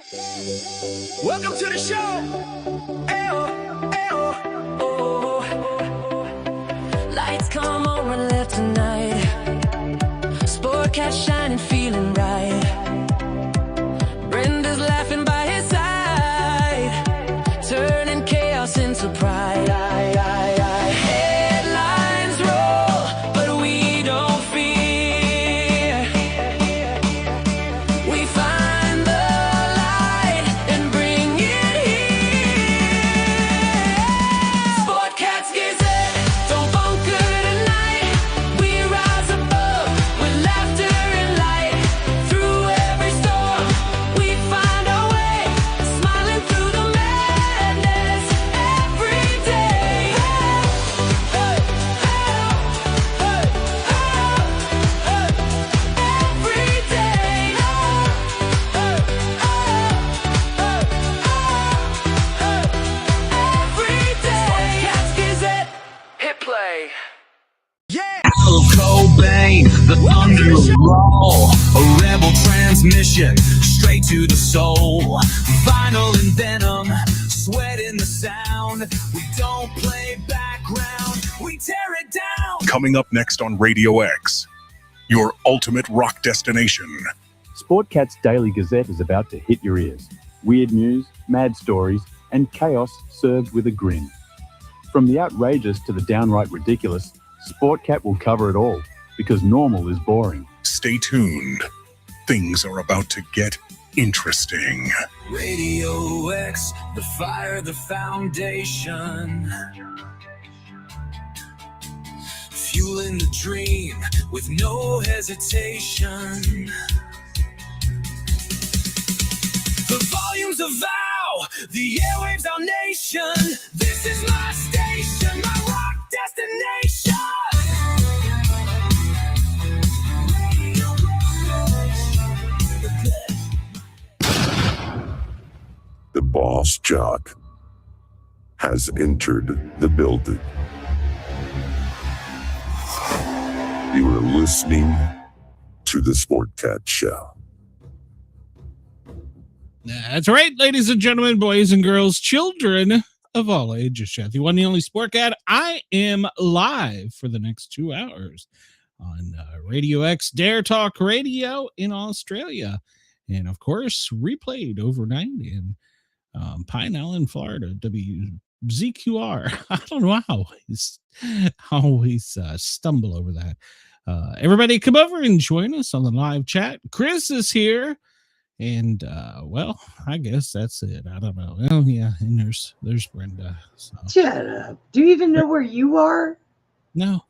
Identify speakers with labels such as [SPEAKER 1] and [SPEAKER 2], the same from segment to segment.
[SPEAKER 1] Welcome to the show. Ayo, ayo, oh. Lights come on and left tonight. Sportcat shining, feeling right. Brenda's laughing by his side, turning chaos into pride. Headlines roll, but we don't fear. We find the light and bring it here. Sportcat's Gazette, don't bunker tonight. We rise above with laughter and light. Through every storm, we find our way, smiling through the madness every day. Hey, hey, hey, hey, every day. Every day. Sportcat's Gazette, hit play. Yeah.
[SPEAKER 2] Cobain, the thunder roll, a rebel transmission straight to the soul. Vinyl and venom, sweat in the sound. We don't play background, we tear it down.
[SPEAKER 3] Coming up next on Radio X, your ultimate rock destination.
[SPEAKER 4] Sportcat's Daily Gazette is about to hit your ears. Weird news, mad stories, and chaos served with a grin. From the outrageous to the downright ridiculous, Sportcat will cover it all, because normal is boring.
[SPEAKER 3] Stay tuned. Things are about to get interesting.
[SPEAKER 2] Radio X, the fire, the foundation. Fueling the dream with no hesitation. The volumes of vow, the airwaves, our nation. This is my station, my rock destination.
[SPEAKER 5] The boss jock has entered the building. You are listening to the Sportcat Show.
[SPEAKER 6] That's right, ladies and gentlemen, boys and girls, children of all ages. Chef, the one and the only Sportcat. I am live for the next 2 hours on Radio X Dare Talk Radio in Australia. And, of course, replayed overnight in Pine Island, Florida, WZQR. I don't know how I always stumble over that. Everybody come over and join us on the live chat. Chris is here. And, well, I guess that's it. I don't know. Oh, yeah, and there's Brenda. So.
[SPEAKER 7] Shut up. Do you even know where you are?
[SPEAKER 6] No.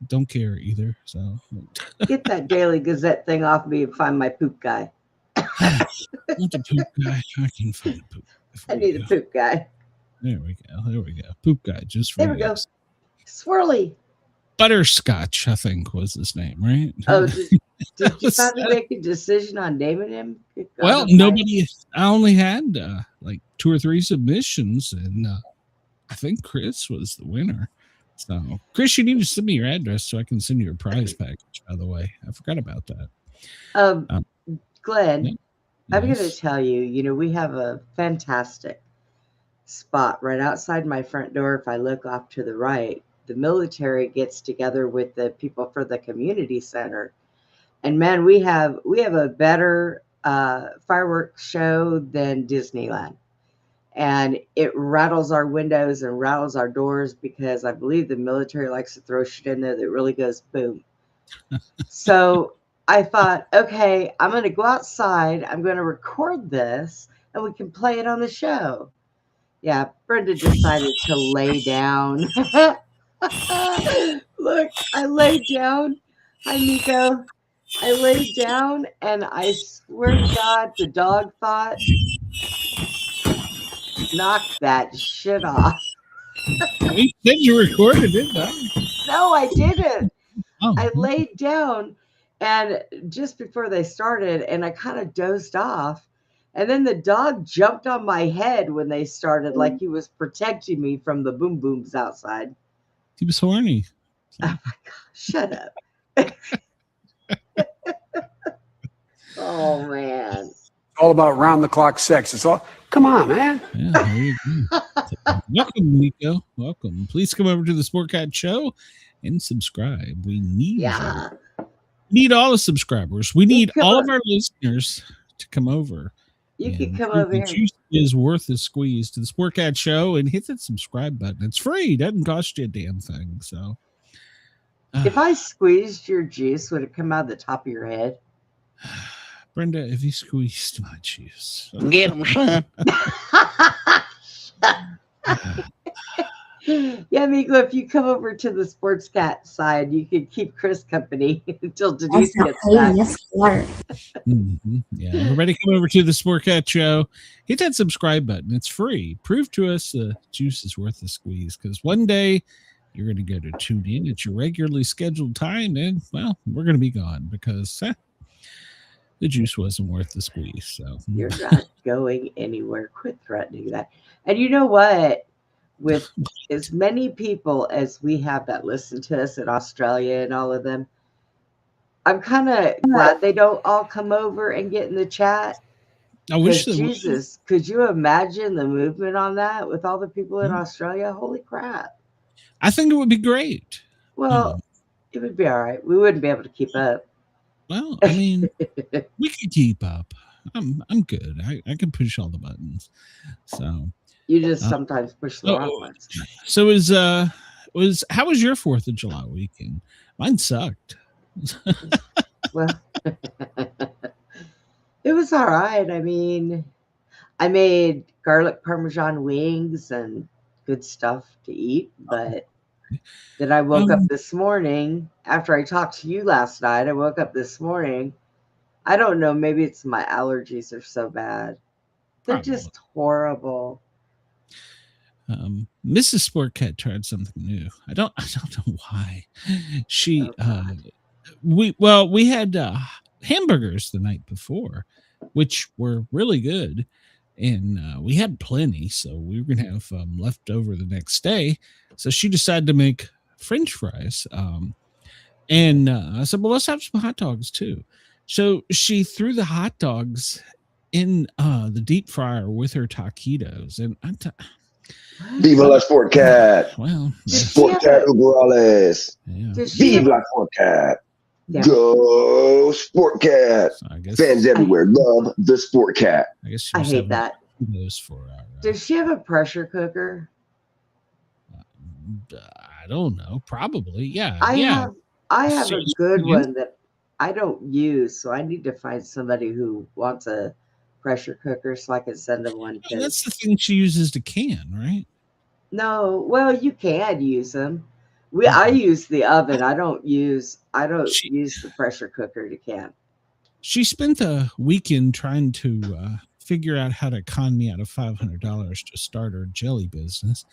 [SPEAKER 6] Don't care either. So
[SPEAKER 7] get that Daily Gazette thing off me and find my poop guy.
[SPEAKER 6] Not the poop guy. I can find a poop.
[SPEAKER 7] I need a poop guy.
[SPEAKER 6] There we go. Poop guy just for
[SPEAKER 7] there we go. Swirly.
[SPEAKER 6] Butterscotch, I think was his name, right?
[SPEAKER 7] Oh, did you finally make a decision on naming him?
[SPEAKER 6] Well, nobody. I only had like 2 or 3 submissions, and I think Chris was the winner. So, Chris, you need to send me your address so I can send you a prize package. By the way, I forgot about that.
[SPEAKER 7] Glenn,
[SPEAKER 6] yeah.
[SPEAKER 7] I'm going to tell you. We have a fantastic spot right outside my front door. If I look off to the right, the military gets together with the people for the community center. And man, we have a better fireworks show than Disneyland. And it rattles our windows and rattles our doors because I believe the military likes to throw shit in there that really goes boom. So I thought, okay, I'm going to go outside. I'm going to record this and we can play it on the show. Yeah, Brenda decided to lay down. Look, I laid down. Hi, Nico. I laid down, and I swear to God, the dog thought, knock that shit off.
[SPEAKER 6] You said you recorded it, though.
[SPEAKER 7] No, I didn't.
[SPEAKER 6] Oh.
[SPEAKER 7] I laid down, and just before they started, and I kind of dozed off, and then the dog jumped on my head when they started, like he was protecting me from the boom booms outside.
[SPEAKER 6] He was horny.
[SPEAKER 7] Oh my God, shut up. Oh, man.
[SPEAKER 8] all about round-the-clock sex. It's all, come on, man.
[SPEAKER 6] Yeah, there you go. Welcome, Nico. Welcome. Please come over to the Sportcat Show and subscribe. We need all the subscribers. We need all of our listeners to come over.
[SPEAKER 7] You can come over here.
[SPEAKER 6] Juice is worth a squeeze to the Sportcat Show and hit that subscribe button. It's free. It doesn't cost you a damn thing. So,
[SPEAKER 7] if I squeezed your juice, would it come out of the top of your head?
[SPEAKER 6] Brenda, if you squeezed my juice,
[SPEAKER 9] get him, son.
[SPEAKER 7] Yeah, Miko, if you come over to the Sportscat side, you can keep Chris company until Denise gets back.
[SPEAKER 6] Yeah, everybody come over to the Sportcat Show. Hit that subscribe button. It's free. Prove to us the juice is worth the squeeze, because one day you're going to go to tune in at your regularly scheduled time, and, well, we're going to be gone because the juice wasn't worth the squeeze. So
[SPEAKER 7] you're not going anywhere. Quit threatening that. And you know what? With as many people as we have that listen to us in Australia and all of them, I'm kind of glad they don't all come over and get in the chat.
[SPEAKER 6] I wish
[SPEAKER 7] they Jesus, could you imagine the movement on that with all the people in Australia? Holy crap.
[SPEAKER 6] I think it would be great.
[SPEAKER 7] Well, it would be all right. We wouldn't be able to keep up.
[SPEAKER 6] Well, I mean, we can keep up. I'm good. I can push all the buttons. So
[SPEAKER 7] you just sometimes push the wrong ones.
[SPEAKER 6] So how was your 4th of July weekend? Mine sucked.
[SPEAKER 7] Well, it was all right. I mean, I made garlic Parmesan wings and good stuff to eat, but then I woke up this morning after I talked to you last night. I woke up this morning. I don't know. Maybe it's my allergies are so bad. They're just horrible.
[SPEAKER 6] Mrs. Sportcat tried something new. I don't know why. She we had hamburgers the night before, which were really good, and we had plenty, so we were gonna have left over the next day. So she decided to make French fries, and I said, "Well, let's have some hot dogs too." So she threw the hot dogs in the deep fryer with her taquitos, and
[SPEAKER 10] Viva la Sportcat.
[SPEAKER 6] Well,
[SPEAKER 10] Sportcat Uberales. Viva la Sportcat.
[SPEAKER 7] Yeah.
[SPEAKER 10] Go Sportcat.
[SPEAKER 6] So
[SPEAKER 10] fans everywhere love the Sportcat.
[SPEAKER 6] I guess
[SPEAKER 7] I hate that.
[SPEAKER 6] For
[SPEAKER 7] does she have a pressure cooker?
[SPEAKER 6] I don't know. Probably, yeah.
[SPEAKER 7] I have
[SPEAKER 6] So
[SPEAKER 7] a good one that I don't use, so I need to find somebody who wants a pressure cooker so I can send them one.
[SPEAKER 6] That's the thing she uses to can, right?
[SPEAKER 7] No, well, you can use them. I use the oven. I don't use the pressure cooker to can.
[SPEAKER 6] She spent the weekend trying to figure out how to con me out of $500 to start her jelly business.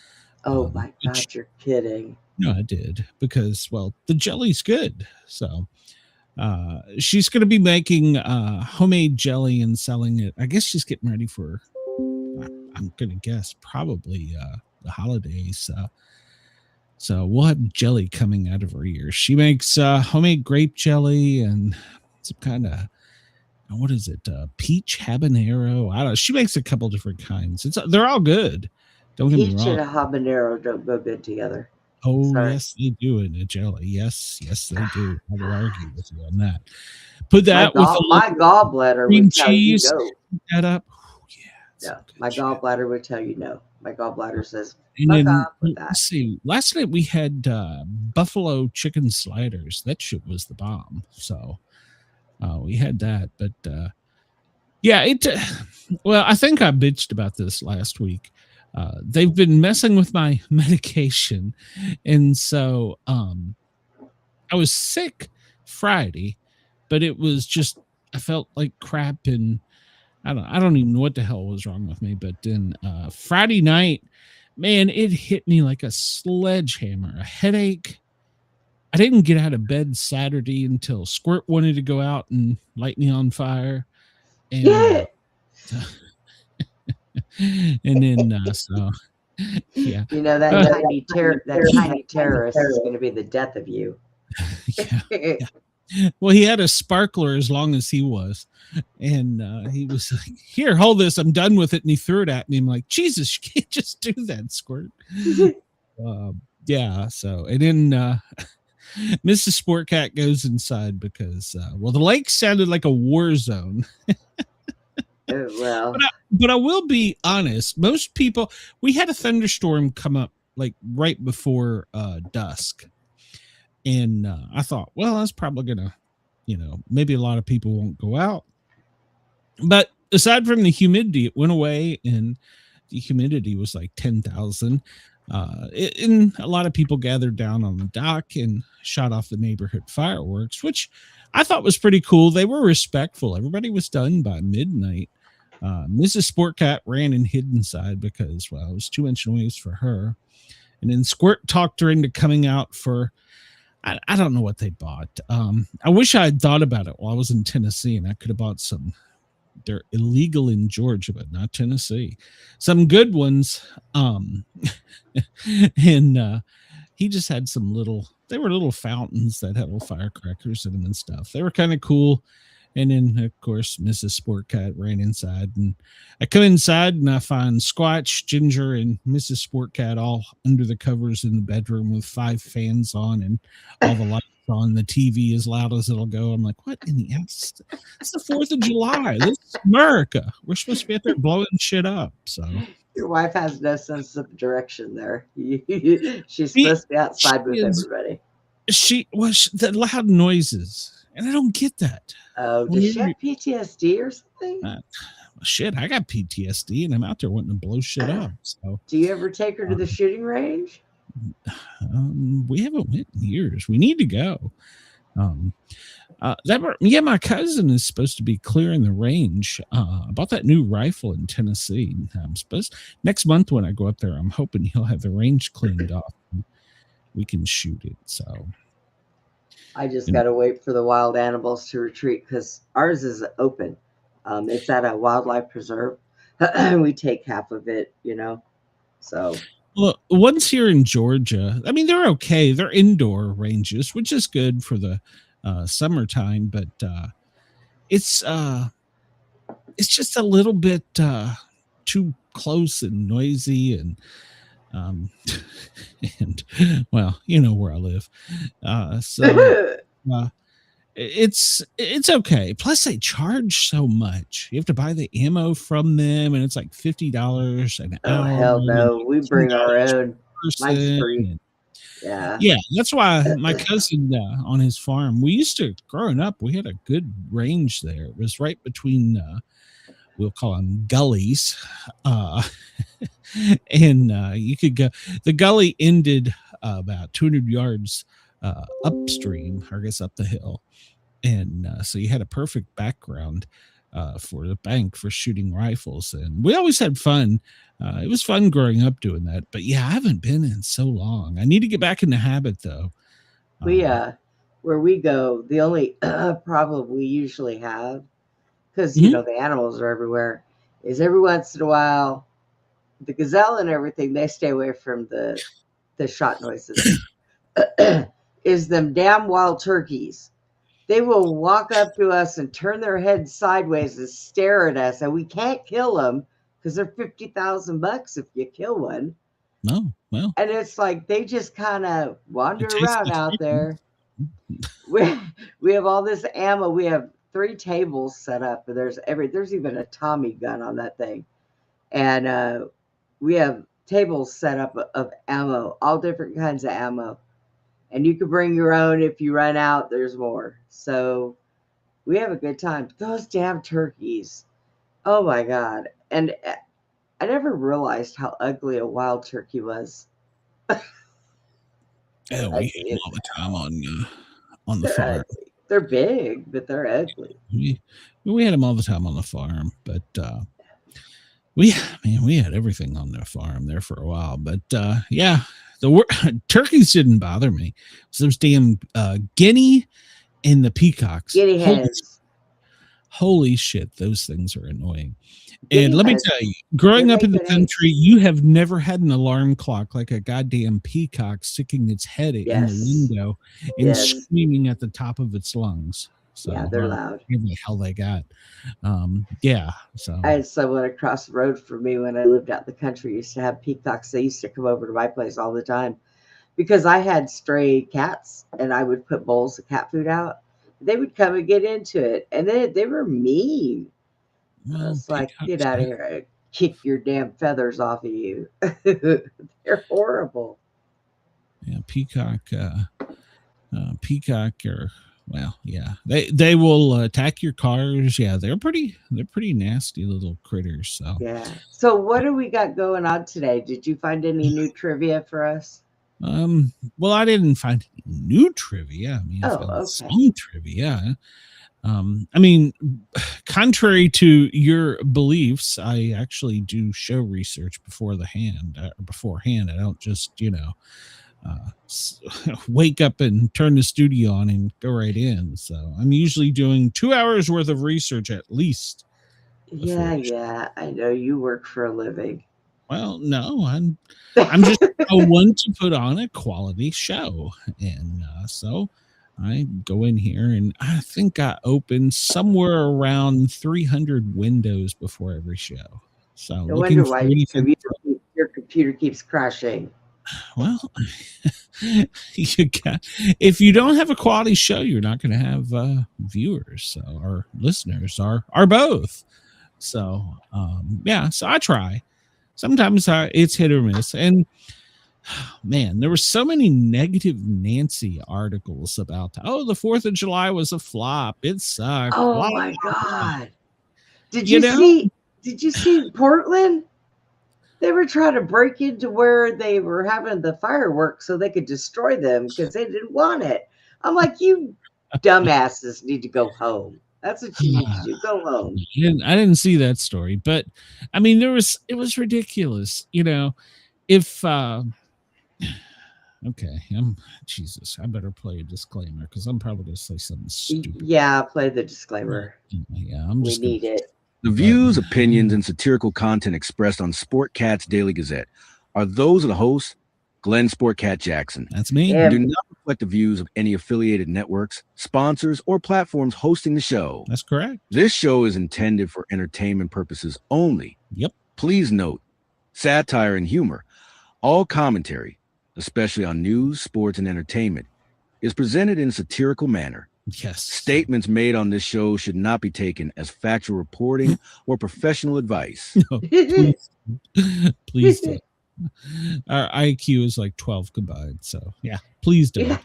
[SPEAKER 7] Oh my God, you're kidding.
[SPEAKER 6] No, I did, because, well, the jelly's good. So she's going to be making homemade jelly and selling it. I guess she's getting ready for, I'm going to guess, probably the holidays. So we'll have jelly coming out of her ears. She makes homemade grape jelly and some kind of, what is it? Peach habanero. I don't know. She makes a couple different kinds. They're all good. Don't get me wrong.
[SPEAKER 7] Peach and a habanero don't go good together.
[SPEAKER 6] Oh, sorry. Yes, they do in a jelly. Yes, they do. I will argue with you on that. Put that with
[SPEAKER 7] my gallbladder
[SPEAKER 6] cream cheese. That up.
[SPEAKER 7] Oh, yeah. No, my gallbladder would tell you no. My gallbladder says,
[SPEAKER 6] let's see. Last night we had buffalo chicken sliders. That shit was the bomb. So we had that. But yeah, well, I think I bitched about this last week. They've been messing with my medication. And so I was sick Friday, but it was just, I felt like crap, and I don't even know what the hell was wrong with me. But then Friday night, man, it hit me like a sledgehammer, a headache. I didn't get out of bed Saturday until Squirt wanted to go out and light me on fire. And, and then, so, yeah.
[SPEAKER 7] You know, that tiny terrorist is going to be the death of you.
[SPEAKER 6] Yeah. Well, he had a sparkler as long as he was. And he was like, here, hold this. I'm done with it. And he threw it at me. I'm like, Jesus, you can't just do that, Squirt. Yeah. So, and then Mrs. Sportcat goes inside because, well, the lake sounded like a war zone.
[SPEAKER 7] Well,
[SPEAKER 6] but I will be honest. Most people, we had a thunderstorm come up like right before dusk. And I thought, well, that's probably going to, maybe a lot of people won't go out. But aside from the humidity, it went away, and the humidity was like 10,000. And a lot of people gathered down on the dock and shot off the neighborhood fireworks, which I thought was pretty cool. They were respectful. Everybody was done by midnight. Mrs. Sportcat ran and hid inside because, well, it was too much noise for her. And then Squirt talked her into coming out for, I don't know what they bought. I wish I had thought about it while I was in Tennessee, and I could have bought some. They're illegal in Georgia, but not Tennessee. Some good ones. And he just had some they were little fountains that had little firecrackers in them and stuff. They were kind of cool. And then, of course, Mrs. Sportcat ran inside, and I come inside and I find Squatch, Ginger, and Mrs. Sportcat all under the covers in the bedroom with 5 fans on and all the lights on, the TV as loud as it'll go. I'm like, what in the ass? It's the 4th of July. This is America. We're supposed to be out there blowing shit up. So
[SPEAKER 7] your wife has no sense of direction there. She's supposed to be outside with everybody.
[SPEAKER 6] The loud noises. And I don't get that.
[SPEAKER 7] Oh, does she have PTSD or something?
[SPEAKER 6] Shit, I got PTSD, and I'm out there wanting to blow shit up. So,
[SPEAKER 7] do you ever take her to the shooting range?
[SPEAKER 6] We haven't went in years. We need to go. My cousin is supposed to be clearing the range. I bought that new rifle in Tennessee. I'm supposed next month when I go up there, I'm hoping he'll have the range cleaned off and we can shoot it. So.
[SPEAKER 7] I just got to wait for the wild animals to retreat because ours is open. It's at a wildlife preserve. We take half of it, So,
[SPEAKER 6] well, ones here in Georgia, I mean, they're okay. They're indoor ranges, which is good for the summertime, but it's just a little bit too close and noisy and and well, you know where I live. It's okay. Plus they charge so much. You have to buy the ammo from them, and it's like $50 an hour.
[SPEAKER 7] Oh, hell no. We bring our own. Mine's free. Yeah.
[SPEAKER 6] That's why my cousin on his farm, we used to, growing up, we had a good range there. It was right between we'll call them gullies. And you could go, the gully ended about 200 yards upstream, I guess up the hill. And so you had a perfect background for the bank for shooting rifles. And we always had fun. It was fun growing up doing that. But yeah, I haven't been in so long. I need to get back in the habit though.
[SPEAKER 7] Where we go, the only problem we usually have, because the animals are everywhere, is every once in a while the gazelle and everything, they stay away from the shot noises. Is them damn wild turkeys. They will walk up to us and turn their heads sideways and stare at us, and we can't kill them because they're $50,000 if you kill one.
[SPEAKER 6] No, well,
[SPEAKER 7] and it's like they just kind of wander around out there. We have all this ammo. We have 3 tables set up, and there's even a Tommy gun on that thing, and we have tables set up of ammo, all different kinds of ammo, and you can bring your own. If you run out, there's more. So we have a good time. Those damn turkeys, oh my god! And I never realized how ugly a wild turkey was.
[SPEAKER 6] Yeah, we hit them all the time on the farm.
[SPEAKER 7] They're big, but they're ugly.
[SPEAKER 6] We had them all the time on the farm, but we had everything on the farm there for a while. But yeah, the turkeys didn't bother me. So those damn guinea and the peacocks.
[SPEAKER 7] Guinea hens.
[SPEAKER 6] Holy shit, those things are annoying.
[SPEAKER 7] Yeah,
[SPEAKER 6] And let me tell you, growing
[SPEAKER 7] They
[SPEAKER 6] up in the
[SPEAKER 7] make good eggs.
[SPEAKER 6] country, you have never had an alarm clock like a goddamn peacock sticking its head in
[SPEAKER 7] Yes.
[SPEAKER 6] the window and
[SPEAKER 7] Yes.
[SPEAKER 6] screaming at the top of its lungs. So,
[SPEAKER 7] Yeah, they're loud.
[SPEAKER 6] whatever the hell they got. Yeah. So
[SPEAKER 7] I had someone across the road from me when I lived out in the country used to have peacocks. They used to come over to my place all the time because I had stray cats and I would put bowls of cat food out. They would come and get into it, and they were mean. I was like, get out of here. I'd kick your damn feathers off of you. They're horrible.
[SPEAKER 6] Yeah, peacock or well, yeah, they will attack your cars. Yeah, they're pretty nasty little critters. So
[SPEAKER 7] Yeah. So what do we got going on today? Did you find any new trivia for us?
[SPEAKER 6] well, I didn't find any new trivia. I mean, I found
[SPEAKER 7] okay.
[SPEAKER 6] some trivia. I mean, contrary to your beliefs, I actually do show research beforehand. I don't just, wake up and turn the studio on and go right in. So I'm usually doing 2 hours worth of research at least.
[SPEAKER 7] Yeah. I know you work for a living.
[SPEAKER 6] Well, no, I'm just one to put on a quality show. And so I go in here and I think I open somewhere around 300 windows before every show. So
[SPEAKER 7] No wonder why your computer keeps crashing.
[SPEAKER 6] Well, if you don't have a quality show, you're not going to have viewers or listeners or both. So, so I try. Sometimes it's hit or miss. And man, there were so many negative Nancy articles about, the 4th of July was a flop. It sucked.
[SPEAKER 7] Oh my God. Did you see Portland? They were trying to break into where they were having the fireworks so they could destroy them because they didn't want it. I'm like, you dumbasses need to go home. That's what you need to do. Go home.
[SPEAKER 6] I didn't see that story, but I mean, it was ridiculous. If okay, Jesus, I better play a disclaimer because I'm probably going to say something stupid.
[SPEAKER 7] Yeah, play the disclaimer.
[SPEAKER 6] Yeah,
[SPEAKER 7] we need it.
[SPEAKER 9] The views, opinions, and satirical content expressed on Sportcat's Daily Gazette are those of the host, Glenn Sportcat Jackson.
[SPEAKER 6] That's me.
[SPEAKER 9] And do not reflect the views of any affiliated networks, sponsors, or platforms hosting the show.
[SPEAKER 6] That's correct.
[SPEAKER 9] This show is intended for entertainment purposes only.
[SPEAKER 6] Yep.
[SPEAKER 9] Please note, satire and humor, all commentary, especially on news, sports, and entertainment, is presented in a satirical manner.
[SPEAKER 6] Yes.
[SPEAKER 9] Statements made on this show should not be taken as factual reporting or professional advice.
[SPEAKER 6] No, please don't. Our IQ is like 12 combined. So yeah, please don't.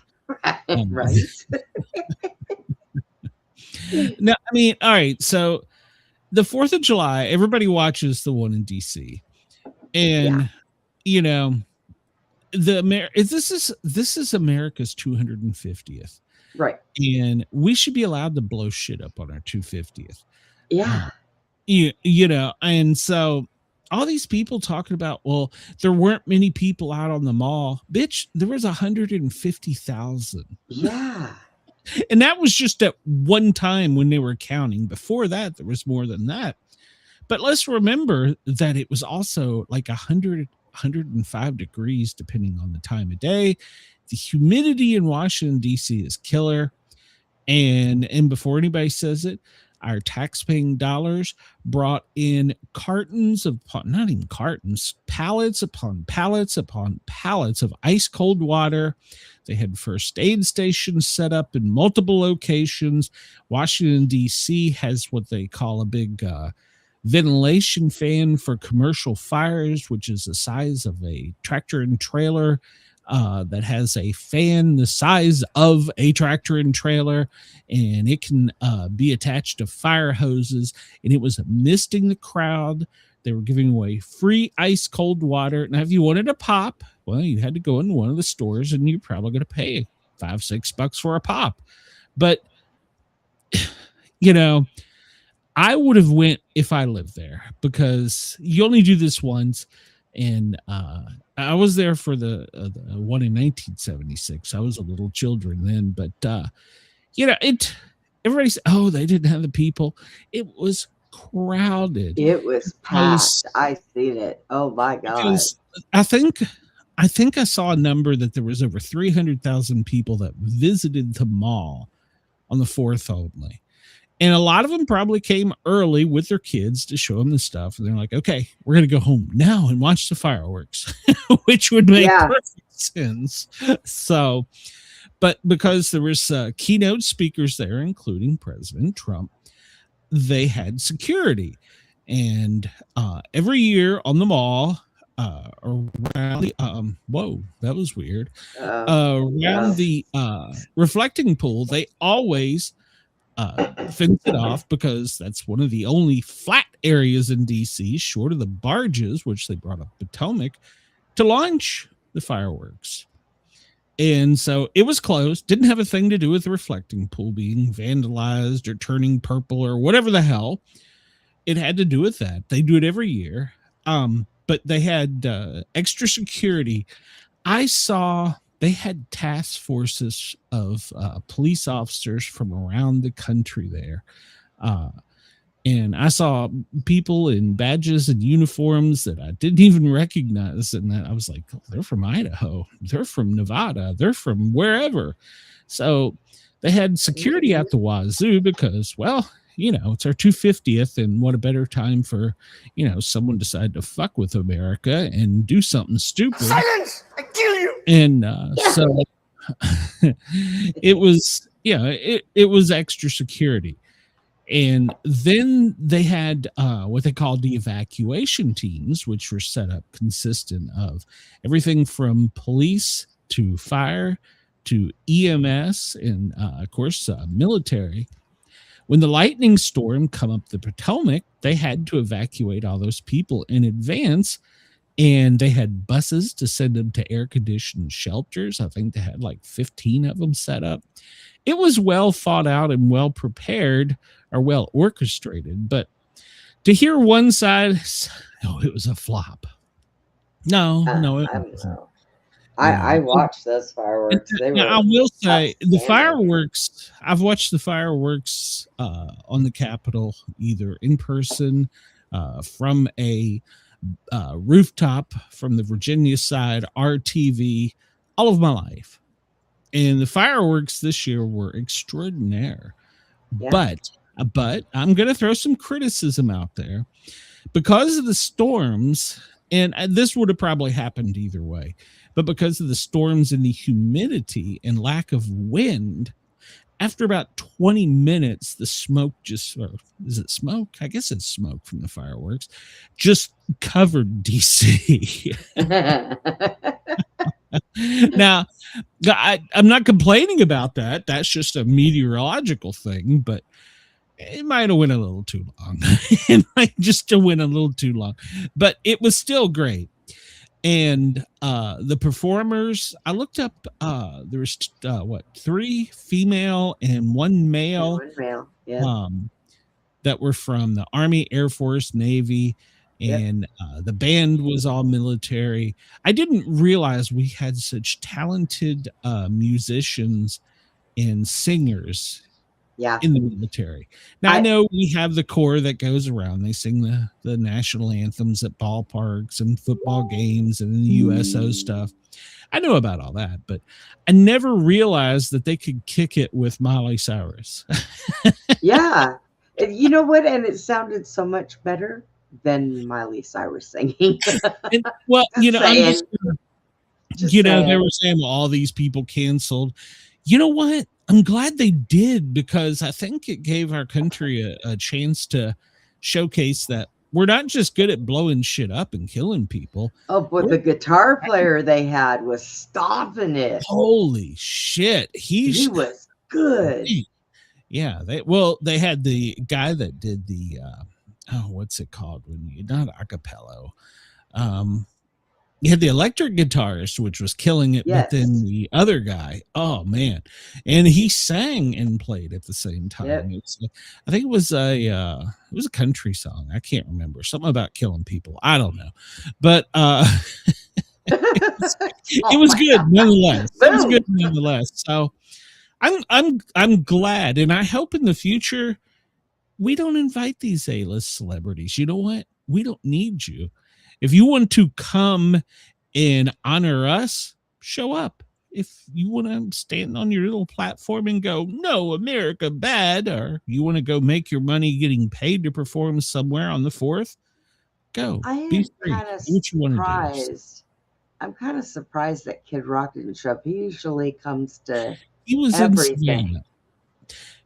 [SPEAKER 7] Right.
[SPEAKER 6] No, I mean, all right. So the 4th of July, everybody watches the one in DC. And, this is America's 250th.
[SPEAKER 7] Right.
[SPEAKER 6] And we should be allowed to blow shit up on our 250th.
[SPEAKER 7] Yeah.
[SPEAKER 6] And so all these people talking about, well, there weren't many people out on the mall. Bitch, there was 150,000.
[SPEAKER 7] Yeah.
[SPEAKER 6] And that was just at one time when they were counting. Before that, there was more than that. But let's remember that it was also like 105 degrees, depending on the time of day. The humidity in Washington, D.C. is killer. And before anybody says it, our taxpaying dollars brought in pallets upon pallets upon pallets of ice cold water. They had first aid stations set up in multiple locations. Washington, D.C. has what they call a big ventilation fan for commercial fires, which is the size of a tractor and trailer. That has a fan the size of a tractor and trailer, and it can be attached to fire hoses, and it was misting the crowd. They were giving away free ice cold water. Now, if you wanted a pop, well, you had to go into one of the stores, and you're probably going to pay $5-6 for a pop. But I would have went if I lived there, because you only do this once. And I was there for the one in 1976. I was a little children then, but everybody said, "Oh, they didn't have the people." It was crowded.
[SPEAKER 7] It was packed. I seen it. Oh my God.
[SPEAKER 6] Because I think I saw a number that there was over 300,000 people that visited the mall on the 4th only. And a lot of them probably came early with their kids to show them the stuff. And they're like, okay, we're going to go home now and watch the fireworks, which would make perfect sense. So, but because there was keynote speakers there, including President Trump, they had security. And every year on the mall, around the whoa, that was weird. Around the reflecting pool, they always fence it off because that's one of the only flat areas in DC, short of the barges, which they brought up Potomac, to launch the fireworks. And so it was closed, didn't have a thing to do with the reflecting pool being vandalized or turning purple or whatever the hell. It had to do with that. They do it every year. But they had extra security. I saw they had task forces of police officers from around the country there. And I saw people in badges and uniforms that I didn't even recognize. And I was like, oh, they're from Idaho. They're from Nevada. They're from wherever. So they had security at the wazoo because, well, you know, it's our 250th, and what a better time for, you know, someone decided to fuck with America and do something stupid.
[SPEAKER 8] Silence! I kill you!
[SPEAKER 6] And so it was, it was extra security. And then they had what they called the evacuation teams, which were set up consistent of everything from police to fire to EMS and, of course, military. When the lightning storm come up the Potomac, they had to evacuate all those people in advance, and they had buses to send them to air-conditioned shelters. I think they had like 15 of them set up. It was well thought out and well prepared, or well orchestrated. But to hear one side, oh, it was a flop. No, it wasn't.
[SPEAKER 7] I watched those fireworks.
[SPEAKER 6] I will say the fireworks. I've watched the fireworks on the Capitol, either in person, from a rooftop from the Virginia side, RTV, all of my life. And the fireworks this year were extraordinaire. Yeah. But I'm going to throw some criticism out there because of the storms. And this would have probably happened either way. But because of the storms and the humidity and lack of wind, after about 20 minutes, the smoke just, or is it smoke? I guess it's smoke from the fireworks, just covered DC. Now, I'm not complaining about that. That's just a meteorological thing, but it might have went a little too long. It might just have went a little too long, but it was still great. And the performers, I looked up, there was 3 female and 1 male, that were from the Army, Air Force, Navy, and the band was all military. I didn't realize we had such talented musicians and singers in the military. Now, I know we have the Corps that goes around. They sing the national anthems at ballparks and football games and the USO stuff. I know about all that, but I never realized that they could kick it with Miley Cyrus.
[SPEAKER 7] Yeah. You know what? And it sounded so much better than Miley Cyrus singing.
[SPEAKER 6] Well, you know, they were saying, well, all these people canceled. You know what? I'm glad they did, because I think it gave our country a chance to showcase that we're not just good at blowing shit up and killing people. Oh,
[SPEAKER 7] but the guitar player they had was stomping it.
[SPEAKER 6] Holy shit. He
[SPEAKER 7] was good.
[SPEAKER 6] Yeah. They had the guy that did the, what's it called? When you not acapella. You had the electric guitarist, which was killing it, but then the other guy, oh man, and he sang and played at the same time. I think it was a country song. I can't remember, something about killing people. I don't know, but it was good nonetheless. It was good nonetheless. So I'm glad, and I hope in the future we don't invite these A-list celebrities. You know what? We don't need you. If you want to come and honor us, show up. If you want to stand on your little platform and go, no, America bad, or you want to go make your money getting paid to perform somewhere on the 4th, go.
[SPEAKER 7] I am
[SPEAKER 6] Be free.
[SPEAKER 7] kind of
[SPEAKER 6] Do what you want to do.
[SPEAKER 7] surprised. I'm kind of surprised that Kid Rock didn't show up. He usually comes to
[SPEAKER 6] He was
[SPEAKER 7] everything.
[SPEAKER 6] in Savannah.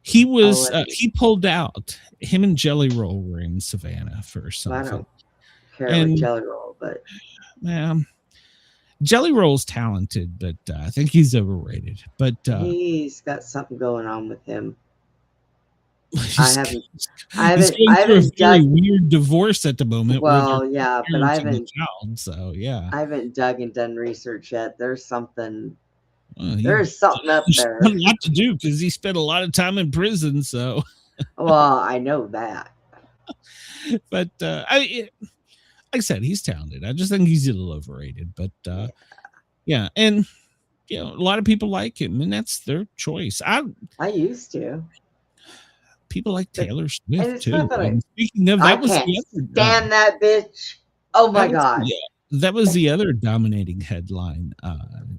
[SPEAKER 6] He was he pulled out. Him and Jelly Roll were in Savannah for something.
[SPEAKER 7] I don't care with Jelly Roll, but
[SPEAKER 6] Jelly Roll's talented, but I think he's overrated. But
[SPEAKER 7] he's got something going on with him.
[SPEAKER 6] I haven't a very weird divorce at the moment.
[SPEAKER 7] Well, yeah, but I haven't.
[SPEAKER 6] So yeah,
[SPEAKER 7] I haven't dug and done research yet. There's something. There's something up there.
[SPEAKER 6] A lot to do because he spent a lot of time in prison. So,
[SPEAKER 7] well, I know that.
[SPEAKER 6] But like I said, he's talented. I just think he's a little overrated. But yeah, and a lot of people like him, and that's their choice. I
[SPEAKER 7] used to.
[SPEAKER 6] People like Taylor Swift too. Speaking of,
[SPEAKER 7] that was the other. Damn that bitch! Oh my god.
[SPEAKER 6] That was the other dominating headline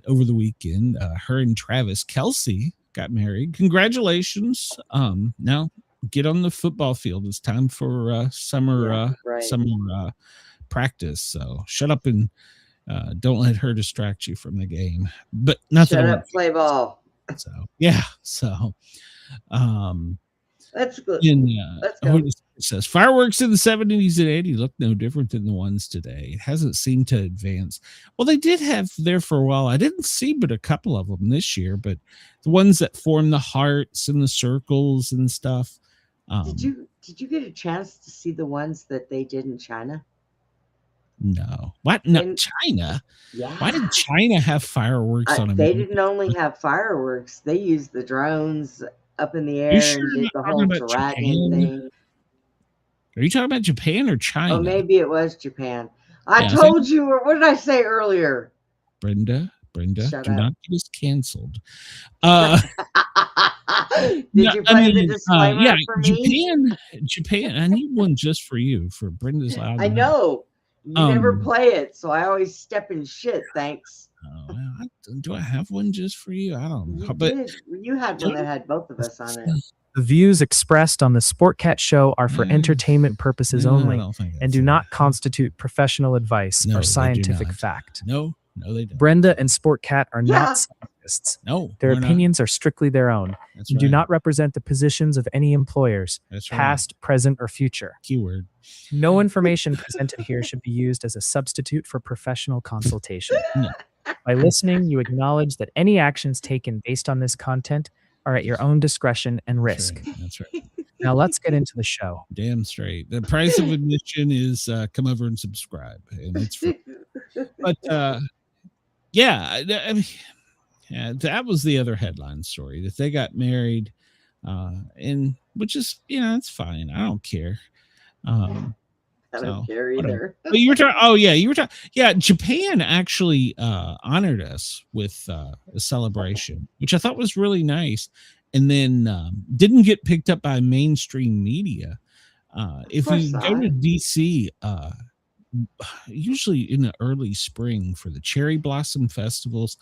[SPEAKER 6] over the weekend. Her and Travis Kelce got married. Congratulations. Now get on the football field. It's time for summer practice. So shut up and don't let her distract you from the game. But nothing.
[SPEAKER 7] Shut up, play ball.
[SPEAKER 6] So yeah. So
[SPEAKER 7] that's good.
[SPEAKER 6] That's good. It says fireworks in the 70s and 80s look no different than the ones today. It hasn't seemed to advance. Well, they did have there for a while. I didn't see but a couple of them this year, but the ones that form the hearts and the circles and stuff.
[SPEAKER 7] Did you get a chance to see the ones that they did in China?
[SPEAKER 6] No. What? No, China?
[SPEAKER 7] Yeah.
[SPEAKER 6] Why did China have fireworks on them?
[SPEAKER 7] They didn't only have fireworks. They used the drones up in the air and did the whole dragon thing.
[SPEAKER 6] Are you talking about Japan or China?
[SPEAKER 7] Oh, maybe it was Japan. I told you. What did I say earlier?
[SPEAKER 6] Brenda, do not get us canceled.
[SPEAKER 7] Did you play the disclaimer for me?
[SPEAKER 6] Japan. I need one just for you, for Brenda's loud.
[SPEAKER 7] I know. You never play it, so I always step in shit. Thanks.
[SPEAKER 6] Do I have one just for you? I don't know.
[SPEAKER 7] You had one that had both of us on it.
[SPEAKER 11] The views expressed on the Sportcat show are for entertainment purposes only and do not constitute professional advice or scientific fact.
[SPEAKER 6] No, they don't.
[SPEAKER 11] Brenda and Sportcat are not scientists.
[SPEAKER 6] No,
[SPEAKER 11] their opinions are strictly their own and do not represent the positions of any employers, past, present, or future.
[SPEAKER 6] Keyword.
[SPEAKER 11] No information presented here should be used as a substitute for professional consultation.
[SPEAKER 6] No.
[SPEAKER 11] By listening, you acknowledge that any actions taken based on this content are at your own discretion and risk.
[SPEAKER 6] That's right.
[SPEAKER 11] Now let's get into the show.
[SPEAKER 6] Damn straight. The price of admission is come over and subscribe, and it's free. But I mean, that was the other headline story, that they got married, and which is it's fine. I don't care.
[SPEAKER 7] I don't care either.
[SPEAKER 6] You were talking. Yeah, Japan actually honored us with a celebration, which I thought was really nice, and then didn't get picked up by mainstream media. If we go to DC, usually in the early spring for the cherry blossom festivals,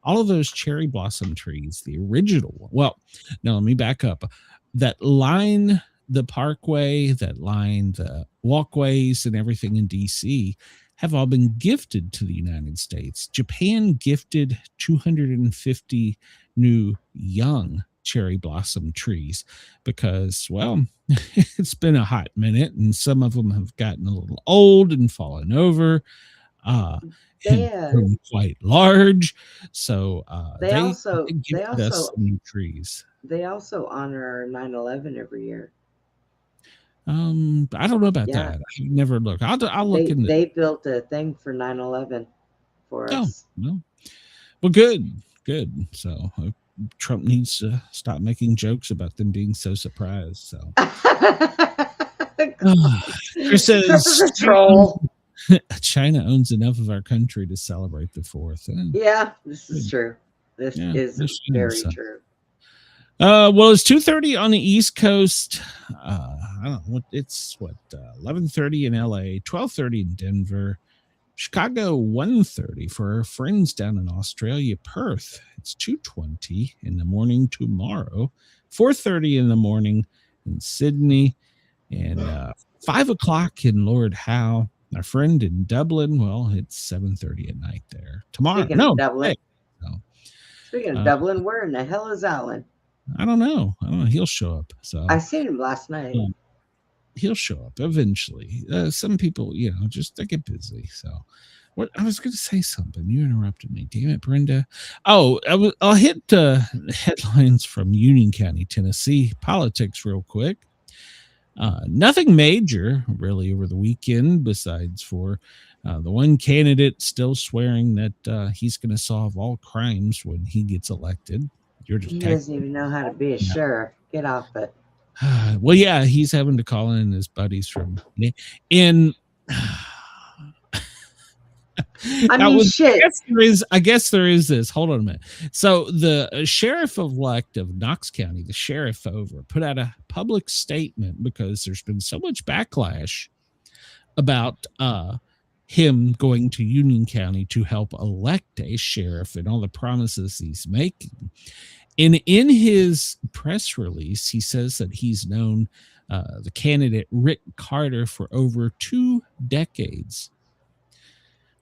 [SPEAKER 6] all of those cherry blossom trees, the original one. Well, now let me back up. That line the parkway, that line the walkways and everything in DC have all been gifted to the United States. Japan gifted 250 new young cherry blossom trees because, well, it's been a hot minute and some of them have gotten a little old and fallen over. And grown quite large. So they also gifted us some new trees.
[SPEAKER 7] They also honor 9/11 every year.
[SPEAKER 6] I don't know about that. I never look. I'll look in.
[SPEAKER 7] They built a thing for 9/11 for us.
[SPEAKER 6] No. Well, good. So Trump needs to stop making jokes about them being so surprised. So Chris says
[SPEAKER 7] troll.
[SPEAKER 6] China owns enough of our country to celebrate the 4th.
[SPEAKER 7] Yeah, this is true. This is very true.
[SPEAKER 6] Well, it's 2:30 on the East Coast. I don't know what it's 11:30 in LA, 12:30 in Denver, Chicago 1:30 for our friends down in Australia, Perth. It's 2:20 in the morning tomorrow, 4:30 in the morning in Sydney, and 5:00 in Lord Howe. Our friend in Dublin, well, it's 7:30 at night there tomorrow.
[SPEAKER 7] Speaking of Dublin, speaking of Dublin, where in the hell is Alan?
[SPEAKER 6] I don't know. He'll show up. So
[SPEAKER 7] I seen him last night.
[SPEAKER 6] He'll show up eventually. Some people, just they get busy. So, what I was going to say something. You interrupted me. Damn it, Brenda. Oh, I'll hit headlines from Union County, Tennessee. Politics, real quick. Nothing major really over the weekend, besides for the one candidate still swearing that he's going to solve all crimes when he gets elected.
[SPEAKER 7] He doesn't even know how to be a sheriff. Get off it.
[SPEAKER 6] Well, yeah, he's having to call in his buddies from in.
[SPEAKER 7] Shit.
[SPEAKER 6] I guess there is this. Hold on a minute. So the sheriff-elect of Knox County, the sheriff put out a public statement because there's been so much backlash about him going to Union County to help elect a sheriff and all the promises he's making. And in his press release, he says that he's known the candidate Rick Carter for over 2 decades.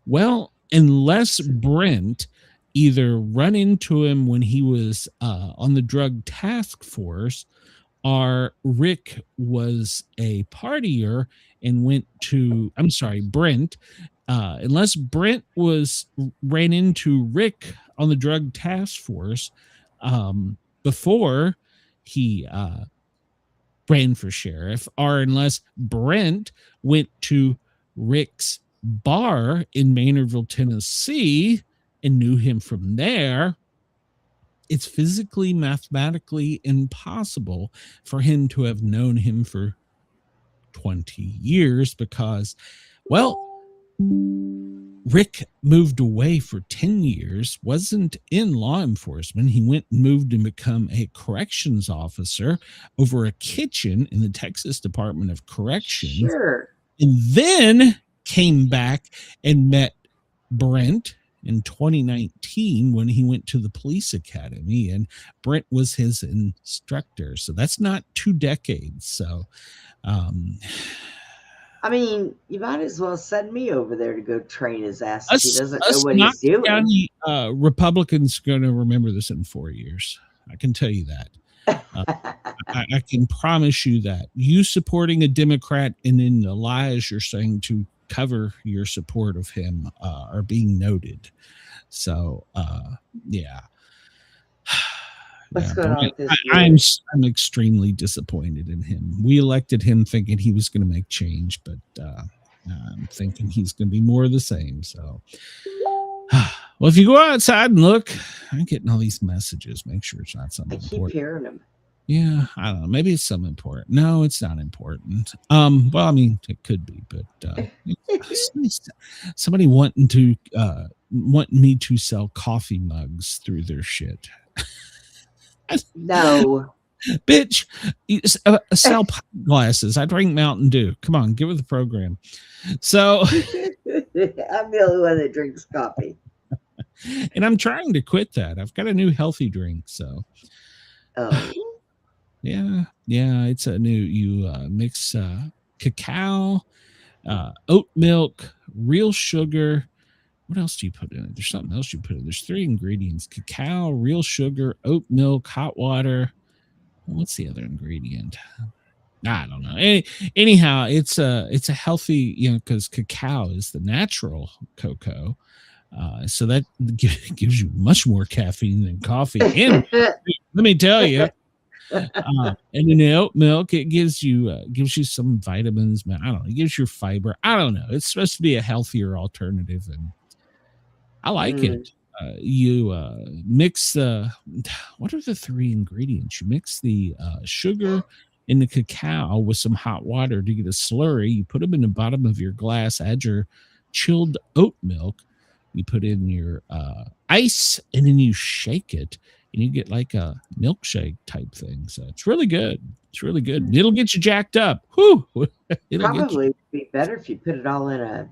[SPEAKER 6] Well, unless Brent either run into him when he was on the drug task force, or Rick was a partier and went to, Brent, unless Brent ran into Rick on the drug task force before he ran for sheriff, or unless Brent went to Rick's bar in Maynardville, Tennessee, and knew him from there, it's physically, mathematically impossible for him to have known him for 20 years because, well, Rick moved away for 10 years, wasn't in law enforcement. He went and moved and become a corrections officer over a kitchen in the Texas Department of Corrections.
[SPEAKER 7] Sure.
[SPEAKER 6] And then came back and met Brent in 2019 when he went to the police academy, and Brent was his instructor. So that's not 2 decades. So,
[SPEAKER 7] you might as well send me over there to go train his ass if he doesn't know what
[SPEAKER 6] Knox
[SPEAKER 7] he's doing.
[SPEAKER 6] County, Republicans going to remember this in 4 years. I can tell you that. I can promise you that. You supporting a Democrat and then the lies you're saying to cover your support of him are being noted. So, yeah.
[SPEAKER 7] What's going on with this?
[SPEAKER 6] I'm extremely disappointed in him. We elected him thinking he was going to make change, but I'm thinking he's going to be more of the same. So, well, if you go outside and look, I'm getting all these messages. Make sure it's not something important.
[SPEAKER 7] I keep hearing them.
[SPEAKER 6] Yeah, I don't know. Maybe it's something important. No, it's not important. Well, it could be, but somebody wanting me to sell coffee mugs through their shit.
[SPEAKER 7] No.
[SPEAKER 6] Bitch, sell pint glasses. I drink Mountain Dew. Come on, get with the program. So
[SPEAKER 7] I'm the only one that drinks coffee.
[SPEAKER 6] And I'm trying to quit that. I've got a new healthy drink. So yeah, it's a new, you mix cacao, oat milk, real sugar. What else do you put in it? There's something else you put in. There's 3 ingredients: cacao, real sugar, oat milk, hot water. What's the other ingredient? I don't know. Anyhow, it's a healthy, because cacao is the natural cocoa. So that gives you much more caffeine than coffee. And let me tell you, and in the oat milk, it gives you some vitamins. I don't know. It gives you fiber. I don't know. It's supposed to be a healthier alternative, and I like it. You mix what are the 3 ingredients? You mix the sugar and the cacao with some hot water to get a slurry. You put them in the bottom of your glass, add your chilled oat milk. You put in your ice, and then you shake it. and you get like a milkshake type thing. So it's really good. It's really good. It'll get you jacked up. Whew.
[SPEAKER 7] Probably be better if you put it all in a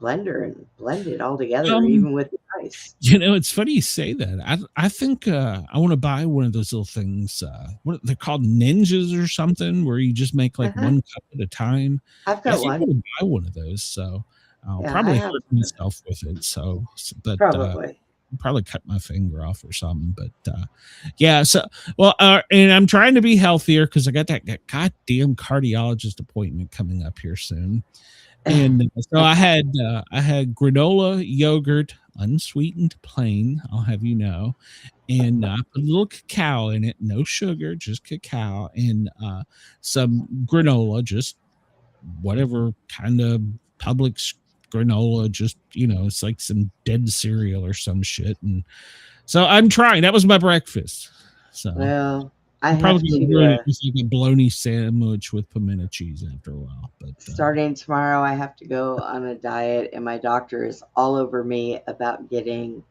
[SPEAKER 7] blender and blend it all together, even with the ice.
[SPEAKER 6] It's funny you say that. I think I want to buy one of those little things. What they're called, ninjas or something, where you just make like one cup at a time.
[SPEAKER 7] I've got one.
[SPEAKER 6] I'm going to buy one of those. So I'll probably hurt myself with it. But probably cut my finger off or something. But and I'm trying to be healthier because I got that goddamn cardiologist appointment coming up here soon. And so I had granola yogurt, unsweetened plain, I'll have you know, and put a little cacao in it, no sugar, just cacao, and some granola, just whatever kind of Publix granola, just it's like some dead cereal or some shit. And so I'm trying. That was my breakfast. So
[SPEAKER 7] well, I
[SPEAKER 6] probably
[SPEAKER 7] have
[SPEAKER 6] to just like a bologna sandwich with pimento cheese after a while. But
[SPEAKER 7] starting tomorrow, I have to go on a diet, and my doctor is all over me about getting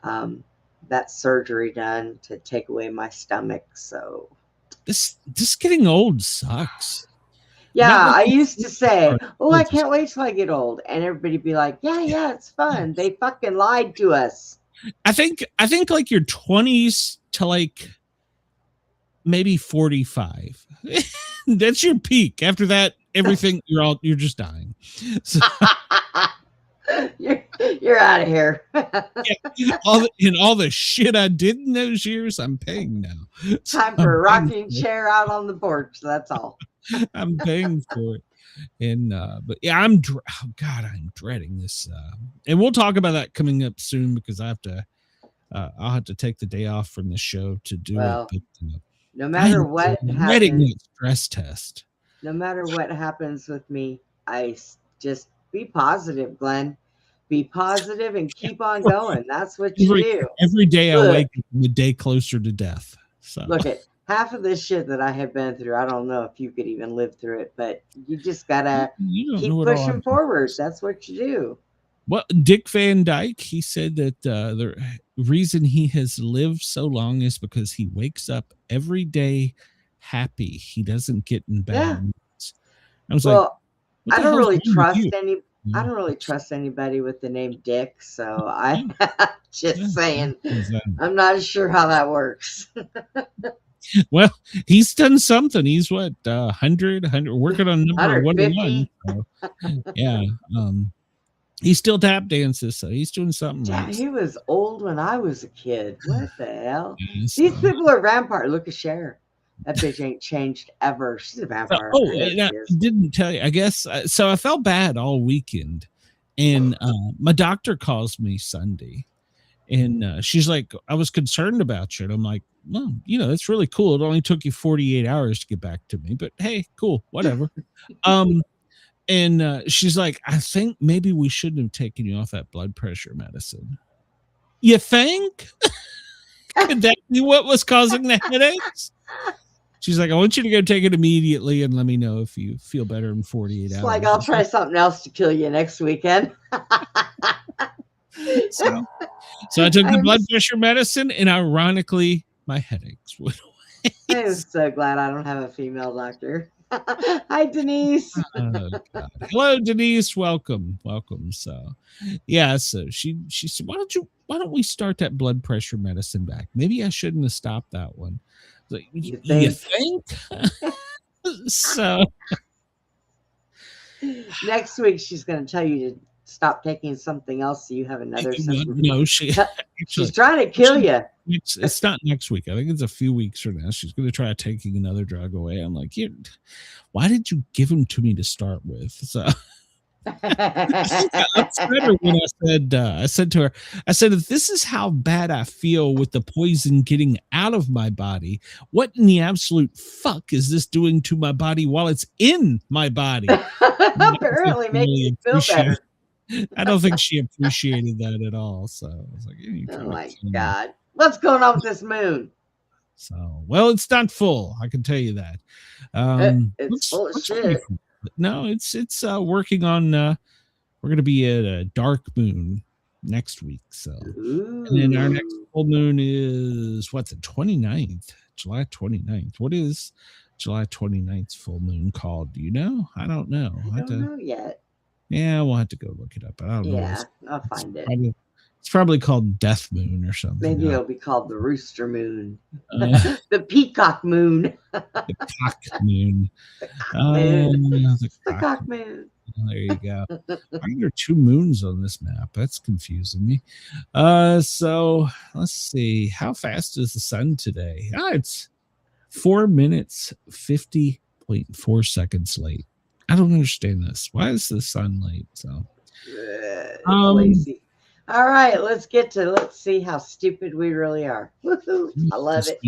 [SPEAKER 7] that surgery done to take away my stomach. So
[SPEAKER 6] this getting old sucks.
[SPEAKER 7] Yeah, I used to say, "Oh, I can't wait till I get old," and everybody'd be like, "Yeah, it's fun." They fucking lied to us.
[SPEAKER 6] I think like your 20s to like maybe 45. That's your peak. After that, everything you're just dying. So,
[SPEAKER 7] you're out of here.
[SPEAKER 6] all the shit I did in those years, I'm paying now.
[SPEAKER 7] Time for a rocking chair out on the porch. That's all.
[SPEAKER 6] I'm paying for it. And but yeah, I'm dreading this. And we'll talk about that coming up soon because I'll have to take the day off from the show to do it. But,
[SPEAKER 7] no matter what happens,
[SPEAKER 6] stress test.
[SPEAKER 7] No matter what happens with me, I just be positive, Glenn. Be positive and keep on going. That's what you do.
[SPEAKER 6] Every day I wake up a day closer to death. So
[SPEAKER 7] look at half of this shit that I have been through. I don't know if you could even live through it, but you just gotta keep pushing forward. That's what you do.
[SPEAKER 6] Well, Dick Van Dyke, he said that the reason he has lived so long is because he wakes up every day happy. He doesn't get in bad moods. I was
[SPEAKER 7] I don't really trust I don't really trust anybody with the name Dick, so I'm just saying. I'm not sure how that works.
[SPEAKER 6] Well, he's done something. He's what 100 working on number 101. So, yeah. He still tap dances, so he's doing something right.
[SPEAKER 7] He was old when I was a kid. What the hell? These people are vampire. Look at Cher. That bitch ain't changed ever. She's a vampire.
[SPEAKER 6] I didn't tell you. I guess so. I felt bad all weekend, and my doctor calls me Sunday, and she's like, "I was concerned about you." And I'm like, "Well, that's really cool. It only took you 48 hours to get back to me, but hey, cool, whatever." And she's like, "I think maybe we shouldn't have taken you off that blood pressure medicine." You think? Could that be what was causing the headaches? She's like, "I want you to go take it immediately and let me know if you feel better in 48 hours."
[SPEAKER 7] Like, I'll try something else to kill you next weekend.
[SPEAKER 6] So I took the blood pressure medicine, and ironically, my headaches went away.
[SPEAKER 7] I'm so glad I don't have a female doctor. Hi, Denise.
[SPEAKER 6] Hello, Denise. Welcome. So yeah, so she said, why don't we start that blood pressure medicine back? Maybe I shouldn't have stopped that one. Like, you think? So
[SPEAKER 7] next week she's going to tell you to stop taking something else so you have another symptom.
[SPEAKER 6] No, she's
[SPEAKER 7] trying to kill you.
[SPEAKER 6] It's not next week. I think it's a few weeks from now. She's going to try taking another drug away. I'm like, why did you give them to me to start with? So I said to her, if this is how bad I feel with the poison getting out of my body, what in the absolute fuck is this doing to my body while it's in my body?
[SPEAKER 7] Apparently makes you feel better.
[SPEAKER 6] I don't think she appreciated that at all. So I was like,
[SPEAKER 7] oh my God. What's going on with this moon?
[SPEAKER 6] So, well, it's not full. I can tell you that.
[SPEAKER 7] It's full of shit.
[SPEAKER 6] No, it's working on. We're going to be at a dark moon next week. So, and then our next full moon is what's it? 29th, July 29th. What is July 29th full moon called? Do you know? I don't know.
[SPEAKER 7] I don't know yet.
[SPEAKER 6] Yeah, we'll have to go look it up. I don't know.
[SPEAKER 7] Yeah, I'll find it.
[SPEAKER 6] It's probably called Death Moon or something.
[SPEAKER 7] Maybe it'll be called the Rooster Moon. The Peacock Moon.
[SPEAKER 6] The Cock Moon.
[SPEAKER 7] The Cock Moon.
[SPEAKER 6] There you go. Why are there two moons on this map? That's confusing me. So let's see. How fast is the sun today? It's 4 minutes 50.4 seconds late. I don't understand this. Why is the sun late? So
[SPEAKER 7] lazy. All right, let's see how stupid we really are. Woohoo! I love it.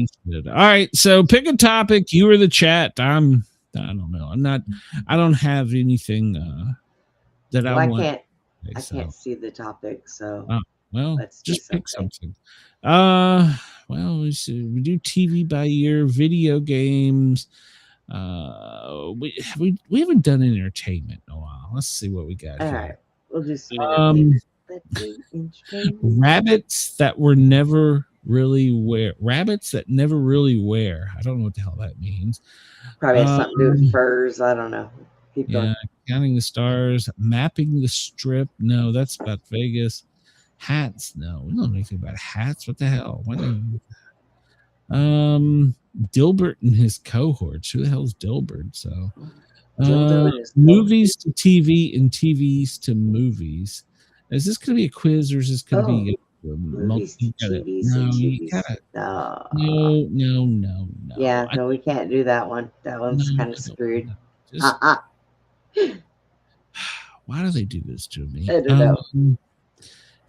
[SPEAKER 6] All right, so pick a topic. You or the chat. I don't know. I don't have anything that I want.
[SPEAKER 7] I can't see the topic, so
[SPEAKER 6] well, let's just pick something. Well, we do TV by year, video games. We haven't done entertainment in a while. Let's see what we got here.
[SPEAKER 7] Right, we'll do some
[SPEAKER 6] rabbits that were never really wear. Rabbits that never really wear. I don't know what the hell that means.
[SPEAKER 7] Probably has something to do with furs. I don't know. Keep going.
[SPEAKER 6] Counting the stars, mapping the strip. No, that's about Vegas. Hats. No, we don't know anything about hats. What the hell? Dilbert and his cohorts. Who the hell is Dilbert? So, movies to TV and TVs to movies. Is this going to be a quiz or is this going to be
[SPEAKER 7] movies to TVs
[SPEAKER 6] No.
[SPEAKER 7] Yeah, no, we can't do that one. That one's kind of screwed.
[SPEAKER 6] Why do they do this to me?
[SPEAKER 7] I don't know.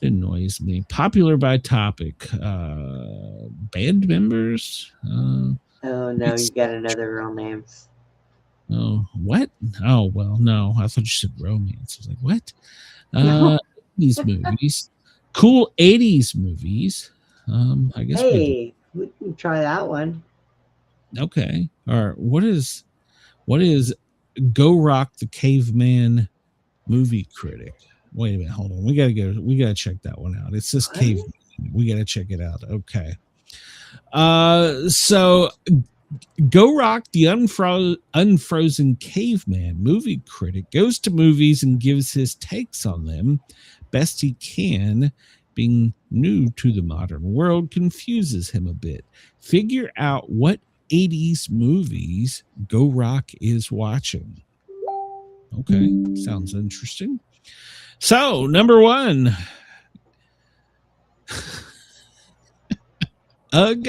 [SPEAKER 6] It annoys me. Popular by topic. Band members.
[SPEAKER 7] Oh no, you got another real names.
[SPEAKER 6] Oh, what? Oh well, no. I thought you said romance. I was like, what? These movies. Cool 80s movies. I guess
[SPEAKER 7] we can try that one.
[SPEAKER 6] Okay. All right. What is Go Rock the Caveman movie critic? Wait a minute, hold on. We gotta check that one out. It says caveman. We gotta check it out. Okay. So Go Rock the Unfrozen Caveman movie critic goes to movies and gives his takes on them best he can. Being new to the modern world confuses him a bit. Figure out what 80s movies Go Rock is watching. Okay, sounds interesting. So, number 1. Ugh.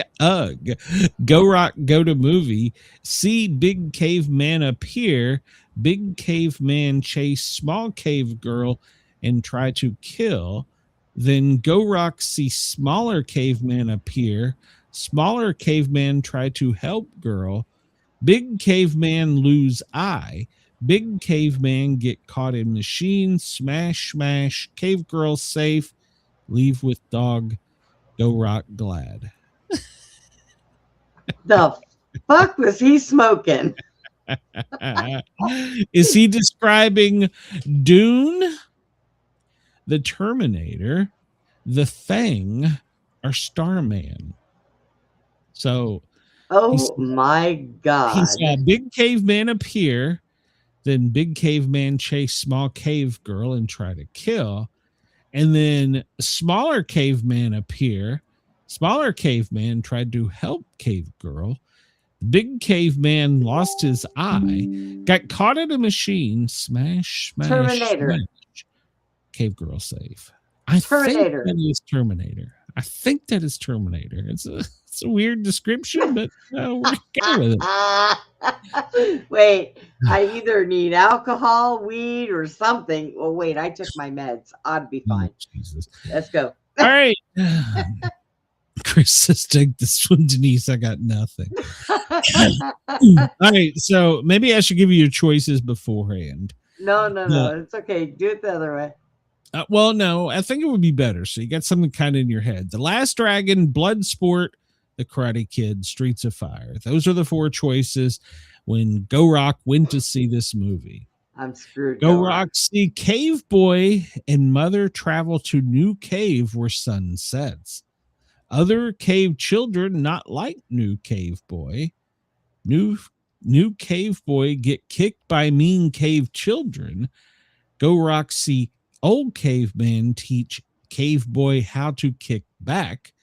[SPEAKER 6] Go Rock, go to movie. See big caveman appear. Big caveman chase small cave girl and try to kill. Then Go Rock see smaller caveman appear. Smaller caveman try to help girl. Big caveman lose eye. Big caveman get caught in machine. Smash. Cave girl safe. Leave with dog. Go Rock glad.
[SPEAKER 7] The fuck was he smoking?
[SPEAKER 6] Is he describing Dune, the Terminator, the Thing, or Starman? So,
[SPEAKER 7] my God.
[SPEAKER 6] He saw big caveman appear, then big caveman chase small cave girl and try to kill, and then smaller caveman appear. Smaller caveman tried to help cave girl. Big caveman lost his eye, got caught in a machine. Smash.
[SPEAKER 7] Terminator.
[SPEAKER 6] Smash. Cave girl safe. I think that is Terminator. It's a weird description, but we're okay with it.
[SPEAKER 7] Wait, I either need alcohol, weed, or something. Well, wait, I took my meds. I'd be fine.
[SPEAKER 6] Jesus.
[SPEAKER 7] Let's go.
[SPEAKER 6] All right. Chris says, take this one, Denise. I got nothing. All right. So maybe I should give you your choices beforehand.
[SPEAKER 7] No. It's okay. Do it the other way.
[SPEAKER 6] Well, no, I think it would be better. So you got something kind of in your head. The Last Dragon, Bloodsport, The Karate Kid, Streets of Fire. Those are the 4 choices when Go Rock went to see this movie.
[SPEAKER 7] I'm screwed.
[SPEAKER 6] Go Roxy. Cave Boy and Mother travel to new cave where sun sets. Other cave children not like new cave boy. New cave boy get kicked by mean cave children. Go Roxy. Old caveman teach cave boy how to kick back.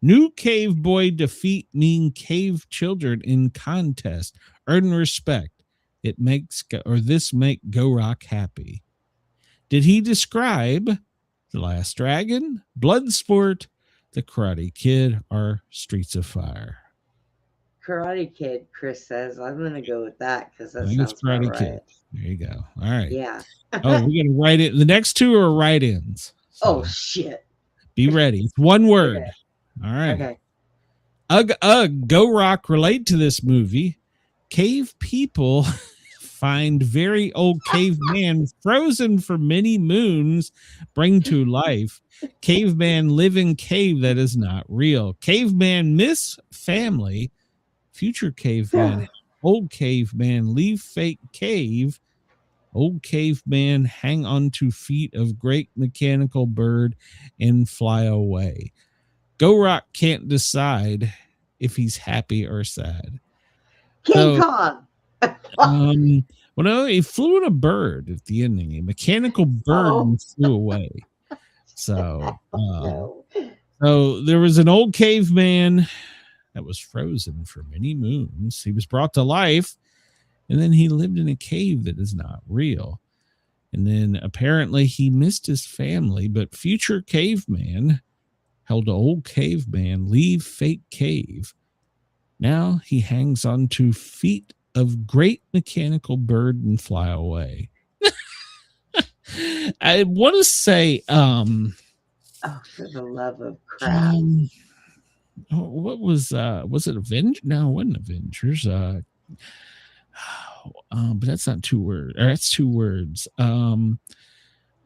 [SPEAKER 6] New cave boy defeat mean cave children in contest. Earn respect. It makes this make Go Rock happy. Did he describe The Last Dragon, Bloodsport, The Karate Kid, or Streets of Fire?
[SPEAKER 7] Karate Kid, Chris says. I'm going to go with that because that
[SPEAKER 6] I think
[SPEAKER 7] sounds
[SPEAKER 6] it's Karate
[SPEAKER 7] right.
[SPEAKER 6] Kid. There you go. All right.
[SPEAKER 7] Yeah.
[SPEAKER 6] Oh, we're going to write it. The next two are write-ins. So
[SPEAKER 7] oh, shit.
[SPEAKER 6] Be ready. It's one word.
[SPEAKER 7] Okay.
[SPEAKER 6] All right.
[SPEAKER 7] Okay.
[SPEAKER 6] Ugh, Go Rock relate to this movie. Cave people find very old caveman frozen for many moons, bring to life. Caveman live in cave that is not real. Caveman miss family. Future caveman, old caveman leave fake cave. Old caveman hang on to feet of great mechanical bird and fly away. Go Rock can't decide if he's happy or sad.
[SPEAKER 7] King Kong.
[SPEAKER 6] Well, no, he flew in a bird at the ending. A mechanical bird flew away. So, so there was an old caveman that was frozen for many moons. He was brought to life, and then he lived in a cave that is not real. And then apparently he missed his family, but future caveman held old caveman leave fake cave. Now he hangs on to feet of great mechanical bird and fly away. I want to say,
[SPEAKER 7] oh, for the love of crap.
[SPEAKER 6] What was it Avengers? No, it wasn't Avengers. But that's not two words. That's two words. Man,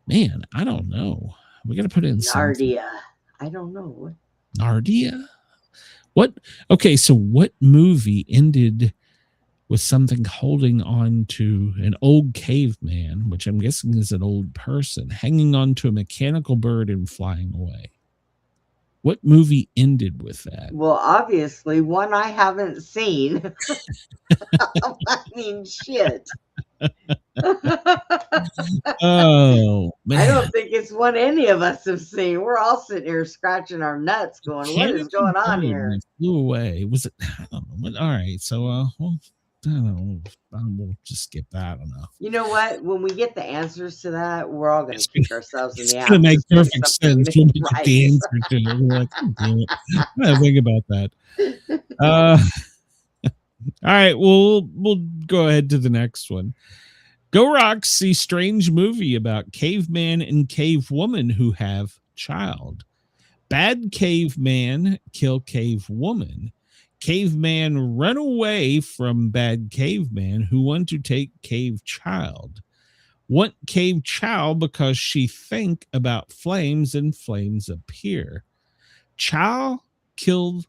[SPEAKER 6] I don't know. We got to put in
[SPEAKER 7] Nardia. I don't know.
[SPEAKER 6] Nardia? What? Okay, so what movie ended with something holding on to an old caveman, which I'm guessing is an old person, hanging on to a mechanical bird and flying away? What movie ended with that?
[SPEAKER 7] Well, obviously, one I haven't seen. I mean, shit.
[SPEAKER 6] Oh, man.
[SPEAKER 7] I don't think it's one any of us have seen. We're all sitting here scratching our nuts going, what is going on here?
[SPEAKER 6] Flew away. Was it? I don't know. All right. So, well, I don't know. We'll just skip that. I don't know.
[SPEAKER 7] You know what? When we get the answers to that, we're all going to kick ourselves in the ass.
[SPEAKER 6] It's going to make perfect sense when we get the answer to it. We're like, oh, damn it. I gotta think about that. All right. We'll go ahead to the next one. Go Rock see strange movie about caveman and cave woman who have child. Bad caveman kill cave woman. Caveman run away from bad caveman who want to take cave child. Want cave child because she think about flames and flames appear. Child killed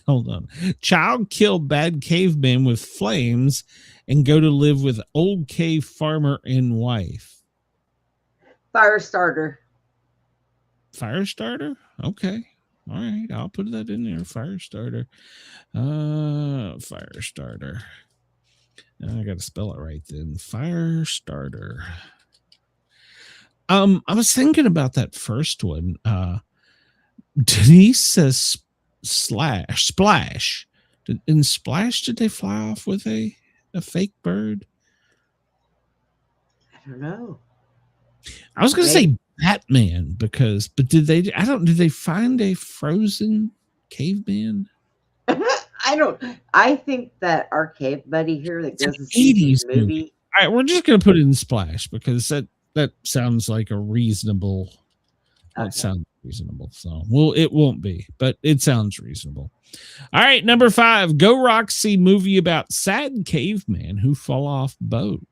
[SPEAKER 6] hold on. Child killed bad caveman with flames and go to live with old cave farmer and wife.
[SPEAKER 7] Firestarter.
[SPEAKER 6] Firestarter? Okay. All right. I'll put that in there. Firestarter. Firestarter. I got to spell it right then. Firestarter. I was thinking about that first one. Denise says Splash. In Splash, did they fly off with a fake bird?
[SPEAKER 7] I don't know.
[SPEAKER 6] I was going to say Batman but did they find a frozen caveman?
[SPEAKER 7] I think that our cave buddy here that goes to see this movie.
[SPEAKER 6] All right, we're just going to put it in Splash because that sounds like a reasonable. It sounds reasonable. So, well, it won't be, but it sounds reasonable. All right, number 5. Go Roxy movie about sad caveman who fall off boat.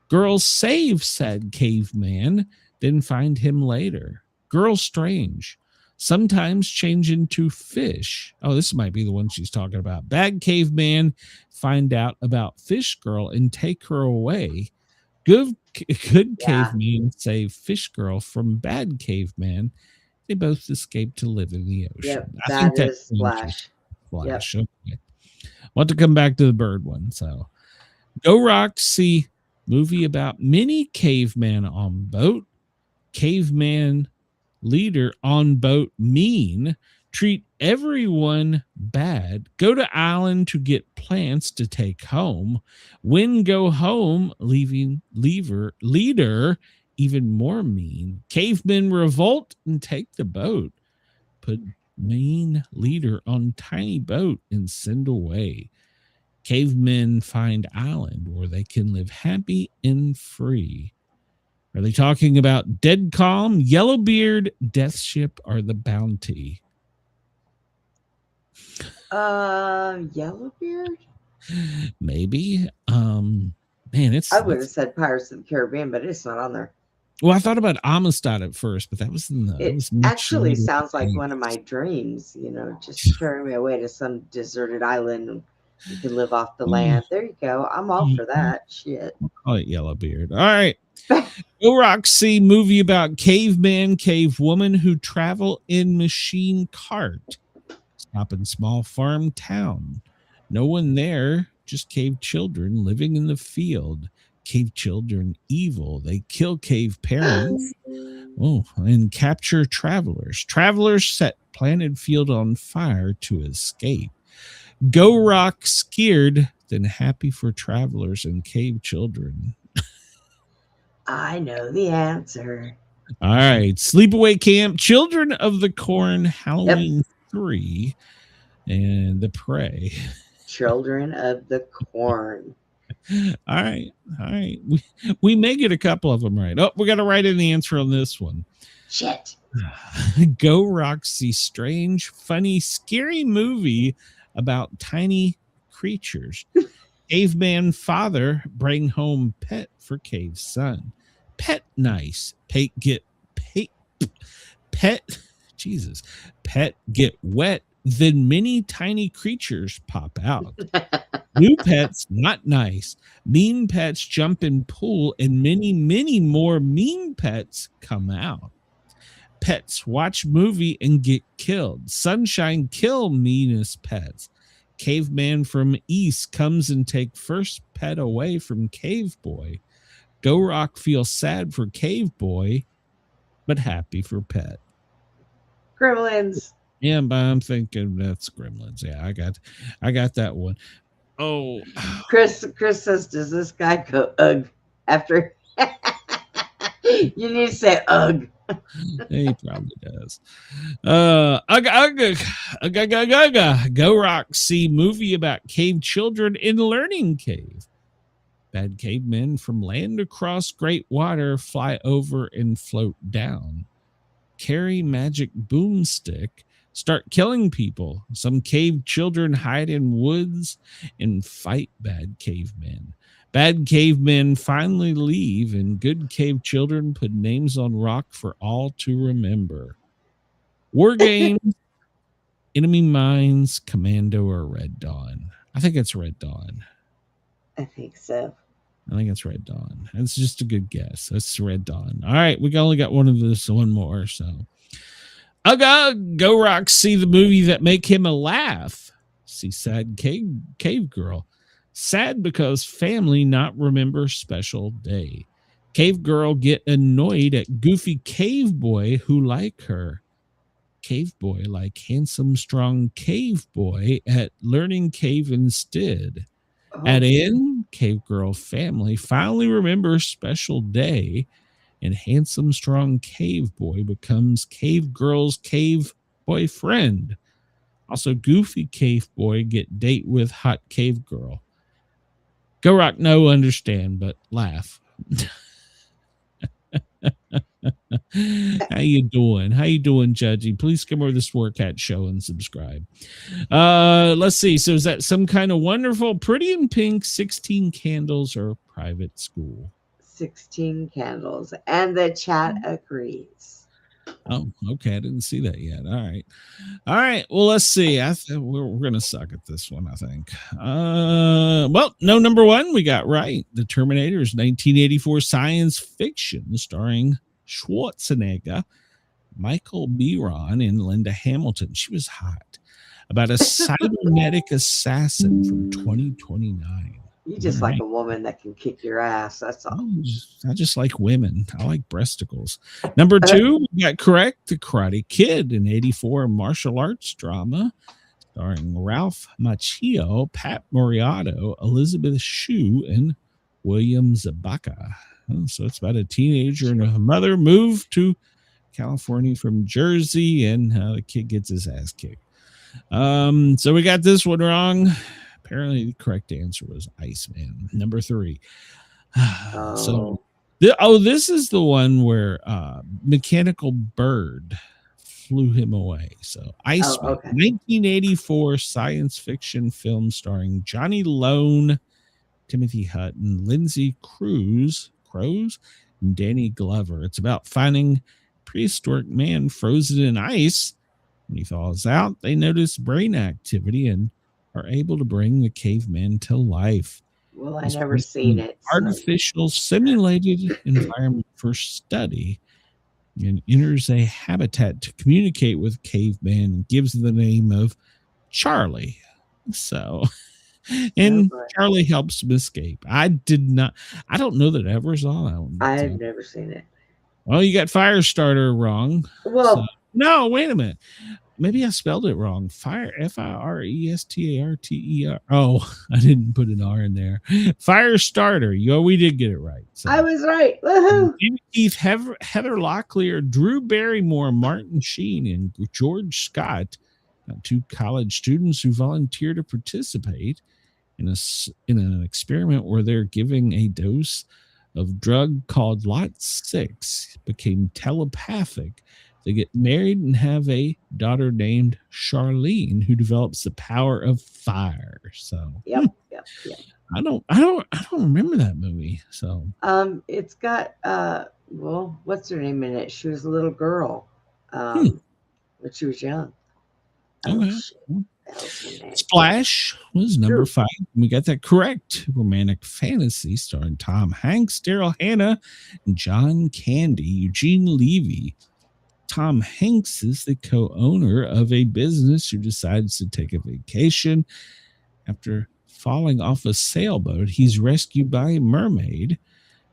[SPEAKER 6] Girls save sad caveman, then find him later. Girl strange. Sometimes change into fish. Oh, this might be the one she's talking about. Bad caveman find out about fish girl and take her away. Good
[SPEAKER 7] Yeah.
[SPEAKER 6] caveman save fish girl from bad caveman. They both escaped to live in the ocean.
[SPEAKER 7] Yep,
[SPEAKER 6] I think
[SPEAKER 7] that
[SPEAKER 6] that
[SPEAKER 7] is Flash.
[SPEAKER 6] Flash. Yep. Okay. Want to come back to the bird one. So Go Roxy movie about mini caveman on boat. Caveman leader on boat mean. Treat everyone bad. Go to island to get plants to take home. When go home, leader even more mean. Cavemen revolt and take the boat. Put mean leader on tiny boat and send away. Cavemen find island where they can live happy and free. Are they talking about Dead Calm, Yellowbeard, Death Ship, or the Bounty?
[SPEAKER 7] Yellowbeard?
[SPEAKER 6] Maybe. Man,
[SPEAKER 7] I would have said Pirates of the Caribbean, but it's not on there.
[SPEAKER 6] Well, I thought about Amistad at first, but that was in the.
[SPEAKER 7] It actually sounds like one of my dreams. Just carry me away to some deserted island and you can live off the land. There you go. I'm all for that. Shit.
[SPEAKER 6] I'll call it Yellowbeard. All right. Go Roxy movie about caveman, cave woman who travel in machine cart. Stop in small farm town. No one there, just cave children living in the field. Cave children evil. They kill cave parents. And capture travelers. Travelers set planted field on fire to escape. Go Rock scared, then happy for travelers and cave children.
[SPEAKER 7] I know the answer.
[SPEAKER 6] All right. Sleepaway Camp, Children of the Corn, Halloween 3, and The Prey.
[SPEAKER 7] Children of the Corn.
[SPEAKER 6] All right. We may get a couple of them right. Oh, we got to write in the answer on this one.
[SPEAKER 7] Shit.
[SPEAKER 6] Go Roxy, strange, funny, scary movie about tiny creatures. Caveman father bring home pet for cave son. Pet nice. Pet get wet. Then many tiny creatures pop out. New pets not nice. Mean pets jump in pool, and many, many more mean pets come out. Pets watch movie and get killed. Sunshine kill meanest pets. Caveman from east comes and take first pet away from cave boy. Go Rock feels sad for cave boy, but happy for pet.
[SPEAKER 7] Gremlins.
[SPEAKER 6] Yeah, but I'm thinking that's Gremlins. Yeah, I got that one. Oh,
[SPEAKER 7] Chris says, does this guy go ugh after? You need to say ugh.
[SPEAKER 6] He probably does. Go Rock see movie about cave children in learning cave. Bad cavemen from land across great water fly over and float down. Carry magic boomstick. Start killing people. Some cave children hide in woods and fight bad cavemen. Bad cavemen finally leave, and good cave children put names on rock for all to remember. War games, enemy mines, Commando, or Red Dawn. I think it's Red Dawn.
[SPEAKER 7] I think so.
[SPEAKER 6] I think it's Red Dawn. It's just a good guess. It's Red Dawn. All right, we only got one of this, one more. So, Go Rock see the movie that make him a laugh. See sad cave girl. Sad because family not remember special day. Cave girl get annoyed at goofy cave boy who like her. Cave boy like handsome strong cave boy at learning cave instead. At end, cave girl family finally remembers special day, and handsome strong cave boy becomes cave girl's cave boyfriend. Also, goofy cave boy get date with hot cave girl. Go Rock, no understand, but laugh. How you doing? Judgy? Please come over to the Sportcat show and subscribe. Let's see. So is that some kind of wonderful, pretty in pink, 16 candles or private school?
[SPEAKER 7] 16 candles. And the chat agrees.
[SPEAKER 6] Oh, okay. I didn't see that yet. All right. Well, let's see. We're gonna suck at this one, I think. Well, no, number one we got right. The Terminator's 1984 science fiction starring Schwarzenegger, Michael Biron, and Linda Hamilton. She was hot. About a cybernetic assassin from 2029.
[SPEAKER 7] You just like a woman that can kick your ass. That's all.
[SPEAKER 6] I just like women. I like breasticles. Number two, we got correct. The Karate Kid, an 84 martial arts drama starring Ralph Macchio, Pat Moritato, Elizabeth Shue, and William Zabaka. So it's about a teenager and a mother move to California from Jersey, and the kid gets his ass kicked. So we got this one wrong. Apparently, the correct answer was Iceman. Number three. So, this is the one where Mechanical Bird flew him away. So, Iceman, 1984 science fiction film starring Johnny Lone, Timothy Hutton, Lindsay Cruz, and Danny Glover. It's about finding a prehistoric man frozen in ice. When he thaws out, they notice brain activity and are able to bring the caveman to life.
[SPEAKER 7] Well, I never seen it.
[SPEAKER 6] Artificial simulated environment for study, and enters a habitat to communicate with caveman and gives the name of Charlie. So, and Charlie helps him escape. I don't know that I ever saw that one.
[SPEAKER 7] I've never seen it.
[SPEAKER 6] Well, you got Firestarter wrong.
[SPEAKER 7] Well,
[SPEAKER 6] so, no, wait a minute. Maybe I spelled it wrong. Firestarter. Oh, I didn't put an R in there. Firestarter. We did get it right. So.
[SPEAKER 7] I was right. Woohoo!
[SPEAKER 6] Keith, Heather Locklear, Drew Barrymore, Martin Sheen, and George Scott, two college students who volunteer to participate in an experiment where they're giving a dose of drug called Lot 6, became telepathic. They get married and have a daughter named Charlene, who develops the power of fire. So,
[SPEAKER 7] yep.
[SPEAKER 6] I don't remember that movie. So,
[SPEAKER 7] it's got what's her name in it? She was a little girl, when she was young.
[SPEAKER 6] Okay. Splash was number 5. We got that correct. Romantic fantasy starring Tom Hanks, Daryl Hannah, John Candy, Eugene Levy. Tom Hanks is the co-owner of a business who decides to take a vacation. After falling off a sailboat, he's rescued by a mermaid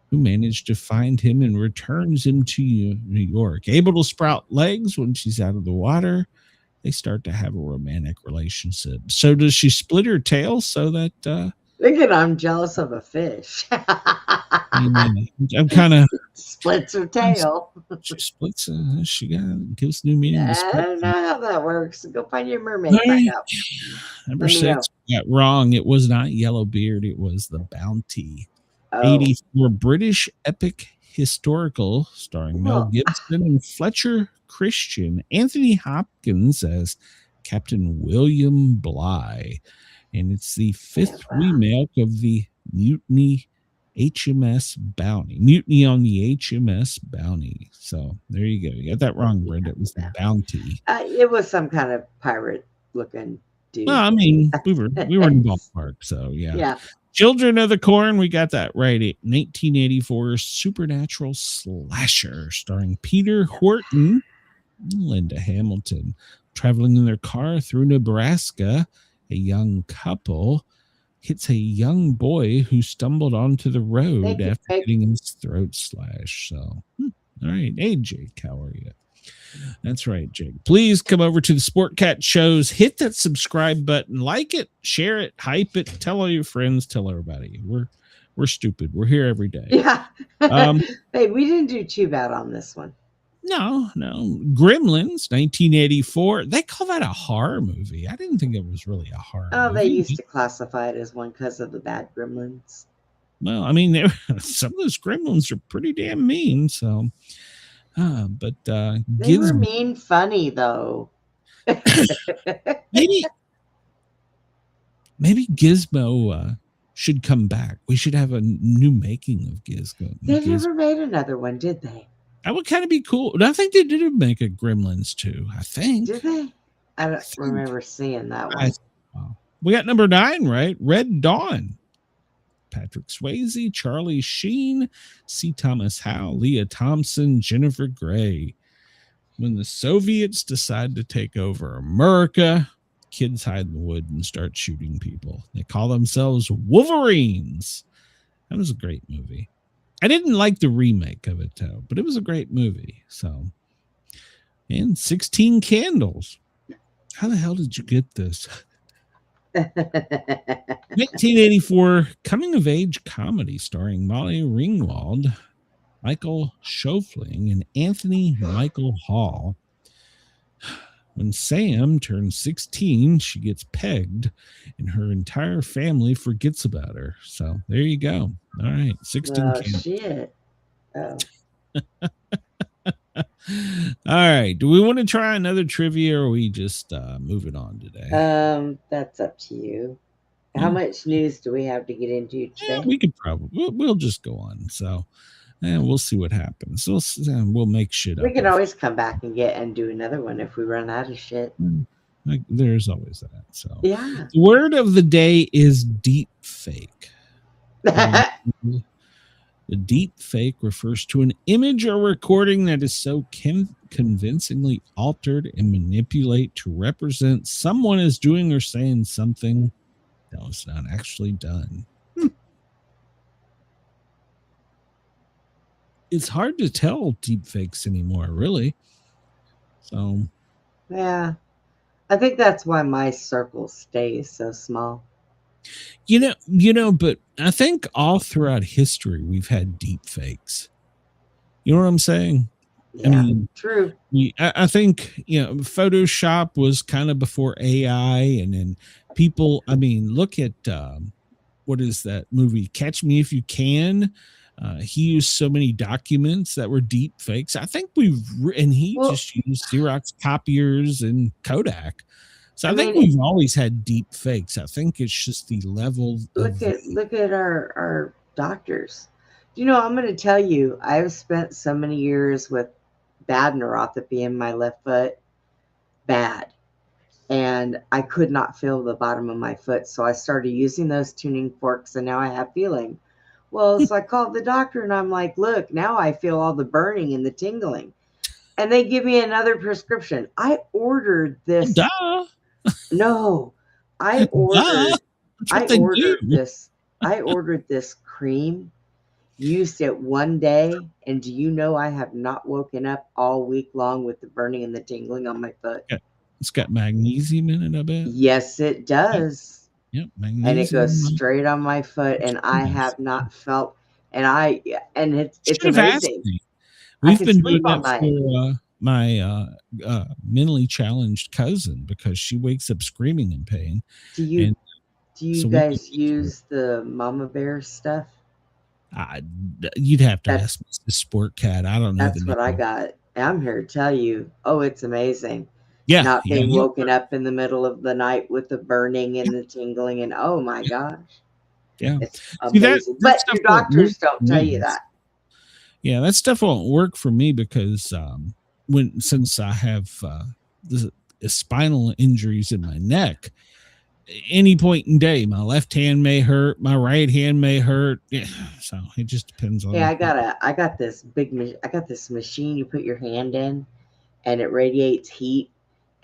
[SPEAKER 6] who managed to find him and returns him to New York. Able to sprout legs when she's out of the water, they start to have a romantic relationship. So does she split her tail so that...
[SPEAKER 7] Look at, I'm jealous of a fish.
[SPEAKER 6] I'm kind of...
[SPEAKER 7] Splits her tail.
[SPEAKER 6] She splits. She gives new meaning.
[SPEAKER 7] I don't know how that works. Go find your mermaid. Find out.
[SPEAKER 6] Number 6, got wrong. It was not Yellowbeard. It was The Bounty. 84 British epic historical starring Mel Gibson and Fletcher Christian. Anthony Hopkins as Captain William Bligh. And it's the 5th remake of the Mutiny HMS Bounty. Mutiny on the HMS Bounty. So there you go. You got that wrong, Brenda. It was The Bounty.
[SPEAKER 7] It was some kind of pirate looking dude.
[SPEAKER 6] Well, I mean, we were in the ballpark, so yeah. Children of the Corn, we got that right. 1984 supernatural slasher starring Peter Horton and Linda Hamilton. Traveling in their car through Nebraska, a young couple hits a young boy who stumbled onto the road after getting his throat slashed. So, all right. Hey, Jake, how are you? That's right, Jake. Please come over to the Sportcat shows. Hit that subscribe button. Like it, share it, hype it. Tell all your friends. Tell everybody. We're stupid. We're here every day.
[SPEAKER 7] Yeah. Hey, we didn't do too bad on this one.
[SPEAKER 6] No. Gremlins, 1984. They call that a horror movie. I didn't think it was really a horror movie.
[SPEAKER 7] They used to classify it as one because of the bad gremlins.
[SPEAKER 6] Well, I mean, some of those gremlins are pretty damn mean. So, but
[SPEAKER 7] they were mean funny, though.
[SPEAKER 6] maybe Gizmo should come back. We should have a new making of Gizmo.
[SPEAKER 7] They never made another one, did they?
[SPEAKER 6] That would kind of be cool. I think they did make a Gremlins 2. I think.
[SPEAKER 7] Did they? I don't remember seeing that one.
[SPEAKER 6] We got number 9, right? Red Dawn. Patrick Swayze, Charlie Sheen, C. Thomas Howell, Leah Thompson, Jennifer Grey. When the Soviets decide to take over America, kids hide in the wood and start shooting people. They call themselves Wolverines. That was a great movie. I didn't like the remake of it, though, but it was a great movie. So, and 16 Candles. How the hell did you get this? 1984 coming-of-age comedy starring Molly Ringwald, Michael Schofling, and Anthony Michael Hall. When Sam turns 16, she gets pegged, and her entire family forgets about her. So there you go. All right, 16.
[SPEAKER 7] Oh, shit. Oh.
[SPEAKER 6] All right. Do we want to try another trivia, or are we just moving on today?
[SPEAKER 7] That's up to you. How much news do we have to get into today?
[SPEAKER 6] Yeah, we could probably we'll just go on. So, and we'll see what happens. We'll make shit up.
[SPEAKER 7] We can always come back and do another one if we run out of shit.
[SPEAKER 6] There's always that. So
[SPEAKER 7] yeah.
[SPEAKER 6] The word of the day is deep fake. The deep fake refers to an image or recording that is so convincingly altered and manipulated to represent someone as doing or saying something that was not actually done. It's hard to tell deep fakes anymore, really. So,
[SPEAKER 7] yeah, I think that's why my circle stays so small.
[SPEAKER 6] You know, but I think all throughout history we've had deep fakes. You know what I'm saying?
[SPEAKER 7] Yeah, I mean, true.
[SPEAKER 6] I think, Photoshop was kind of before AI, and then people, look at what is that movie, Catch Me If You Can. He used so many documents that were deep fakes. I think he just used Xerox copiers and Kodak. So I think we've always had deep fakes. I think it's just the level.
[SPEAKER 7] Look at our doctors. I'm going to tell you, I've spent so many years with bad neuropathy in my left foot, bad, and I could not feel the bottom of my foot. So I started using those tuning forks, and now I have feeling. Well, so I called the doctor, and I'm like, look, now I feel all the burning and the tingling, and they give me another prescription. I ordered this.
[SPEAKER 6] Duh.
[SPEAKER 7] No, I ordered this cream, used it one day, and do you know I have not woken up all week long with the burning and the tingling on my foot?
[SPEAKER 6] It's got magnesium in it, I bet.
[SPEAKER 7] Yes, it does.
[SPEAKER 6] Yep, magnesium.
[SPEAKER 7] And it goes straight on my foot, and I have not felt, and it's amazing.
[SPEAKER 6] We've been doing that for my mentally challenged cousin, because she wakes up screaming in pain.
[SPEAKER 7] Do you guys use the mama bear stuff?
[SPEAKER 6] You'd have to ask the Sportcat. I don't know.
[SPEAKER 7] That's what I got. I'm here to tell you. Oh, it's amazing.
[SPEAKER 6] Yeah.
[SPEAKER 7] Not being woken up in the middle of the night with the burning and the tingling, and oh my gosh.
[SPEAKER 6] Yeah.
[SPEAKER 7] It's amazing. But your doctors don't tell you that.
[SPEAKER 6] Yeah, that stuff won't work for me because since I have the spinal injuries in my neck, any point in day, my left hand may hurt, my right hand may hurt. Yeah, so it just depends on.
[SPEAKER 7] Yeah, I got this machine you put your hand in, and it radiates heat,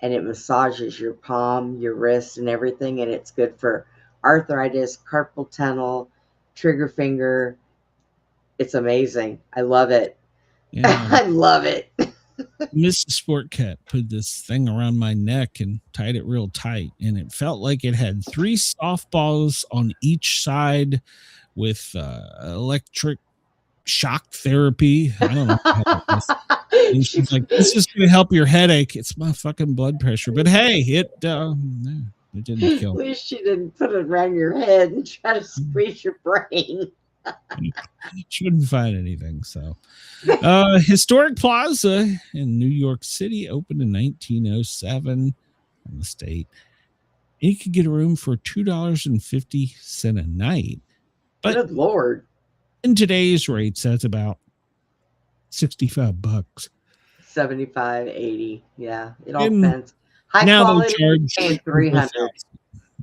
[SPEAKER 7] and it massages your palm, your wrist, and everything, and it's good for arthritis, carpal tunnel, trigger finger. It's amazing. I love it. Yeah. I love it.
[SPEAKER 6] Mrs. Sportcat put this thing around my neck and tied it real tight, and it felt like it had 3 softballs on each side with electric shock therapy. I don't know. And she's like, "This is going to help your headache." It's my fucking blood pressure, but hey, it didn't kill me.
[SPEAKER 7] At least she didn't put it around your head and try to squeeze your brain.
[SPEAKER 6] She couldn't find anything. So Historic Plaza in New York City opened in 1907 in the state. You could get a room for $2.50 a night, but
[SPEAKER 7] good Lord,
[SPEAKER 6] in today's rates, that's about $65.
[SPEAKER 7] 75, 80. Yeah, it all
[SPEAKER 6] And
[SPEAKER 7] depends. High
[SPEAKER 6] now
[SPEAKER 7] quality,
[SPEAKER 6] they charge
[SPEAKER 7] paying 300.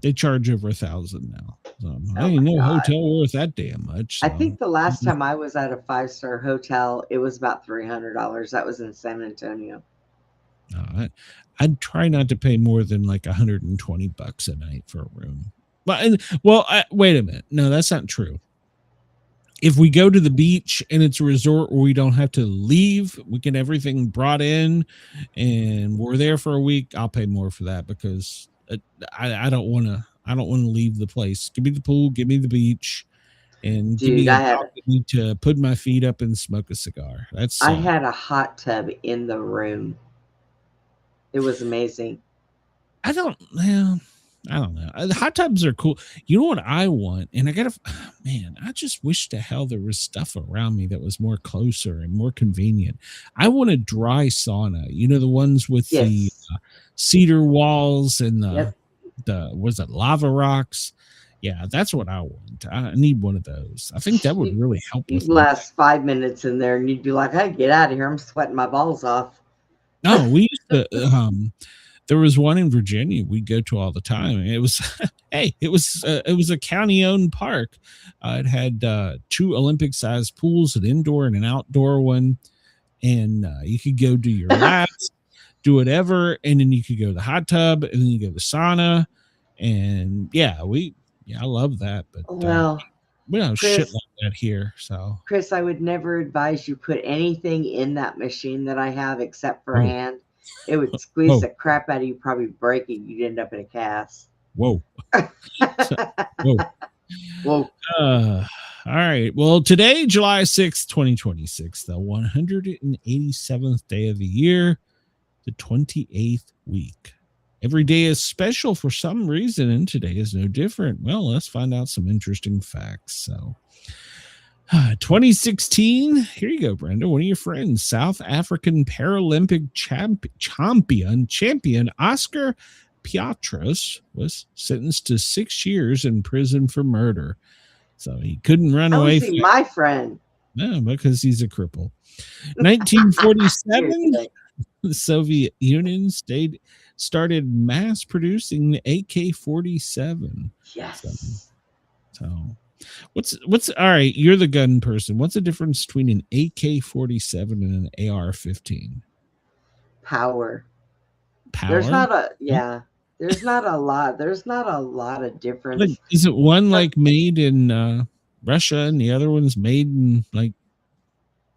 [SPEAKER 6] They charge over $1,000 now. So
[SPEAKER 7] Oh
[SPEAKER 6] ain't
[SPEAKER 7] my
[SPEAKER 6] no
[SPEAKER 7] God.
[SPEAKER 6] hotel worth that damn much.
[SPEAKER 7] I
[SPEAKER 6] so.
[SPEAKER 7] think the last time I was at a 5-star hotel, it was about $300. That was in San Antonio.
[SPEAKER 6] I'd try not to pay more than like $120 a night for a room. But wait a minute. No, that's not true. If we go to the beach and it's a resort where we don't have to leave, we get everything brought in, and we're there for a week, I'll pay more for that because I don't want to. I don't want to leave the place. Give me the pool, give me the beach, and give me a balcony to put my feet up and smoke a cigar.
[SPEAKER 7] I had a hot tub in the room. It was amazing.
[SPEAKER 6] I don't know. The hot tubs are cool. You know what I want? And I just wish to hell there was stuff around me that was more closer and more convenient. I want a dry sauna. You know, the ones with the cedar walls and was it lava rocks? Yeah, that's what I want. I need one of those. I think that would really help.
[SPEAKER 7] You'd last 5 minutes in there and you'd be like, hey, get out of here. I'm sweating my balls off.
[SPEAKER 6] No, we used to, there was one in Virginia we'd go to all the time. It was, it was a county-owned park. It had 2 Olympic-sized pools, an indoor and an outdoor one, and you could go do your laps, do whatever, and then you could go to the hot tub, and then you go to the sauna, and I love that. But we don't have shit like that here. So,
[SPEAKER 7] Chris, I would never advise you put anything in that machine that I have except for hand. It would squeeze the crap out of you, probably break it. You'd end up in a cast.
[SPEAKER 6] Whoa. Whoa. All right. Well, today, July 6th, 2026, the 187th day of the year, the 28th week. Every day is special for some reason, and today is no different. Well, let's find out some interesting facts. So, 2016, here you go, Brenda. One of your friends, South African Paralympic champion Oscar Piatros was sentenced to 6 years in prison for murder. So he couldn't run away.
[SPEAKER 7] How is he my friend?
[SPEAKER 6] No, because he's a cripple. 1947, the Soviet Union started mass producing the AK-47.
[SPEAKER 7] Yes.
[SPEAKER 6] So what's all right? You're the gun person. What's the difference between an AK-47 and an AR-15?
[SPEAKER 7] Power.
[SPEAKER 6] Power.
[SPEAKER 7] There's not a lot. There's not a lot of difference.
[SPEAKER 6] Like, is it one like made in Russia and the other one's made in like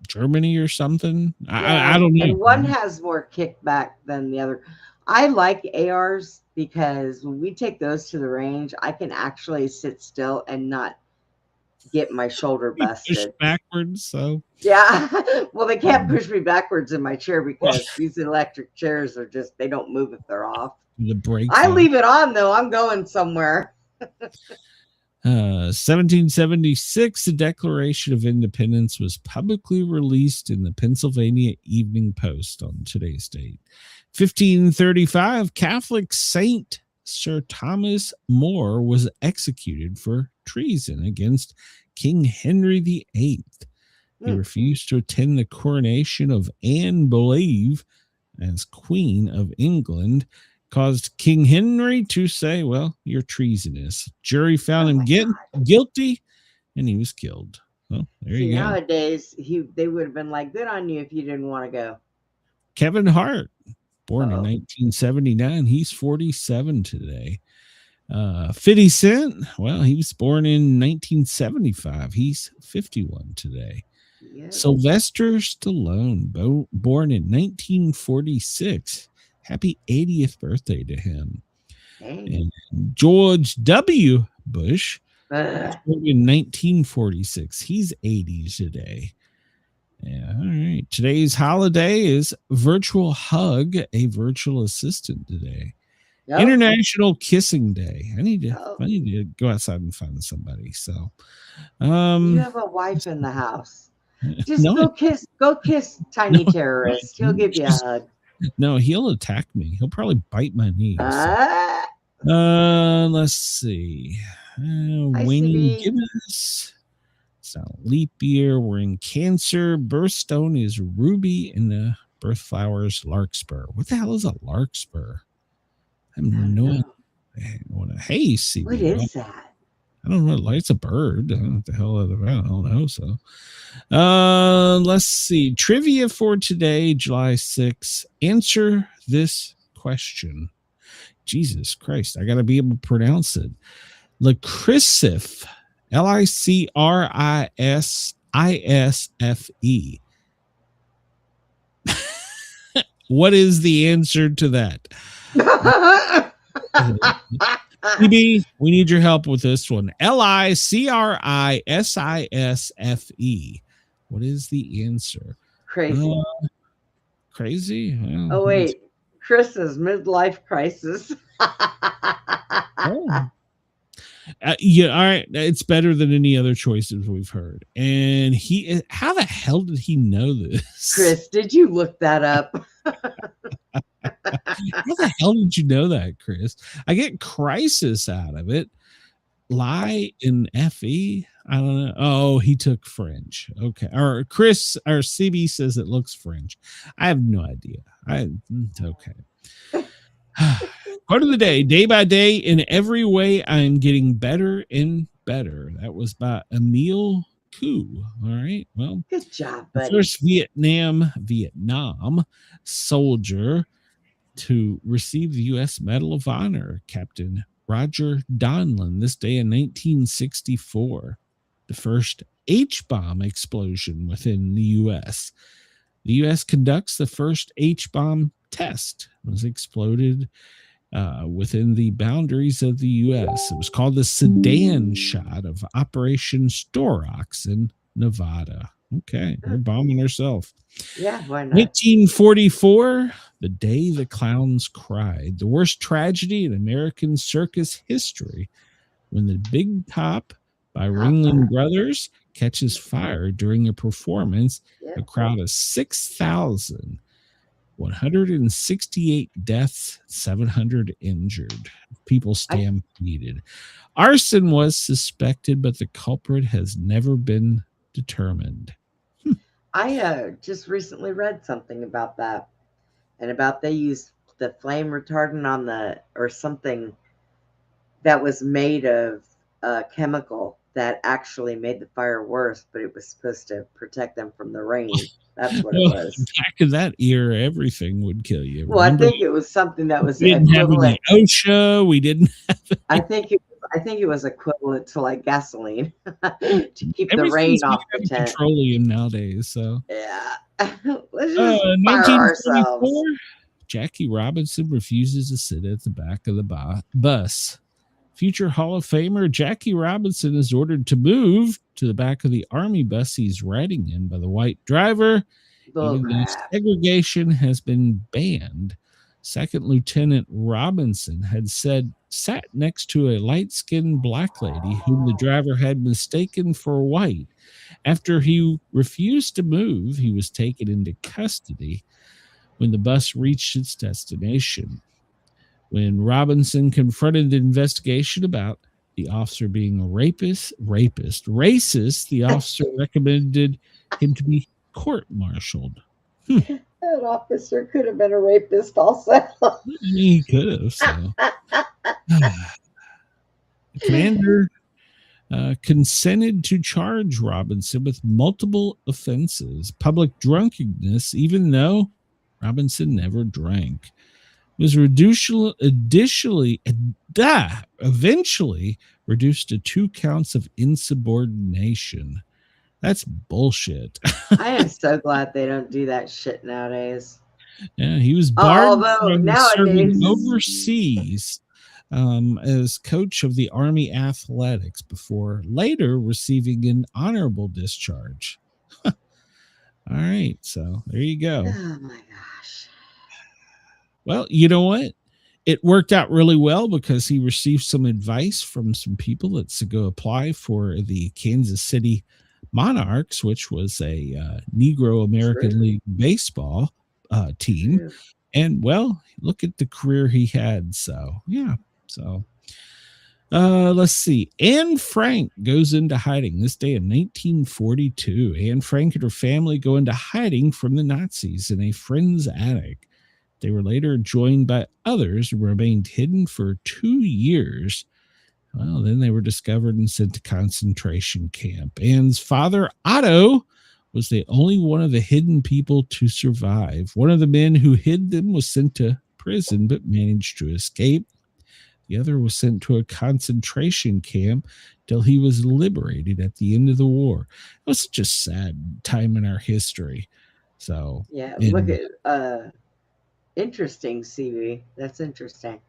[SPEAKER 6] Germany or something? I don't know.
[SPEAKER 7] And one has more kickback than the other. I like ARs because when we take those to the range, I can actually sit still and not get my shoulder busted.
[SPEAKER 6] Push backwards, so
[SPEAKER 7] yeah. Well, they can't push me backwards in my chair because these electric chairs are they don't move if they're off.
[SPEAKER 6] The brake.
[SPEAKER 7] I leave it on though. I'm going somewhere.
[SPEAKER 6] 1776, the Declaration of Independence was publicly released in the Pennsylvania Evening Post on today's date. 1535, Catholic Saint Sir Thomas More was executed for treason against King Henry VIII. He refused to attend the coronation of Anne Boleyn as Queen of England, caused King Henry to say, well, you're treasonous. Jury found him guilty, and he was killed. Well, there you go.
[SPEAKER 7] Nowadays, they would have been like, good on you if you didn't want to go.
[SPEAKER 6] Kevin Hart, born in 1979. He's 47 today. 50 Cent, well, he was born in 1975. He's 51 today. Yep. Sylvester Stallone, born in 1946. Happy 80th birthday to him. And George W. Bush, born in 1946. He's 80 today. Yeah, all right. Today's holiday is Virtual Hug a Virtual Assistant today. Yep. International Kissing Day. I need to go outside and find somebody. So,
[SPEAKER 7] you have a wife in the house. Just go kiss Tiny Terrorist. He'll give you a hug.
[SPEAKER 6] No, he'll attack me. He'll probably bite my knees. Let's see. Wayne Gibbons. It's not a leap year. We're in Cancer. Birthstone is ruby, and the birth flower is larkspur. What the hell is a larkspur? I have no idea. Hey, CB.
[SPEAKER 7] What is that?
[SPEAKER 6] I don't know. It's a bird. I don't know what the hell is about. I don't know. So, let's see. Trivia for today, July 6th. Answer this question. Jesus Christ. I got to be able to pronounce it. Lacrisif. Licrisisfe. What is the answer to that? CB, we need your help with this one. Licrisisfe. What is the answer?
[SPEAKER 7] Crazy.
[SPEAKER 6] Crazy? Well,
[SPEAKER 7] oh, wait. Chris's midlife crisis.
[SPEAKER 6] Oh. Yeah, all right. It's better than any other choices we've heard. And how the hell did he know this?
[SPEAKER 7] Chris, did you look that up?
[SPEAKER 6] How the hell did you know that, Chris? I get crisis out of it. Lie in FE? I don't know. Oh, he took French. Okay. Or Chris or CB says it looks French. I have no idea. Okay. Quote of the day by day, in every way, I am getting better and better. That was by Emile Koo. All right. Well,
[SPEAKER 7] good job, buddy.
[SPEAKER 6] First Vietnam soldier to receive the U.S. Medal of Honor, Captain Roger Donlin, this day in 1964. The first H-bomb explosion within the U.S. The U.S. conducts the first H-bomb test. It was exploded within the boundaries of the U.S. It was called the Sedan shot of Operation Storox in Nevada. Okay, we're bombing ourselves.
[SPEAKER 7] Yeah, why not?
[SPEAKER 6] 1944, the day the clowns cried. The worst tragedy in American circus history, when the Big Top by Ringling Brothers catches fire during a performance. A crowd of 6,000. 168 deaths, 700 injured. People stampeded. Arson was suspected, but the culprit has never been determined.
[SPEAKER 7] I just recently read something about that, and about they used the flame retardant on or something that was made of a chemical that actually made the fire worse, but it was supposed to protect them from the rain. That's what it was.
[SPEAKER 6] Back in that era, everything would kill you.
[SPEAKER 7] Well, I think it was something that was
[SPEAKER 6] we didn't
[SPEAKER 7] equivalent.
[SPEAKER 6] have any OSHA. We didn't have
[SPEAKER 7] I think it was equivalent to like gasoline to keep the rain off the tent.
[SPEAKER 6] Petroleum nowadays, so
[SPEAKER 7] yeah. Let's just fire ourselves.
[SPEAKER 6] Jackie Robinson refuses to sit at the back of the bus. Future Hall of Famer Jackie Robinson is ordered to move to the back of the Army bus he's riding in by the white driver. Even though segregation has been banned, Second Lieutenant Robinson had sat next to a light-skinned black lady whom the driver had mistaken for white. After he refused to move, he was taken into custody when the bus reached its destination. When Robinson confronted the investigation about the officer being a racist, the officer recommended him to be court-martialed.
[SPEAKER 7] That officer could have been a rapist also.
[SPEAKER 6] He could have. So. The commander consented to charge Robinson with multiple offenses. Public drunkenness, even though Robinson never drank, was eventually reduced to 2 counts of insubordination. That's bullshit.
[SPEAKER 7] I am so glad they don't do that shit nowadays.
[SPEAKER 6] Yeah, he was barred from serving overseas as coach of the Army Athletics before later receiving an honorable discharge. All right, so there you go.
[SPEAKER 7] Oh my gosh.
[SPEAKER 6] Well, you know what? It worked out really well because he received some advice from some people that's to go apply for the Kansas City Monarchs, which was a Negro American League baseball team. And well, look at the career he had. So, yeah. So, Let's see. Anne Frank goes into hiding this day in 1942. Anne Frank and her family go into hiding from the Nazis in a friend's attic. They were later joined by others who remained hidden for 2 years. Well, then they were discovered and sent to concentration camp. Anne's father, Otto, was the only one of the hidden people to survive. One of the men who hid them was sent to prison but managed to escape. The other was sent to a concentration camp till he was liberated at the end of the war. It was such a sad time in our history. So
[SPEAKER 7] yeah, look at interesting, CB. That's interesting.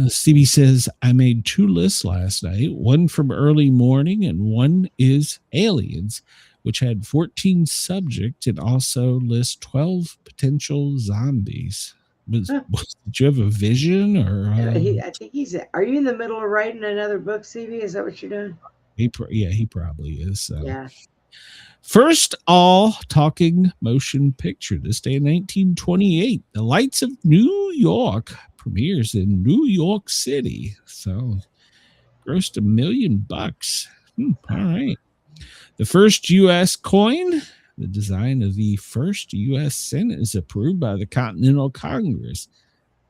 [SPEAKER 6] Stevie says, I made 2 lists last night, one from early morning and one is aliens, which had 14 subjects and also lists 12 potential zombies. Did you have a vision? Or
[SPEAKER 7] I think he's. Are you in the middle of writing another book, CB? Is that what you're doing?
[SPEAKER 6] He probably is.
[SPEAKER 7] Yeah.
[SPEAKER 6] First all talking motion picture this day in 1928. The Lights of New York premieres in New York City. So grossed $1 million. All right. The first U.S. coin, the design of the first U.S. cent, is approved by the Continental Congress.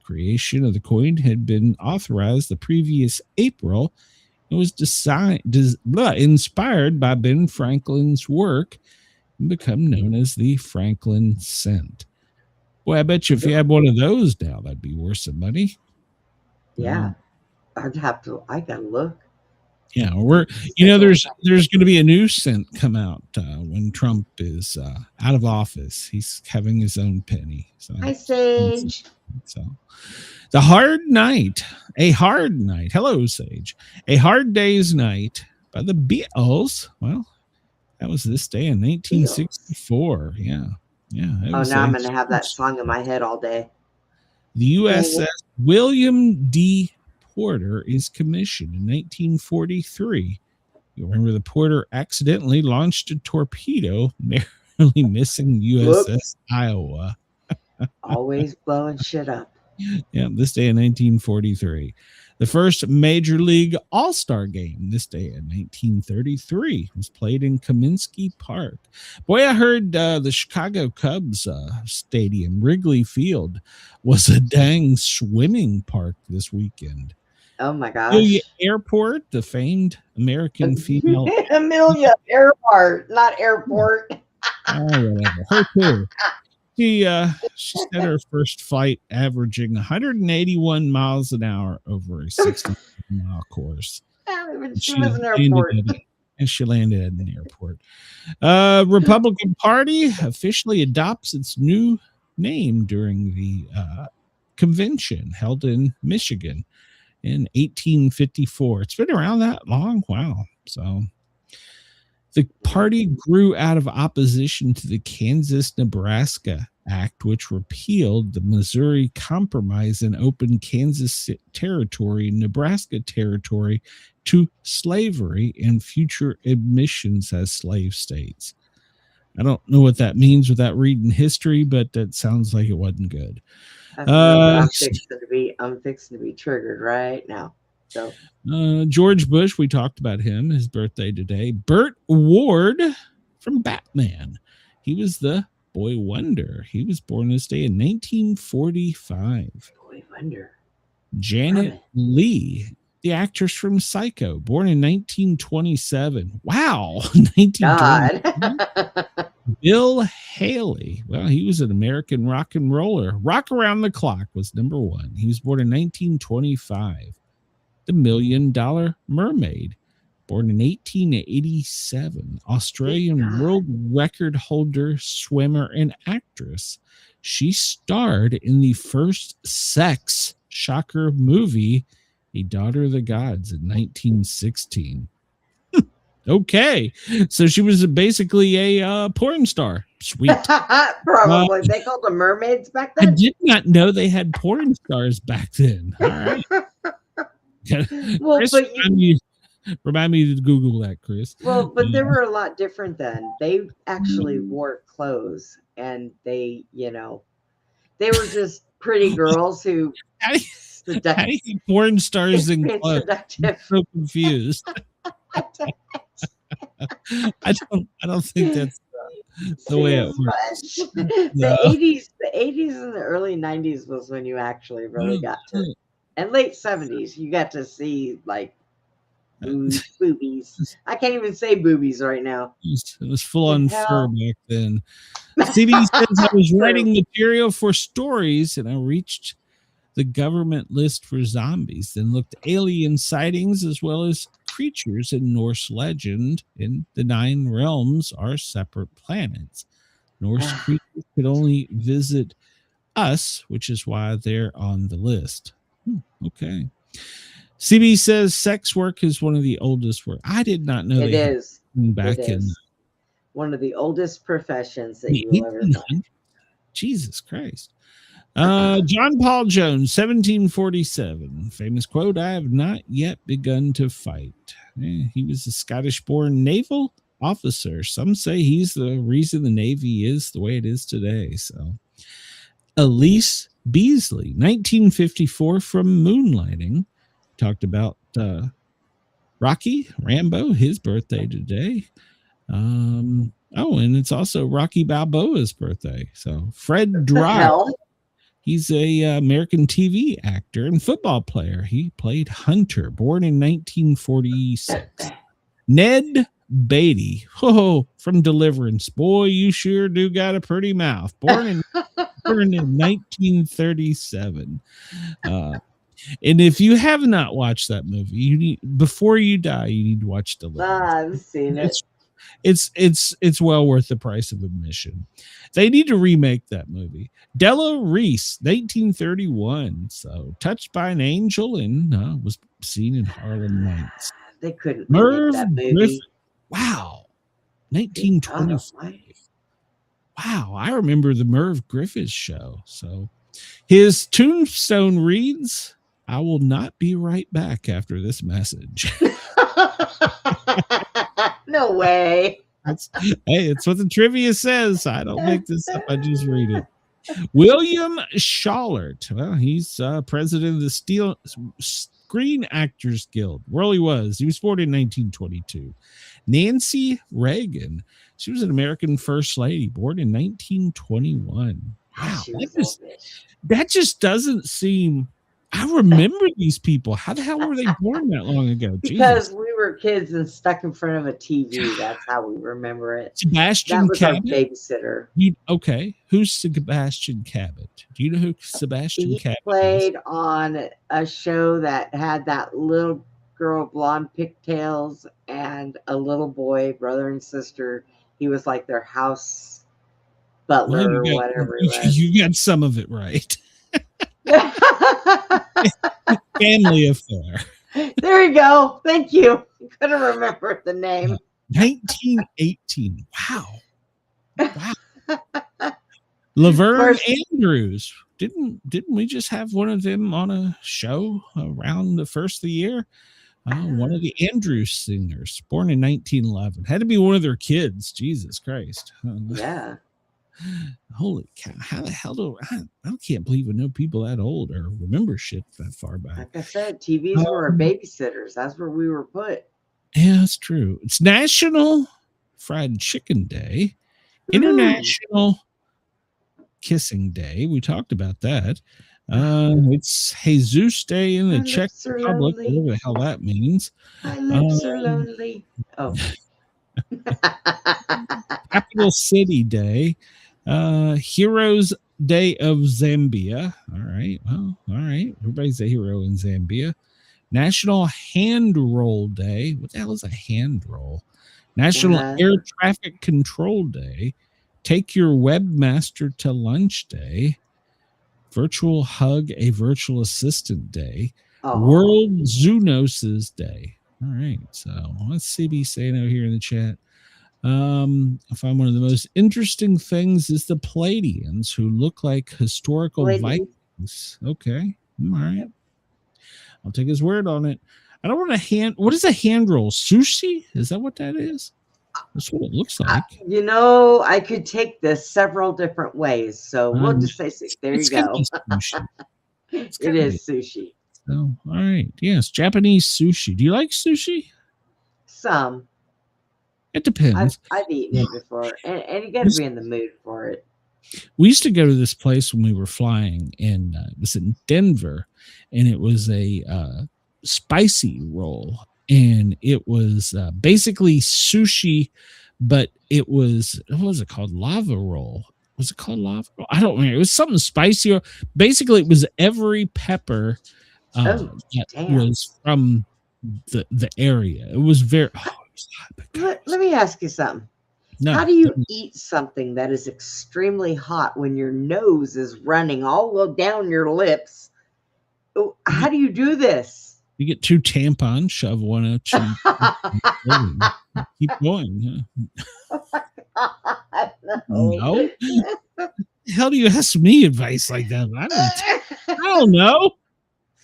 [SPEAKER 6] Creation of the coin had been authorized the previous April. It was inspired by Ben Franklin's work and become known as the Franklin cent. Boy, I bet you if you had one of those now, that'd be worth some money.
[SPEAKER 7] Yeah. I gotta look.
[SPEAKER 6] Yeah, there's going to be a new cent come out when Trump is out of office. He's having his own penny. So,
[SPEAKER 7] hi, Sage.
[SPEAKER 6] So, a hard night. Hello, Sage. A Hard Day's Night by the Beatles. Well, that was this day in 1964. Yeah.
[SPEAKER 7] Oh, now I'm going to have that song in my head all day.
[SPEAKER 6] The USS William D. Porter is commissioned in 1943. You remember the Porter accidentally launched a torpedo, narrowly missing USS Iowa.
[SPEAKER 7] Always blowing shit up.
[SPEAKER 6] Yeah, this day in 1943. The first Major League All-Star game this day in 1933 was played in Kaminsky Park. Boy, I heard the Chicago Cubs stadium, Wrigley Field, was a dang swimming park this weekend.
[SPEAKER 7] Oh my gosh.
[SPEAKER 6] Amelia Airport, the famed American female.
[SPEAKER 7] Amelia Earhart, not airport.
[SPEAKER 6] Whatever. Her too. She set her first flight averaging 181 miles an hour over a 60-mile course.
[SPEAKER 7] She was an airport.
[SPEAKER 6] And she landed at an airport. Republican Party officially adopts its new name during the convention held in Michigan in 1854. It's been around that long. Wow. So the party grew out of opposition to the Kansas-Nebraska Act, which repealed the Missouri Compromise and opened Kansas territory and Nebraska territory to slavery and future admissions as slave states. I don't know what that means without reading history, but that sounds like it wasn't good.
[SPEAKER 7] I'm fixing to be triggered right now. So
[SPEAKER 6] George Bush, we talked about him, his birthday today. Burt Ward from Batman. He was the boy wonder. He was born this day in 1945.
[SPEAKER 7] Boy wonder.
[SPEAKER 6] Janet Leigh, the actress from Psycho, born in 1927. Wow. 1927. Bill Haley. Well, he was an American rock and roller. Rock Around the Clock was number 1. He was born in 1925. The $1 Million Mermaid, born in 1887. Australian world record holder, swimmer, and actress. She starred in the first sex shocker movie, A Daughter of the Gods, in 1916. Okay, so she was basically a porn star. Sweet.
[SPEAKER 7] Probably. They called them mermaids back then?
[SPEAKER 6] I did not know they had porn stars back then. All right.
[SPEAKER 7] Well,
[SPEAKER 6] Chris,
[SPEAKER 7] but
[SPEAKER 6] remind me to Google that, Chris.
[SPEAKER 7] Well, but they were a lot different then. They actually wore clothes, and they were just pretty girls who seductive.
[SPEAKER 6] Porn stars in
[SPEAKER 7] Being
[SPEAKER 6] clothes. I'm
[SPEAKER 7] seductive.
[SPEAKER 6] so confused. I don't think that's the way it works.
[SPEAKER 7] The 80s and the early 90s was when you actually really got to, and late 70s you got to see like boobies. I can't even say boobies right now.
[SPEAKER 6] It was full on fur back then. CB says I was writing material for stories and I reached the government list for zombies, then looked at alien sightings as well as creatures in Norse legend. In the 9 realms are separate planets. Norse creatures could only visit us, which is why they're on the list. Okay. CB says sex work is one of the oldest work. I did not know
[SPEAKER 7] it is
[SPEAKER 6] back in
[SPEAKER 7] one of the oldest professions that you will ever find.
[SPEAKER 6] Jesus Christ. John Paul Jones, 1747. Famous quote, I have not yet begun to fight. He was a Scottish-born naval officer. Some say he's the reason the Navy is the way it is today. So, Elise Beasley, 1954, from Moonlighting. Talked about Rocky Rambo, his birthday today. And it's also Rocky Balboa's birthday. So, Fred Dry. He's a American TV actor and football player. He played Hunter, born in 1946. Ned Beatty, from Deliverance. Boy, you sure do got a pretty mouth. Born in 1937. And if you have not watched that movie, you need, before you die, you need to watch Deliverance.
[SPEAKER 7] I've seen it.
[SPEAKER 6] It's well worth the price of admission. They need to remake that movie. Della Reese, 1931. So, Touched by an Angel, and was seen in Harlem Nights.
[SPEAKER 7] They couldn't
[SPEAKER 6] Merv
[SPEAKER 7] that movie.
[SPEAKER 6] Griffin. Wow. 1925. Wow. I remember the Merv Griffith show. So, his tombstone reads, I will not be right back after this message.
[SPEAKER 7] No way.
[SPEAKER 6] It's what the trivia says. I don't make this up. I just read it. William Schallert. Well, he's president of the Screen Actors Guild. Well, he was. He was born in 1922. Nancy Reagan. She was an American first lady, born in 1921. Wow. That just doesn't seem... I remember these people. How the hell were they born that long ago?
[SPEAKER 7] Because we were kids and stuck in front of a TV. That's how we remember it.
[SPEAKER 6] Sebastian Cabot,
[SPEAKER 7] our babysitter.
[SPEAKER 6] Okay, who's Sebastian Cabot? Do you know who Sebastian Cabot
[SPEAKER 7] played on a show that had that little girl, blonde pigtails, and a little boy, brother and sister. He was like their house butler or whatever.
[SPEAKER 6] You got some of it right. Family Affair.
[SPEAKER 7] There you go. Thank you. Couldn't remember the name.
[SPEAKER 6] 1918. Wow. Laverne Andrews. Didn't we just have one of them on a show around the first of the year? One of the Andrews singers, born in 1911. Had to be one of their kids. Jesus Christ.
[SPEAKER 7] Yeah.
[SPEAKER 6] Holy cow. How the hell I can't believe I know people that old or remember shit that far back.
[SPEAKER 7] Like I said, TVs were our babysitters. That's where we were put.
[SPEAKER 6] Yeah, that's true. It's National Fried Chicken Day, International Kissing Day. We talked about that. It's Jesus Day in the Czech Republic, whatever the hell that means.
[SPEAKER 7] My lips are lonely. Oh.
[SPEAKER 6] Capital City Day, Heroes Day of Zambia. All right. Well, all right. Everybody's a hero in Zambia. National Hand Roll Day. What the hell is a hand roll? National Air Traffic Control Day. Take Your Webmaster to Lunch Day. Virtual Hug a Virtual Assistant Day. World Zoonosis Day. All right. So what's CB saying out here in the chat? I find one of the most interesting things is the Palladians, who look like historical Vikings. Okay. All right. I'll take his word on it. I don't want a hand. What is a hand roll? Sushi? Is that what that is? That's what it looks like.
[SPEAKER 7] I could take this several different ways. So we'll just say, there you go. It is sushi.
[SPEAKER 6] So, all right. Yes, Japanese sushi. Do you like sushi?
[SPEAKER 7] Some.
[SPEAKER 6] It depends.
[SPEAKER 7] I've eaten it before, and you got to be in the mood for it.
[SPEAKER 6] We used to go to this place when we were flying, and it was in Denver, and it was a spicy roll, and it was basically sushi, but it was, what was it called? Lava roll. Was it called lava roll? I don't remember. It was something spicy. Basically, it was every pepper that was from the area. It was very.
[SPEAKER 7] Let me ask you something. No, how do you eat something that is extremely hot when your nose is running all the way down your lips? How do you do this?
[SPEAKER 6] You get 2 tampons, shove one at you. Keep going.
[SPEAKER 7] Oh my God,
[SPEAKER 6] no. How do you ask me advice like that? I don't know.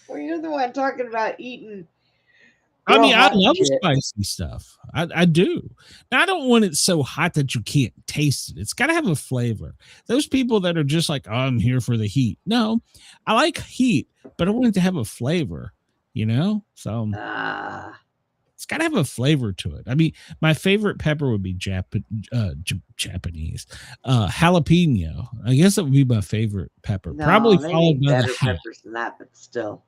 [SPEAKER 7] Well, you're the one talking about eating.
[SPEAKER 6] I mean, I love spicy stuff. I do. Now, I don't want it so hot that you can't taste it. It's got to have a flavor. Those people that are just like, oh, I'm here for the heat. No, I like heat, but I want it to have a flavor, you know? So it's got to have a flavor to it. I mean, my favorite pepper would be Japanese. Jalapeno. I guess that would be my favorite pepper.
[SPEAKER 7] No,
[SPEAKER 6] probably followed by
[SPEAKER 7] better peppers than that, but still.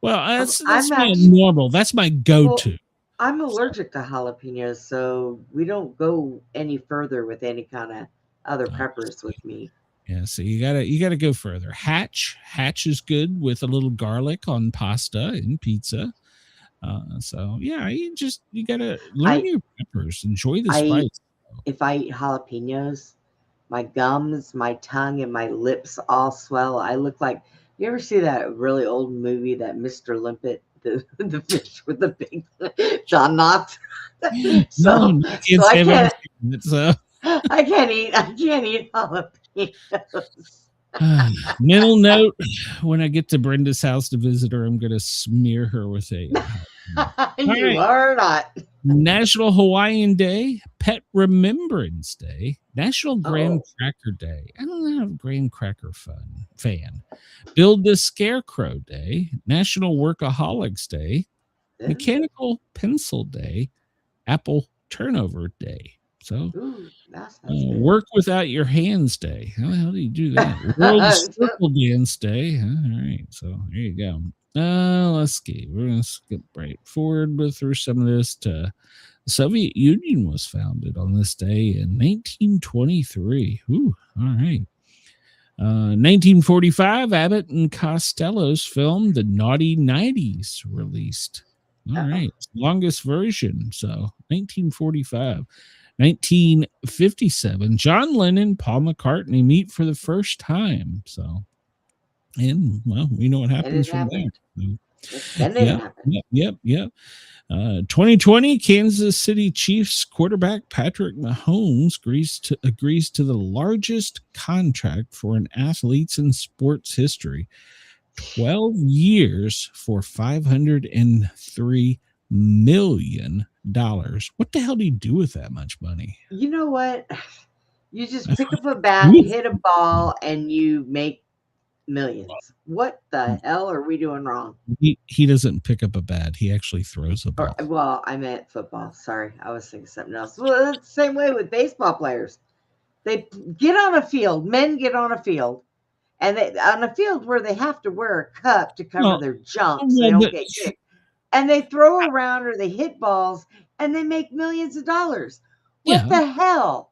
[SPEAKER 6] Well, that's my normal. That's my go-to.
[SPEAKER 7] Well, I'm allergic to jalapenos, so we don't go any further with any kind of other peppers with me.
[SPEAKER 6] Yeah, so you gotta go further. Hatch is good with a little garlic on pasta and pizza. So yeah, you gotta learn your peppers. Enjoy the spice.
[SPEAKER 7] If I eat jalapenos, my gums, my tongue, and my lips all swell. I look like. You ever see that really old movie, that Mr. Limpet, the fish with the big John Knotts? I can't eat jalapenos.
[SPEAKER 6] Mental note: when I get to Brenda's house to visit her, I'm going to smear her with a.
[SPEAKER 7] You are not.
[SPEAKER 6] National Hawaiian Day, Pet Remembrance Day, National Graham Cracker Day. I don't know, Graham Cracker fan. Build the Scarecrow Day, National Workaholics Day, Mechanical Pencil Day, Apple Turnover Day. So, Work Without Your Hands Day. How the hell do you do that? World Circle Dance Day. All right, so there you go. Let's see. We're going to skip right forward through some of this. The Soviet Union was founded on this day in 1923. Ooh, all right. 1945, Abbott and Costello's film The Naughty Nineties released. All right, longest version. So 1945. 1957, John Lennon, Paul McCartney meet for the first time. So, and well, we know what happens from there. Yep. 2020, Kansas City Chiefs quarterback Patrick Mahomes agrees to the largest contract for an athlete's in sports history. 12 years for $503 million. What the hell do you do with that much money?
[SPEAKER 7] You know what? You just pick up a bat, hit a ball, and you make millions. What the hell are we doing wrong?
[SPEAKER 6] He doesn't pick up a bat. He actually throws a ball.
[SPEAKER 7] Well, I meant football. Sorry, I was thinking something else. Well, that's the same way with baseball players. They get on a field. Men get on a field, and on a field where they have to wear a cup to cover their junk so they don't get kicked. And they throw around or they hit balls and they make millions of dollars. What the hell?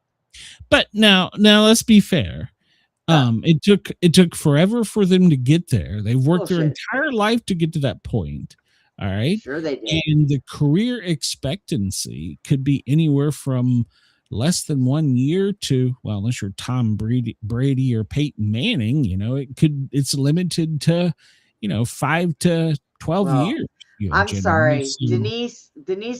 [SPEAKER 6] But now let's be fair. It took forever for them to get there. They've worked their entire life to get to that point. All right.
[SPEAKER 7] Sure they did.
[SPEAKER 6] And the career expectancy could be anywhere from less than 1 year to, well, unless you're Tom Brady or Peyton Manning, it's limited to, 5 to 12 years.
[SPEAKER 7] I'm sorry. Denise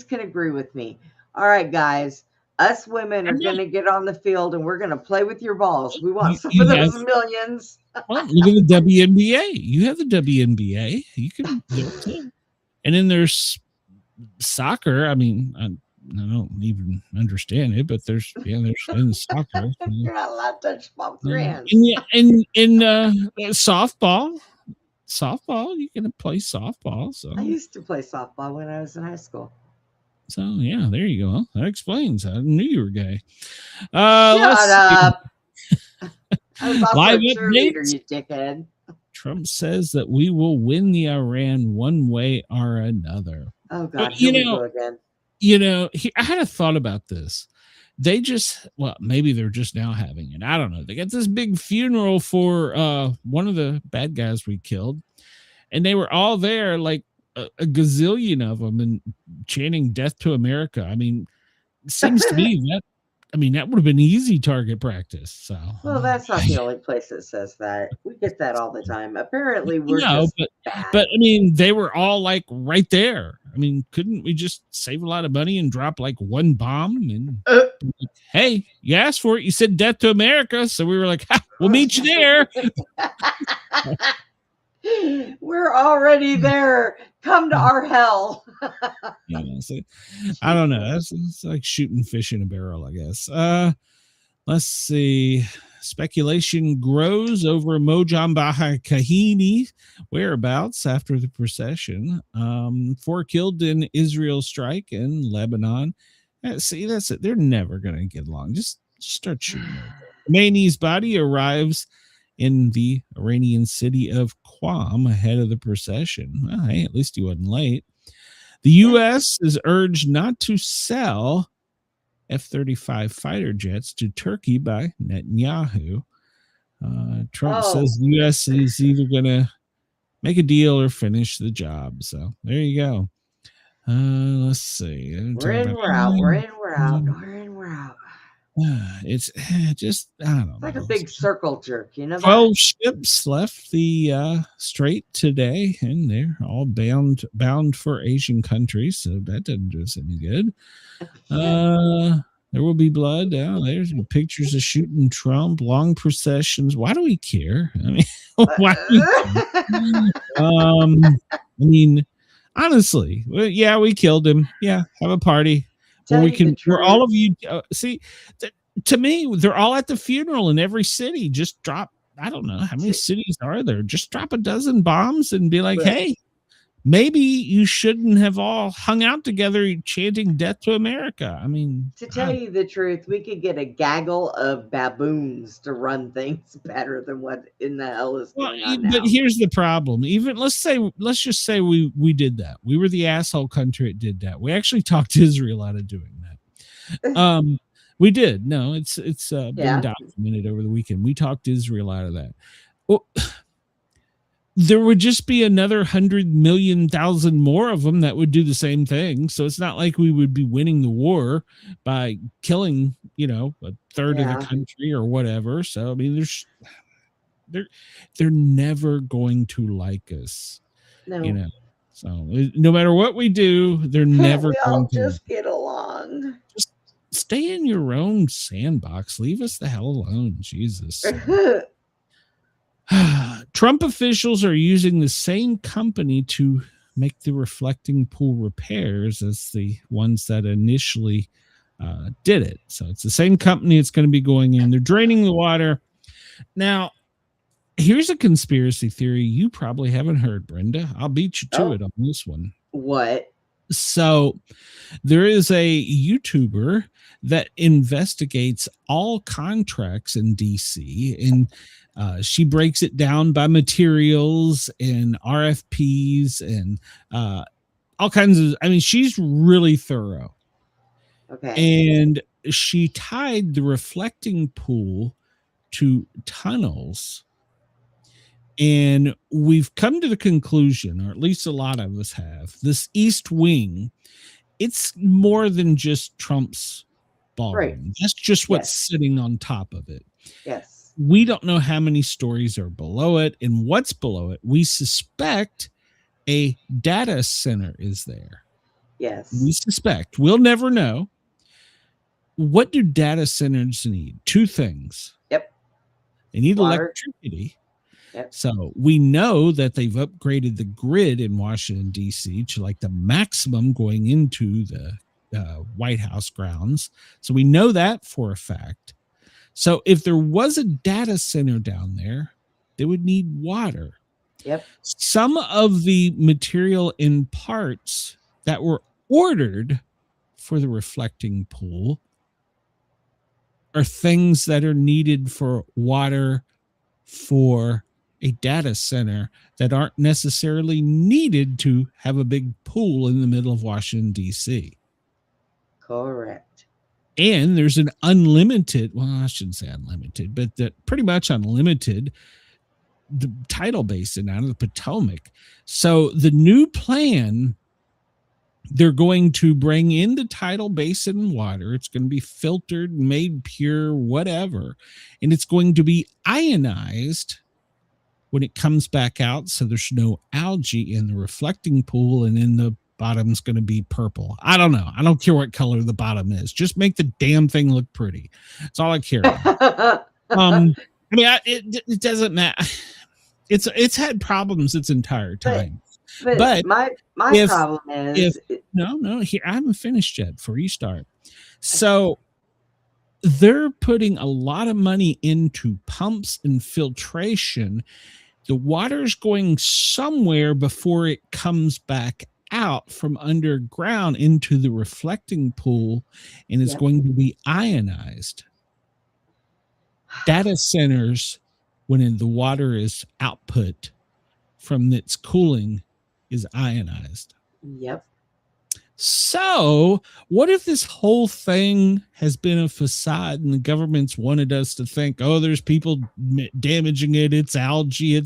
[SPEAKER 7] can agree with me. All right, guys. Us women are going to get on the field and we're going to play with your balls. We want some of those millions.
[SPEAKER 6] Well, look at the WNBA. You have the WNBA. You can do it too. And then there's soccer. I mean, I don't even understand it, but there's in soccer.
[SPEAKER 7] You're not allowed to touch ball with your hands.
[SPEAKER 6] In softball. softball. You can play softball. So
[SPEAKER 7] I used to play softball when I was in high school.
[SPEAKER 6] So yeah, there you go. That explains. I knew you were gay.
[SPEAKER 7] Shut up. I was also
[SPEAKER 6] Live
[SPEAKER 7] a cheerleader,
[SPEAKER 6] updates.
[SPEAKER 7] you dickhead.
[SPEAKER 6] Trump says that we will win the Iran one way or another.
[SPEAKER 7] Oh God,
[SPEAKER 6] But,
[SPEAKER 7] here we go again.
[SPEAKER 6] I had a thought about this. They maybe they're just now having it. I don't know. They got this big funeral for one of the bad guys we killed, and they were all there, like a gazillion of them, and chanting "Death to America." I mean, it seems to me that that would have been easy target practice. So,
[SPEAKER 7] Well, that's not the only place that says that. We get that all the time. Apparently, we're
[SPEAKER 6] but I mean, they were all like right there. I mean, couldn't we just save a lot of money and drop like one bomb? And hey, you asked for it. You said "Death to America," so we were like, "We'll meet you there."
[SPEAKER 7] We're already there. Come to our hell.
[SPEAKER 6] I don't know. It's like shooting fish in a barrel, I guess. Let's see. Speculation grows over Mojambique Kahini whereabouts after the procession. 4 killed in Israel strike in Lebanon. See, that's it. They're never going to get along. Just start shooting. Khomeini's body arrives in the Iranian city of Qom ahead of the procession. Well, hey, at least he wasn't late. The U.S. is urged not to sell F-35 fighter jets to Turkey by Netanyahu. Trump says the U.S. is either going to make a deal or finish the job. So there you go. Let's see.
[SPEAKER 7] We're in, we're out. We're in, we're out. We're in, we're out.
[SPEAKER 6] It's just, I don't know.
[SPEAKER 7] It's like a big circle jerk, you know?
[SPEAKER 6] 12 ships left the strait today, and they're all bound for Asian countries, so that doesn't do us any good. There will be blood. There's pictures of shooting Trump, long processions. Why do we care? I mean, why do we care? I mean, honestly, yeah, we killed him. Yeah, have a party. Well, we can, where all of you see, to me, they're all at the funeral in every city. Just drop, I don't know how many cities are there. Just drop a dozen bombs and be like, hey, maybe you shouldn't have all hung out together chanting "Death to America." I mean,
[SPEAKER 7] to tell you the truth, we could get a gaggle of baboons to run things better than what in the hell is going on now.
[SPEAKER 6] But here's the problem. Even let's just say we did that. We were the asshole country that did that. We actually talked Israel out of doing that. We did. No, it's been documented over the weekend. We talked Israel out of that. Well, there would just be another 100,000,000 more of them that would do the same thing. So it's not like we would be winning the war by killing, a third of the country or whatever. So, I mean, they're never going to like us, So no matter what we do, they're never going to
[SPEAKER 7] just get along.
[SPEAKER 6] Just stay in your own sandbox. Leave us the hell alone. Jesus. Trump officials are using the same company to make the reflecting pool repairs as the ones that initially did it. So it's the same company that's going to be going in. They're draining the water. Now, here's a conspiracy theory you probably haven't heard, Brenda. I'll beat you to it on this one.
[SPEAKER 7] What?
[SPEAKER 6] So there is a YouTuber that investigates all contracts in DC, and she breaks it down by materials and RFPs and all kinds of, she's really thorough.
[SPEAKER 7] Okay.
[SPEAKER 6] And she tied the reflecting pool to tunnels. And we've come to the conclusion, or at least a lot of us have, this East Wing, it's more than just Trump's ballroom.
[SPEAKER 7] Right.
[SPEAKER 6] That's just what's sitting on top of it.
[SPEAKER 7] Yes.
[SPEAKER 6] We don't know how many stories are below it and what's below it. We suspect a data center is there.
[SPEAKER 7] Yes.
[SPEAKER 6] We suspect. We'll never know. What do data centers need? 2 things.
[SPEAKER 7] Yep.
[SPEAKER 6] They need
[SPEAKER 7] Water.
[SPEAKER 6] electricity.
[SPEAKER 7] Yep.
[SPEAKER 6] So we know that they've upgraded the grid in Washington, D.C. to like the maximum going into the White House grounds. So we know that for a fact. So if there was a data center down there, they would need water.
[SPEAKER 7] Yep.
[SPEAKER 6] Some of the material in parts that were ordered for the reflecting pool are things that are needed for water for a data center that aren't necessarily needed to have a big pool in the middle of Washington, D.C.
[SPEAKER 7] Correct.
[SPEAKER 6] And there's an unlimited, well, I shouldn't say unlimited, but pretty much unlimited the tidal basin out of the Potomac. So the new plan, they're going to bring in the tidal basin water. It's going to be filtered, made pure, whatever. And it's going to be ionized when it comes back out. So there's no algae in the reflecting pool, and in the bottom's going to be purple. I don't know. I don't care what color the bottom is. Just make the damn thing look pretty. That's all I care about. I mean, it doesn't matter. It's had problems its entire time. But
[SPEAKER 7] my problem is
[SPEAKER 6] no, here, I haven't finished yet before you start. So they're putting a lot of money into pumps and filtration. The water's going somewhere before it comes back out from underground into the reflecting pool, and it's going to be ionized. Data centers, when the water is output from its cooling, is ionized.
[SPEAKER 7] Yep.
[SPEAKER 6] So what if this whole thing has been a facade and the government's wanted us to think, oh, there's people damaging it, it's algae,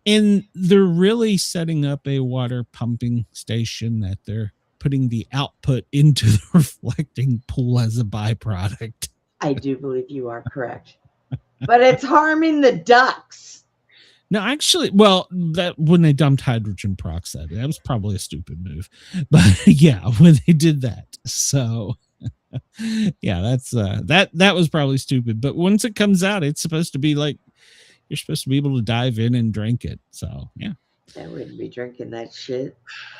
[SPEAKER 6] and they're really setting up a water pumping station that they're putting the output into the reflecting pool as a byproduct.
[SPEAKER 7] I do believe you are correct. But it's harming the ducks.
[SPEAKER 6] No, actually, well, that when they dumped hydrogen peroxide, that was probably a stupid move. But yeah, when they did that. So yeah, that's that was probably stupid. But once it comes out, it's supposed to be like you're supposed to be able to dive in and drink it. So yeah.
[SPEAKER 7] I wouldn't be drinking that shit.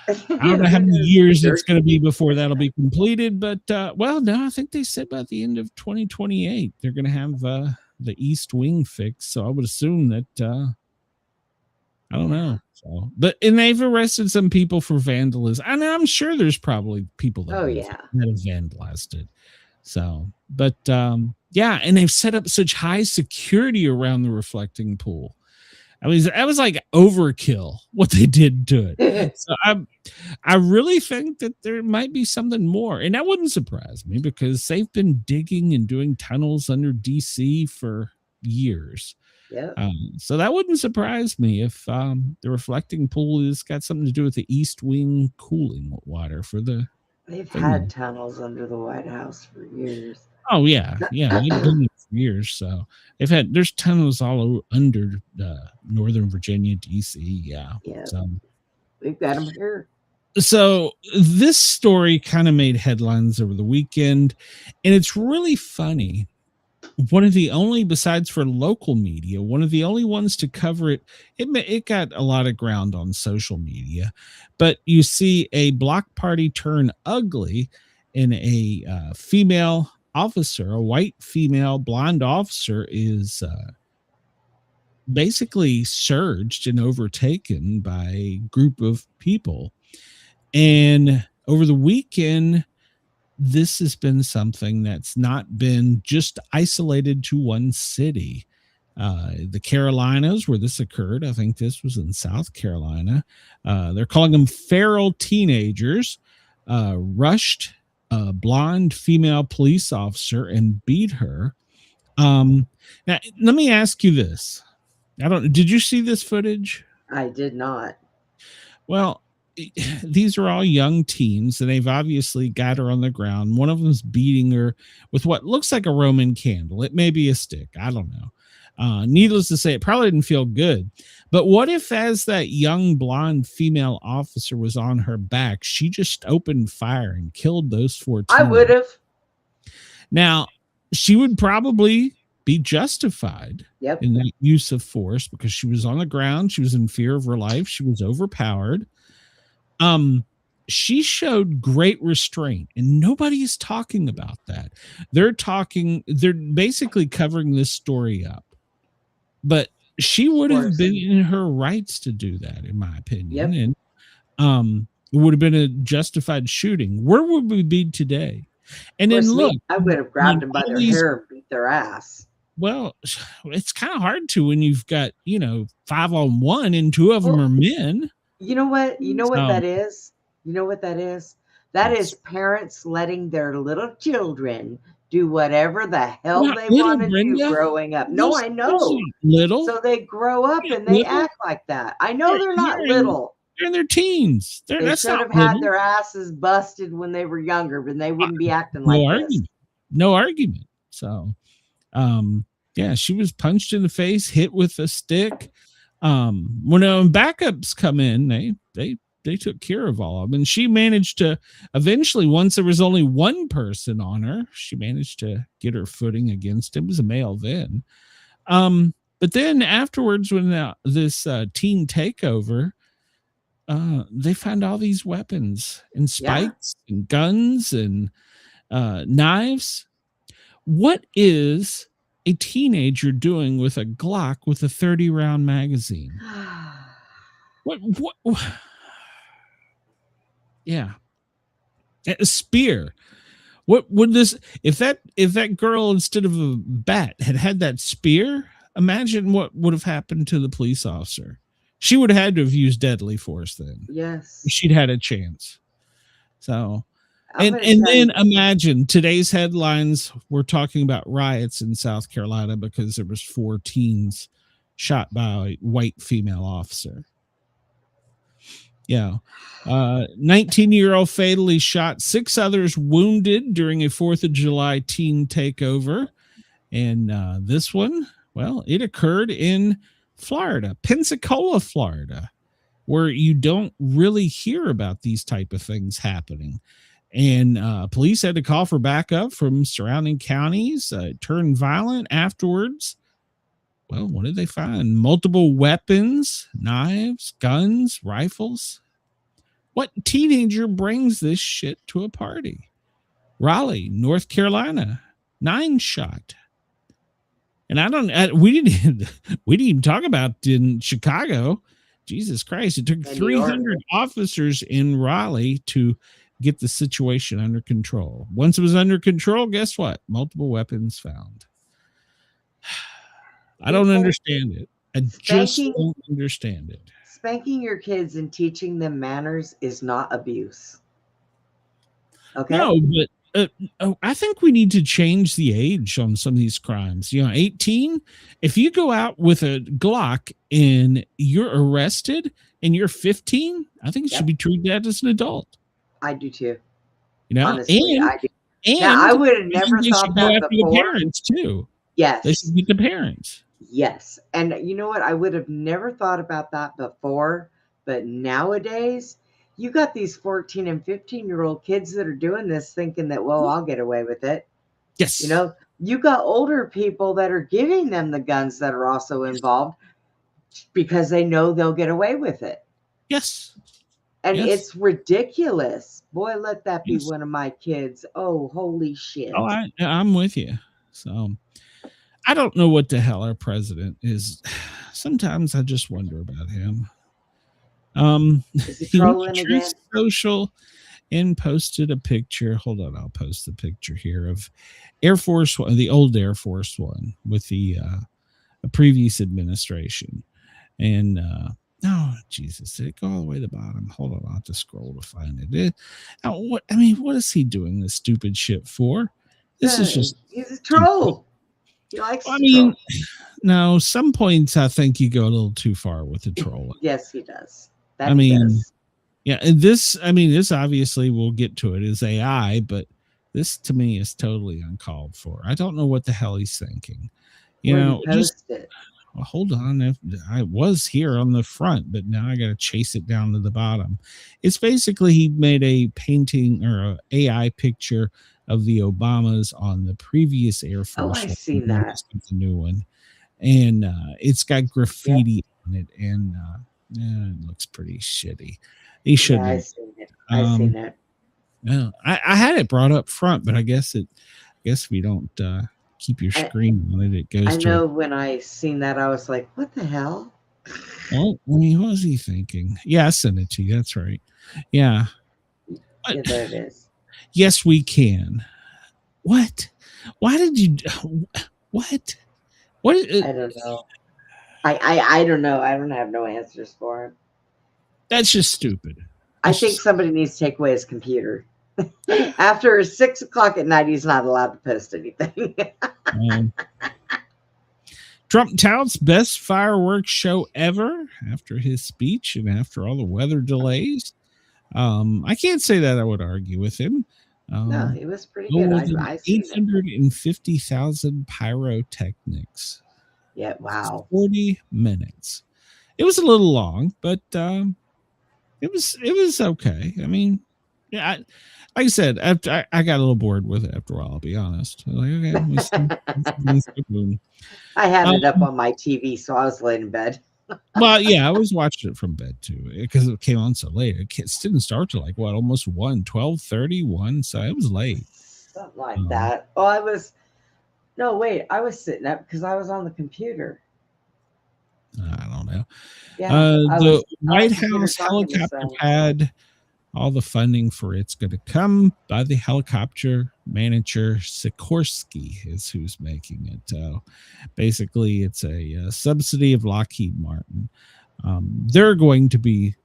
[SPEAKER 6] I don't know how many years it's going to be before that'll be completed, but well, no, I think they said by the end of 2028 they're going to have the East Wing fixed. So I would assume that I don't know. So, and they've arrested some people for vandalism. And I'm sure there's probably people that have vandalized it. So, but yeah, and they've set up such high security around the reflecting pool. I mean, that was like overkill what they did to it. So I really think that there might be something more, and that wouldn't surprise me because they've been digging and doing tunnels under DC for years.
[SPEAKER 7] Yeah.
[SPEAKER 6] So that wouldn't surprise me if the reflecting pool has got something to do with the East Wing cooling water for the.
[SPEAKER 7] They've had tunnels under the White House for years.
[SPEAKER 6] Oh yeah, they've been there for years. So there's tunnels all over under Northern Virginia, DC. Yeah. So
[SPEAKER 7] we've got them here.
[SPEAKER 6] So this story kind of made headlines over the weekend, and it's really funny. One of the only, besides for local media, one of the only ones to cover it. It got a lot of ground on social media, but you see a block party turn ugly, and a female officer, a white female blonde officer, is basically surged and overtaken by a group of people. And over the weekend, this has been something that's not been just isolated to one city. The Carolinas, where this occurred, I think this was in South Carolina. They're calling them feral teenagers, rushed a blonde female police officer and beat her. Now, let me ask you this. Did you see this footage?
[SPEAKER 7] I did not.
[SPEAKER 6] Well, these are all young teens, and they've obviously got her on the ground. One of them's beating her with what looks like a Roman candle. It may be a stick. I don't know. Needless to say, it probably didn't feel good. But what if, as that young blonde female officer was on her back, she just opened fire and killed those 4 teens?
[SPEAKER 7] I would have.
[SPEAKER 6] Now, she would probably be justified in that use of force because she was on the ground. She was in fear of her life. She was overpowered. She showed great restraint, and nobody is talking about that. They're basically covering this story up, but she would have been in her rights to do that, in my opinion.
[SPEAKER 7] Yep.
[SPEAKER 6] And it would have been a justified shooting. Where would we be today? And then look,
[SPEAKER 7] I would have grabbed them by their hair and beat their ass.
[SPEAKER 6] Well, it's kind of hard to when you've got, 5-on-1 and 2 of them are men.
[SPEAKER 7] You know what? You know what that is? You know what that is? That is parents letting their little children do whatever the hell they want to do growing up. No, I know.
[SPEAKER 6] Little.
[SPEAKER 7] So they grow up and they act like that. I know they're not little.
[SPEAKER 6] They're in their teens.
[SPEAKER 7] They should have had their asses busted when they were younger, but they wouldn't be acting like this.
[SPEAKER 6] No argument. So, yeah, she was punched in the face, hit with a stick. When backups come in, they took care of all of them. And she managed to eventually, once there was only one person on her, she managed to get her footing against him. It was a male then. But then afterwards, when this teen takeover, they found all these weapons and spikes and guns and knives. What is a teenager doing with a Glock with a 30-round magazine? What? Yeah, a spear. What would this? If that girl, instead of a bat, had that spear, imagine what would have happened to the police officer. She would have had to have used deadly force then.
[SPEAKER 7] Yes,
[SPEAKER 6] she'd had a chance. So. And then imagine today's headlines. We're talking about riots in South Carolina because there was 4 teens shot by a white female officer. Yeah. 19-year-old fatally shot, 6 others wounded during a 4th of July teen takeover. And this one, well, it occurred in Florida, Pensacola, Florida, where you don't really hear about these type of things happening. And police had to call for backup from surrounding counties. Turned violent afterwards. Well, what did they find? Multiple weapons, knives, guns, rifles. What teenager brings this shit to a party? Raleigh, North Carolina, 9 shot. And we didn't even talk about in Chicago. Jesus Christ! It took 300 officers in Raleigh to get the situation under control. Once it was under control, guess what? Multiple weapons found. I don't understand it. I just don't understand it.
[SPEAKER 7] Spanking your kids and teaching them manners is not abuse. Okay.
[SPEAKER 6] No, but I think we need to change the age on some of these crimes. 18, if you go out with a Glock and you're arrested and you're 15, I think it should be treated as an adult.
[SPEAKER 7] I do too.
[SPEAKER 6] Honestly,
[SPEAKER 7] I do. And I would have never thought that before.
[SPEAKER 6] The parents too.
[SPEAKER 7] Yes,
[SPEAKER 6] they should get the parents.
[SPEAKER 7] Yes, and you know what? I would have never thought about that before, but nowadays you got these 14 and 15-year-old kids that are doing this, thinking that, well, I'll get away with it.
[SPEAKER 6] Yes,
[SPEAKER 7] you got older people that are giving them the guns that are also involved because they know they'll get away with it.
[SPEAKER 6] Yes.
[SPEAKER 7] And it's ridiculous. Boy, let that be one of my kids. Oh, holy shit.
[SPEAKER 6] Oh, I'm with you. So I don't know what the hell our president is. Sometimes I just wonder about him.
[SPEAKER 7] Is he trolling again?
[SPEAKER 6] Social and posted a picture. Hold on, I'll post the picture here of Air Force One, the old Air Force One with the previous administration. And oh, Jesus, did it go all the way to the bottom? Hold on, I'll have to scroll to find it. What is he doing this stupid shit for? This is just...
[SPEAKER 7] He's a troll. He likes to troll.
[SPEAKER 6] No, some points I think you go a little too far with the trolling.
[SPEAKER 7] Yes, he does. He does.
[SPEAKER 6] Yeah, and this obviously, we'll get to it, is AI, but this to me is totally uncalled for. I don't know what the hell he's thinking. Well, hold on. I was here on the front, but now I got to chase it down to the bottom. It's basically he made a painting or an AI picture of the Obamas on the previous Air Force.
[SPEAKER 7] Oh, I've seen that.
[SPEAKER 6] The new one. And it's got graffiti on it, and it looks pretty shitty. He shouldn't.
[SPEAKER 7] Yeah, I've seen it.
[SPEAKER 6] Yeah, I had it brought up front, but I guess we don't keep your screen on it, it goes
[SPEAKER 7] I
[SPEAKER 6] to.
[SPEAKER 7] know when I seen that, I was like, "What the hell?"
[SPEAKER 6] Oh, I mean, what was he thinking? Yeah, I sent it to you. That's right. Yeah.
[SPEAKER 7] Yeah, there it is.
[SPEAKER 6] Yes, we can. What? Why did you? What? What?
[SPEAKER 7] I don't know. I don't know. I don't have no answers for him.
[SPEAKER 6] That's just stupid.
[SPEAKER 7] I think somebody needs to take away his computer. After 6 o'clock at night, he's not allowed to post anything.
[SPEAKER 6] Trump touts best fireworks show ever after his speech and after all the weather delays. I can't say that I would argue with him.
[SPEAKER 7] No, it was pretty good. I
[SPEAKER 6] 850,000 pyrotechnics.
[SPEAKER 7] Yeah, wow.
[SPEAKER 6] 40 minutes. It was a little long, but it was okay. I mean, yeah, like I said, after I got a little bored with it after a while, I'll be honest. Like, okay,
[SPEAKER 7] I had it up on my TV, so I was laying in bed.
[SPEAKER 6] Well, yeah, I was watching it from bed too because it came on so late. It didn't start till like almost 12:31, so it was late.
[SPEAKER 7] Something like that. Oh, I was sitting up because I was on the computer.
[SPEAKER 6] I don't know.
[SPEAKER 7] Yeah,
[SPEAKER 6] the White House helicopter pad, all the funding for it's going to come by the helicopter manager. Sikorsky is who's making it. Basically, it's a subsidy of Lockheed Martin. They're going to be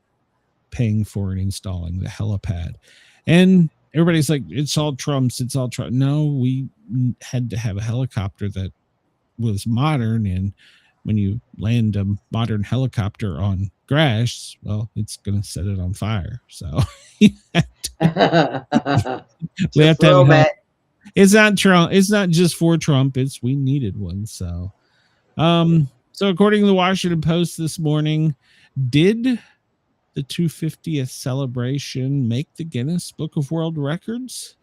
[SPEAKER 6] paying for and installing the helipad. And everybody's like, it's all Trump's. It's all Trump. No, we had to have a helicopter that was modern. And when you land a modern helicopter on grass, well, it's going to set it on fire. So we have to have it's not Trump. It's not just for Trump. We needed one. So, so according to the Washington Post this morning, did the 250th celebration make the Guinness Book of World Records?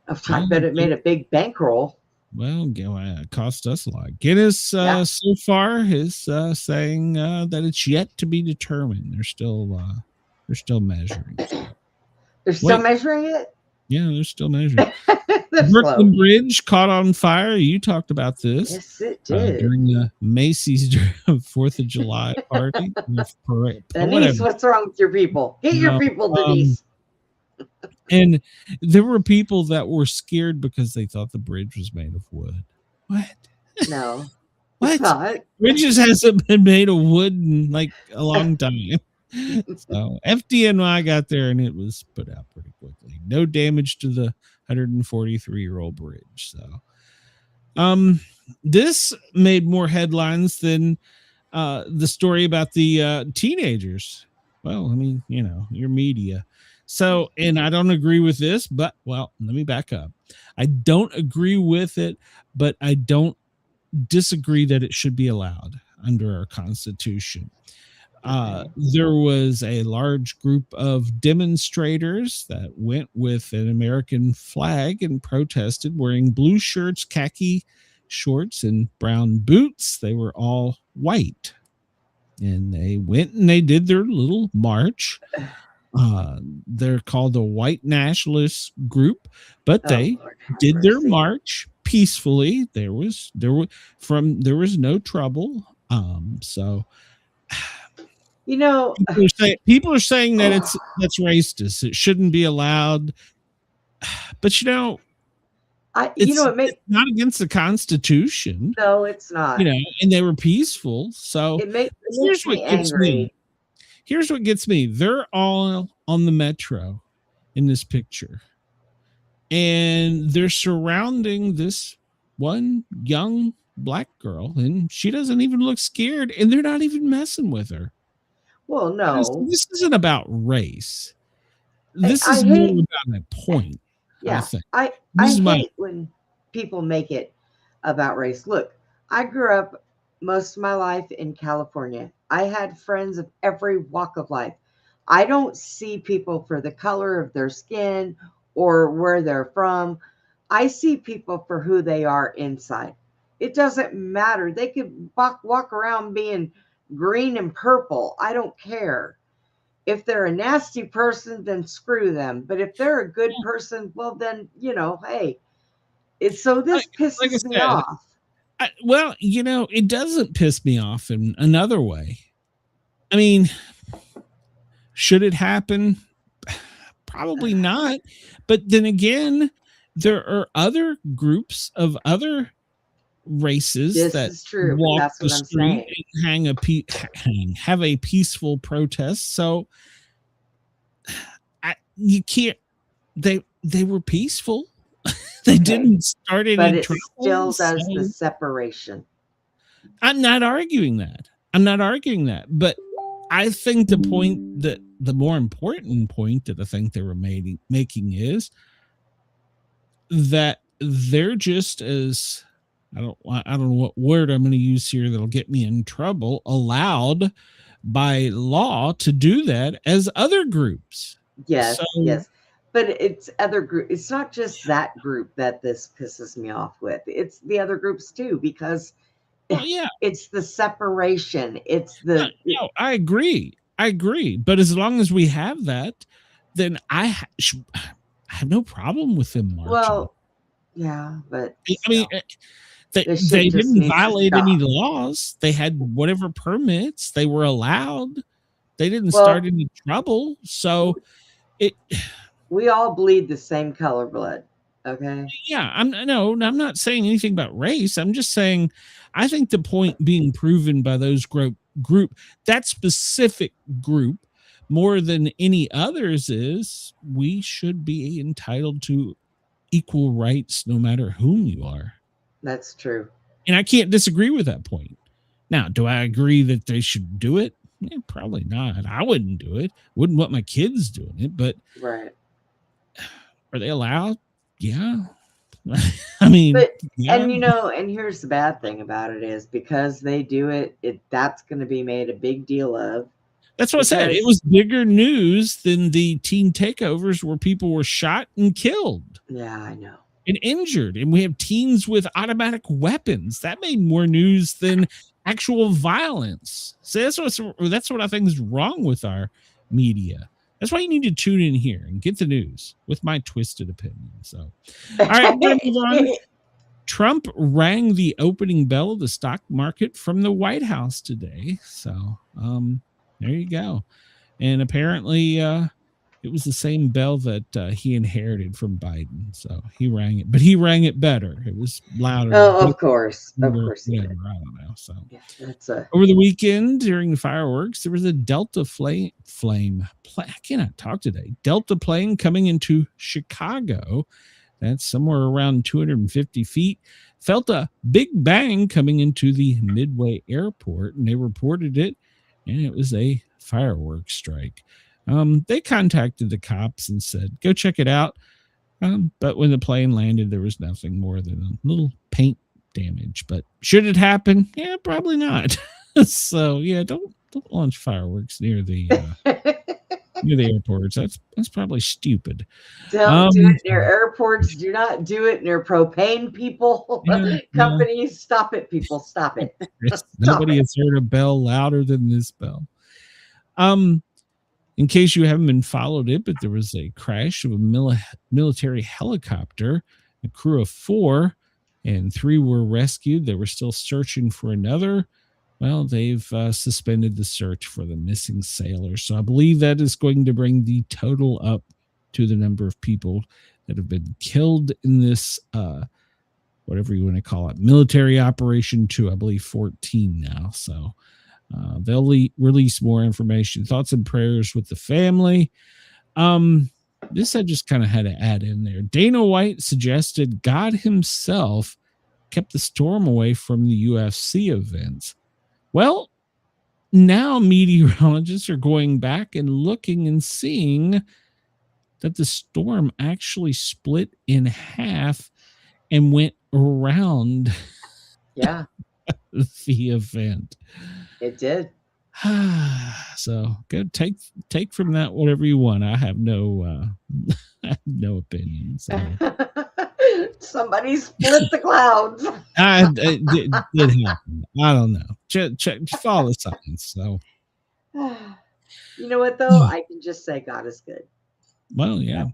[SPEAKER 7] I bet it made a big bankroll.
[SPEAKER 6] Well, it cost us a lot. Guinness so far is saying that it's yet to be determined. They're still measuring.
[SPEAKER 7] They're still measuring it?
[SPEAKER 6] Yeah, they're still measuring. Brooklyn Bridge caught on fire. You talked about this.
[SPEAKER 7] Yes, it did.
[SPEAKER 6] During the Macy's 4th of July party.
[SPEAKER 7] Denise, what's wrong with your people? Get your people, Denise.
[SPEAKER 6] And there were people that were scared because they thought the bridge was made of wood. What?
[SPEAKER 7] No.
[SPEAKER 6] What? Bridges hasn't been made of wood in like a long time. So FDNY got there and it was put out pretty quickly. No damage to the 143-year-old bridge. So this made more headlines than the story about the teenagers. Well, I mean, your media. So, and I don't agree with this, but let me back up. I don't agree with it, but I don't disagree that it should be allowed under our Constitution. There was a large group of demonstrators that went with an American flag and protested wearing blue shirts, khaki shorts, and brown boots. They were all white. And they went and they did their little march. They're called the White Nationalist Group, but they did their march peacefully. There was no trouble. So people are saying that that's racist. It shouldn't be allowed. But it's not against the Constitution.
[SPEAKER 7] No, it's not.
[SPEAKER 6] And they were peaceful. So
[SPEAKER 7] here's what gets me.
[SPEAKER 6] Here's what gets me. They're all on the metro in this picture. And they're surrounding this one young black girl. And she doesn't even look scared. And they're not even messing with her.
[SPEAKER 7] Well, no.
[SPEAKER 6] This isn't about race. This is more about a point.
[SPEAKER 7] Yeah. I hate when people make it about race. Look, I grew up most of my life in California. I had friends of every walk of life. I don't see people for the color of their skin or where they're from. I see people for who they are inside. It doesn't matter. They could walk around being green and purple. I don't care. If they're a nasty person, then screw them. But if they're a good person, well, then, hey, This pisses me off.
[SPEAKER 6] Well, it doesn't piss me off in another way. I mean, should it happen? Probably not. But then again, there are other groups of other races that walk the street and have a peaceful protest. So you can't. They were peaceful. They didn't start any trouble.
[SPEAKER 7] But it still does the separation.
[SPEAKER 6] I'm not arguing that. But I think the more important point that I think they were making is that they're just as, I don't know what word I'm going to use here that'll get me in trouble, allowed by law to do that as other groups.
[SPEAKER 7] Yes. But it's other group. It's not just that group that this pisses me off with. It's the other groups too, because it's the separation. It's the.
[SPEAKER 6] No, I agree. But as long as we have that, then I have no problem with them marching.
[SPEAKER 7] Well, yeah, but
[SPEAKER 6] I mean, they didn't violate any laws. They had whatever permits they were allowed. They didn't start any trouble. So
[SPEAKER 7] we all bleed the same color blood. Okay.
[SPEAKER 6] Yeah, I'm not saying anything about race. I'm just saying I think the point being proven by those group that specific group more than any others is we should be entitled to equal rights no matter whom you are.
[SPEAKER 7] That's true.
[SPEAKER 6] And I can't disagree with that point. Now, do I agree that they should do it? Yeah, probably not. I wouldn't do it. Wouldn't want my kids doing it, but
[SPEAKER 7] right.
[SPEAKER 6] Are they allowed? Yeah. I mean,
[SPEAKER 7] and here's the bad thing about it is because they do it, that's going to be made a big deal of.
[SPEAKER 6] That's what I said. It was bigger news than the teen takeovers where people were shot and killed.
[SPEAKER 7] Yeah, I know.
[SPEAKER 6] And injured. And we have teens with automatic weapons. That made more news than actual violence. So that's what I think is wrong with our media. That's why you need to tune in here and get the news with my twisted opinion. So, all right, we're going to move on. Trump rang the opening bell of the stock market from the White House today. So, there you go. And apparently, it was the same bell that he inherited from Biden. So he rang it, but he rang it better. It was louder.
[SPEAKER 7] Oh, of course.
[SPEAKER 6] I don't know. So over the weekend during the fireworks, there was a Delta plane. I cannot talk today. Delta plane coming into Chicago. That's somewhere around 250 feet. Felt a big bang coming into the Midway airport, and they reported it, and it was a fireworks strike. They contacted the cops and said, go check it out. But when the plane landed, there was nothing more than a little paint damage. But should it happen? Yeah, probably not. So yeah, don't launch fireworks near the airports. That's probably stupid.
[SPEAKER 7] Don't do it near airports. Do not do it near propane people. Companies. Yeah. Stop it, people. Stop it.
[SPEAKER 6] Nobody has heard a bell louder than this bell. In case you haven't been followed it, but there was a crash of a military helicopter, a crew of 4, and 3 were rescued. They were still searching for another. Well, they've suspended the search for the missing sailor. So I believe that is going to bring the total up to the number of people that have been killed in this, whatever you want to call it, military operation to, I believe, 14 now. So they'll release more information. Thoughts and prayers with the family. This I just kind of had to add in there. Dana White suggested God himself kept the storm away from the UFC events. Well, now meteorologists are going back and looking and seeing that the storm actually split in half and went around
[SPEAKER 7] the
[SPEAKER 6] event.
[SPEAKER 7] It did.
[SPEAKER 6] So good. Take from that whatever you want. I have no opinion. So.
[SPEAKER 7] Somebody split the clouds.
[SPEAKER 6] It did happen. I don't know. Check follow the signs. So
[SPEAKER 7] you know what though? I can just say God is good.
[SPEAKER 6] Well, yeah.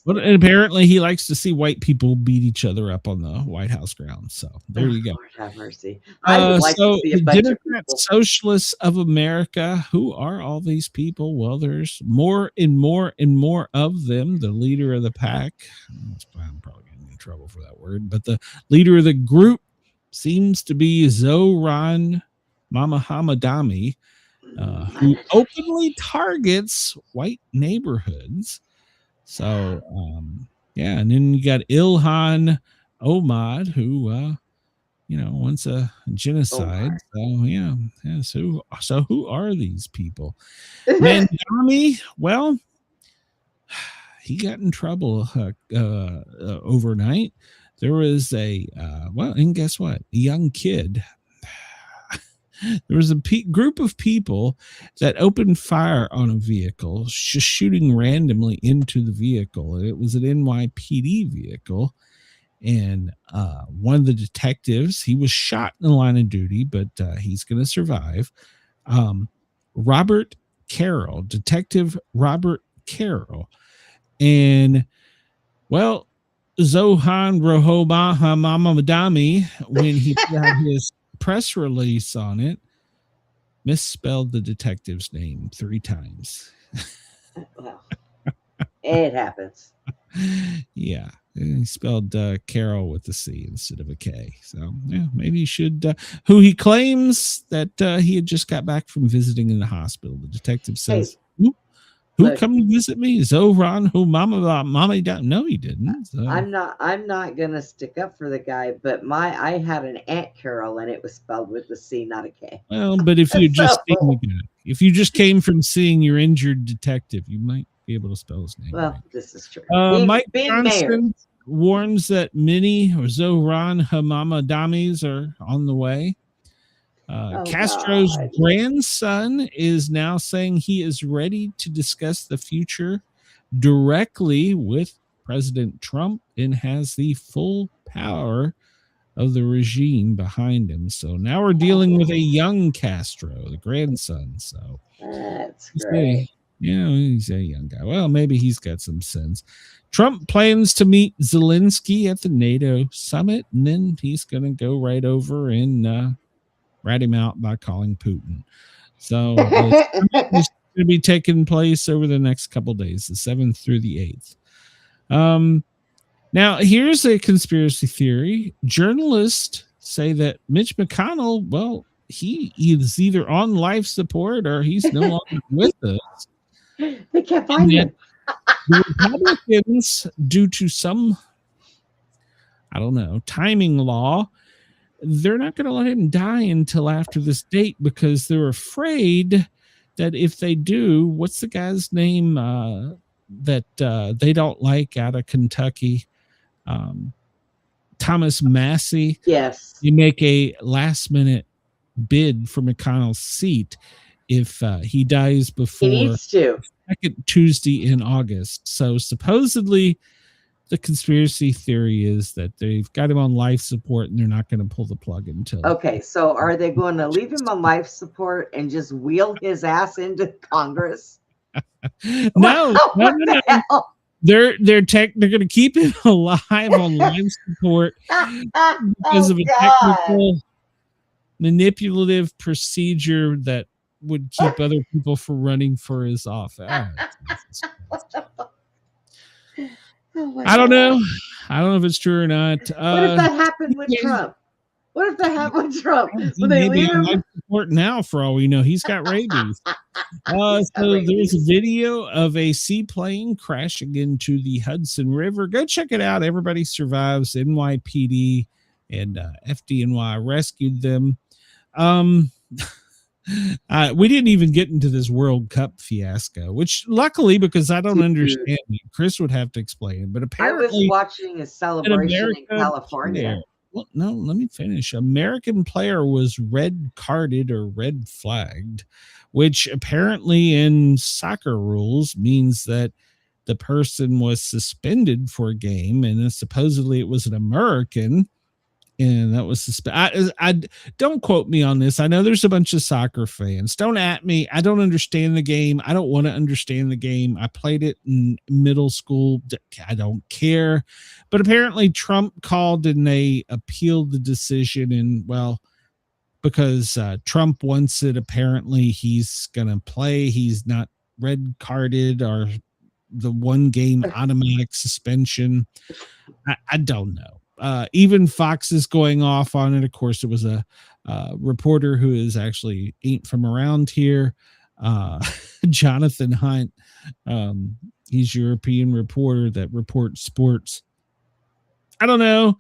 [SPEAKER 6] But apparently he likes to see white people beat each other up on the White House grounds. So there you go.
[SPEAKER 7] Lord have mercy. I would like to see a
[SPEAKER 6] the
[SPEAKER 7] bunch of
[SPEAKER 6] Democrat
[SPEAKER 7] people.
[SPEAKER 6] Socialists of America, who are all these people? Well, there's more and more and more of them. The leader of the pack, I'm probably getting in trouble for that word, but the leader of the group seems to be Zohran Mamdani, who openly targets white neighborhoods. So, yeah, and then you got Ilhan Omar, who, wants a genocide. So, yeah. So who are these people? Mandami, well, he got in trouble overnight. There was and guess what? A young kid. There was a group of people that opened fire on a vehicle, just shooting randomly into the vehicle. And it was an NYPD vehicle. And one of the detectives, he was shot in the line of duty, but he's going to survive. Robert Carroll, Detective Robert Carroll. And, well, Zohan Mamdani, when he put out his press release on it, misspelled the detective's name 3 times.
[SPEAKER 7] Well, it happens.
[SPEAKER 6] Yeah, he spelled Carol with a C instead of a K. So yeah, maybe he should. Who he claims that he had just got back from visiting in the hospital. The detective says, "Who come to visit me? Zohran, who Mama died?" No, he didn't. So.
[SPEAKER 7] I'm not gonna stick up for the guy, but I had an Aunt Carol, and it was spelled with a C, not a K.
[SPEAKER 6] Well, but if you if you just came from seeing your injured detective, you might be able to spell his name.
[SPEAKER 7] Well,
[SPEAKER 6] right.
[SPEAKER 7] This is true.
[SPEAKER 6] Mike Johnson warns that many Zohran Mamdani's are on the way. Castro's grandson is now saying he is ready to discuss the future directly with President Trump and has the full power of the regime behind him. So now we're dealing with a young Castro, the grandson. So
[SPEAKER 7] that's great.
[SPEAKER 6] He's a young guy. Well, maybe he's got some sense. Trump plans to meet Zelensky at the NATO summit, and then he's going to go right over and rat him out by calling Putin. So it's going to be taking place over the next couple of days, the 7th through the 8th. Now, here's a conspiracy theory. Journalists say that Mitch McConnell, well, he is either on life support or he's no longer with us.
[SPEAKER 7] They can't find him.
[SPEAKER 6] The Republicans, due to some, timing law, they're not going to let him die until after this date because they're afraid that if they do, what's the guy's name that they don't like out of Kentucky? Thomas Massey.
[SPEAKER 7] Yes.
[SPEAKER 6] You make a last minute bid for McConnell's seat if he dies before
[SPEAKER 7] he needs to.
[SPEAKER 6] Second Tuesday in August. So supposedly the conspiracy theory is that they've got him on life support and they're not going to pull the plug until.
[SPEAKER 7] Okay, so are they going to leave him on life support and just wheel his ass into Congress?
[SPEAKER 6] No. They're going to keep him alive on life support because of a technical manipulative procedure that would keep other people from running for his office. I don't know. I don't know if it's true or not.
[SPEAKER 7] What if that happened with Trump? What if that happened with Trump? Will they leave him?
[SPEAKER 6] Life support now, for all we know, he's got rabies. So there's a video of a seaplane crashing into the Hudson River. Go check it out. Everybody survives. NYPD and FDNY rescued them. We didn't even get into this World Cup fiasco, which luckily, because I don't understand it, Chris would have to explain it. But apparently,
[SPEAKER 7] I was watching a celebration in California.
[SPEAKER 6] Well, no, let me finish. American player was red carded or red flagged, which apparently in soccer rules means that the person was suspended for a game, and then supposedly it was an American. And that was I don't quote me on this. I know there's a bunch of soccer fans. Don't at me. I don't understand the game. I don't want to understand the game. I played it in middle school. I don't care. But apparently Trump called and they appealed the decision. And well, because Trump wants it, apparently he's going to play. He's not red carded or the 1 game automatic suspension. I don't know. Even Fox is going off on it. Of course, it was a reporter who is actually ain't from around here. Jonathan Hunt. He's a European reporter that reports sports. I don't know.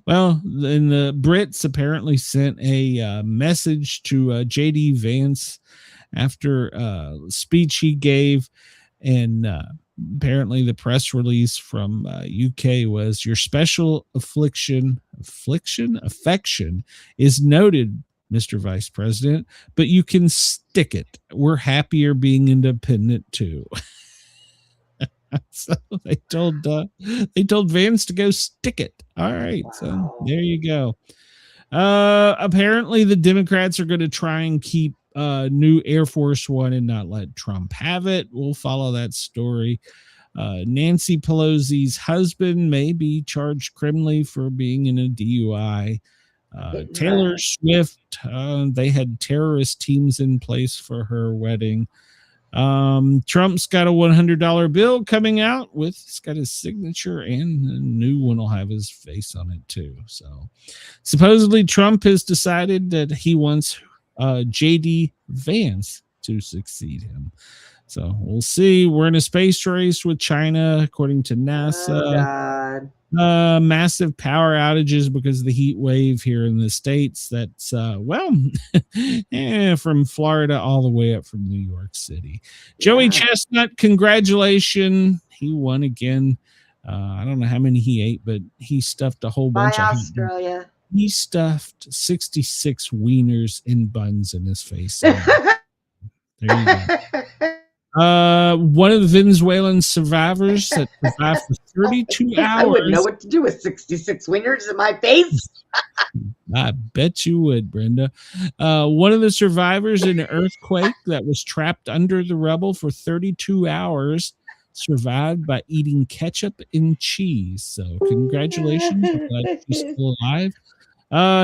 [SPEAKER 6] Well, then the Brits apparently sent a message to JD Vance after a speech he gave, and apparently the press release from UK was, your special affection is noted, Mr. Vice President, but you can stick it. We're happier being independent too. So they told Vance to go stick it. All right. Wow. So there you go. Apparently the Democrats are going to try and keep new Air Force One and not let Trump have it. We'll follow that story. Nancy Pelosi's husband may be charged criminally for being in a DUI. Taylor Swift, they had terrorist teams in place for her wedding. Trump's got a $100 bill coming out it's got his signature, and a new one will have his face on it too. So supposedly Trump has decided that he wants JD Vance to succeed him. So we'll see. We're in a space race with China, according to NASA.
[SPEAKER 7] Oh, God.
[SPEAKER 6] Massive power outages because of the heat wave here in the States. That's, from Florida all the way up from New York City. Joey Chestnut, congratulations. He won again. I don't know how many he ate, but he stuffed a whole bunch of
[SPEAKER 7] Australia.
[SPEAKER 6] He stuffed 66 wieners in buns in his face. There you go. One of the Venezuelan survivors that survived for 32 hours.
[SPEAKER 7] I wouldn't know what to do with 66 wieners in my face.
[SPEAKER 6] I bet you would, Brenda. One of the survivors in an earthquake that was trapped under the rubble for 32 hours survived by eating ketchup and cheese. So congratulations. I'm glad she's still alive.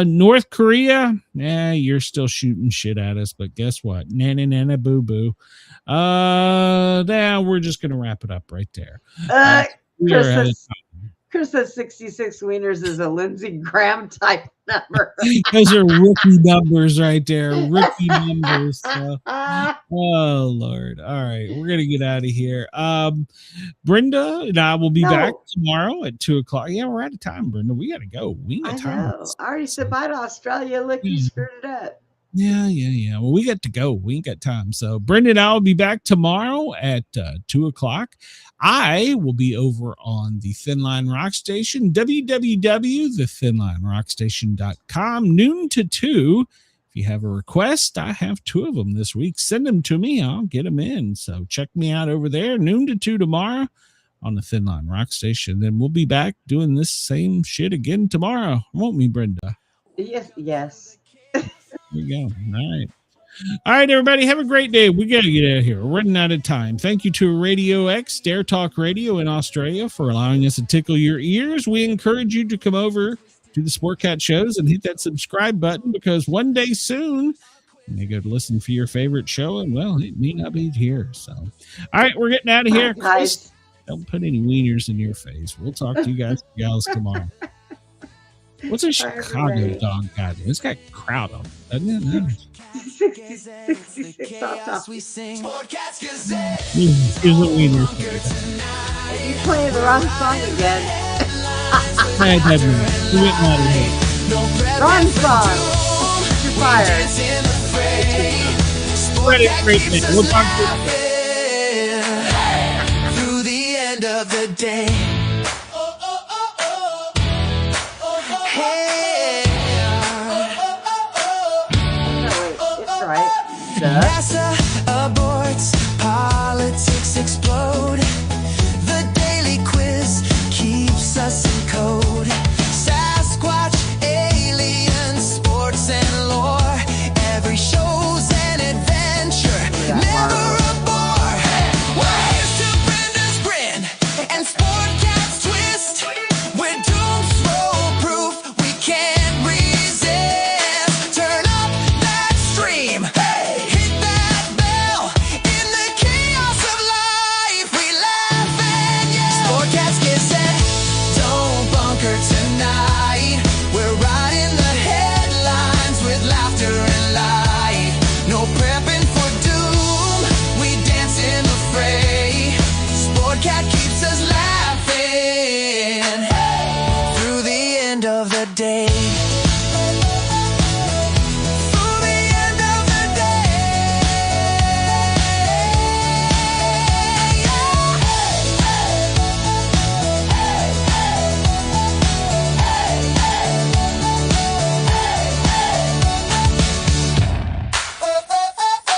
[SPEAKER 6] North Korea, you're still shooting shit at us, but guess what? Nana nana boo boo. Now we're just gonna wrap it up right there.
[SPEAKER 7] Chris says 66 wieners is a Lindsey Graham type number.
[SPEAKER 6] Those are rookie numbers right there. Rookie numbers. Oh Lord. All right, we're gonna get out of here. Brenda and I will be back tomorrow at 2:00. Yeah, we're out of time, Brenda. We gotta go. We ain't got time.
[SPEAKER 7] I already said bye to Australia. Look, you screwed it up.
[SPEAKER 6] Yeah. Well, we got to go. We ain't got time. So Brenda and I will be back tomorrow at 2:00. I will be over on the Thin Line Rock Station, www.thethinlinerockstation.com, noon to 2. If you have a request, I have 2 of them this week. Send them to me. I'll get them in. So check me out over there, noon to 2 tomorrow on the Thin Line Rock Station. Then we'll be back doing this same shit again tomorrow. Won't we, Brenda?
[SPEAKER 7] Yes.
[SPEAKER 6] There you go. All right, everybody. Have a great day. We got to get out of here. We're running out of time. Thank you to Radio X, Dare Talk Radio in Australia, for allowing us to tickle your ears. We encourage you to come over to the Sportcat shows and hit that subscribe button, because one day soon you may go to listen for your favorite show, and, well, it may not be here. So, all right, we're getting out of here. Chris, don't put any wieners in your face. We'll talk to you guys and gals tomorrow. What's a Chicago dog got? It's got crowd on it, doesn't it?
[SPEAKER 7] 66 off.
[SPEAKER 2] We sing Sportcat Gazette.
[SPEAKER 6] Here's a wiener.
[SPEAKER 7] You playing the wrong song again.
[SPEAKER 6] Hey, Deadman. You went out of here.
[SPEAKER 7] Wrong song. You're fired.
[SPEAKER 6] Great man. We'll talk to you
[SPEAKER 2] through the end of the day.
[SPEAKER 7] It's right.
[SPEAKER 2] NASA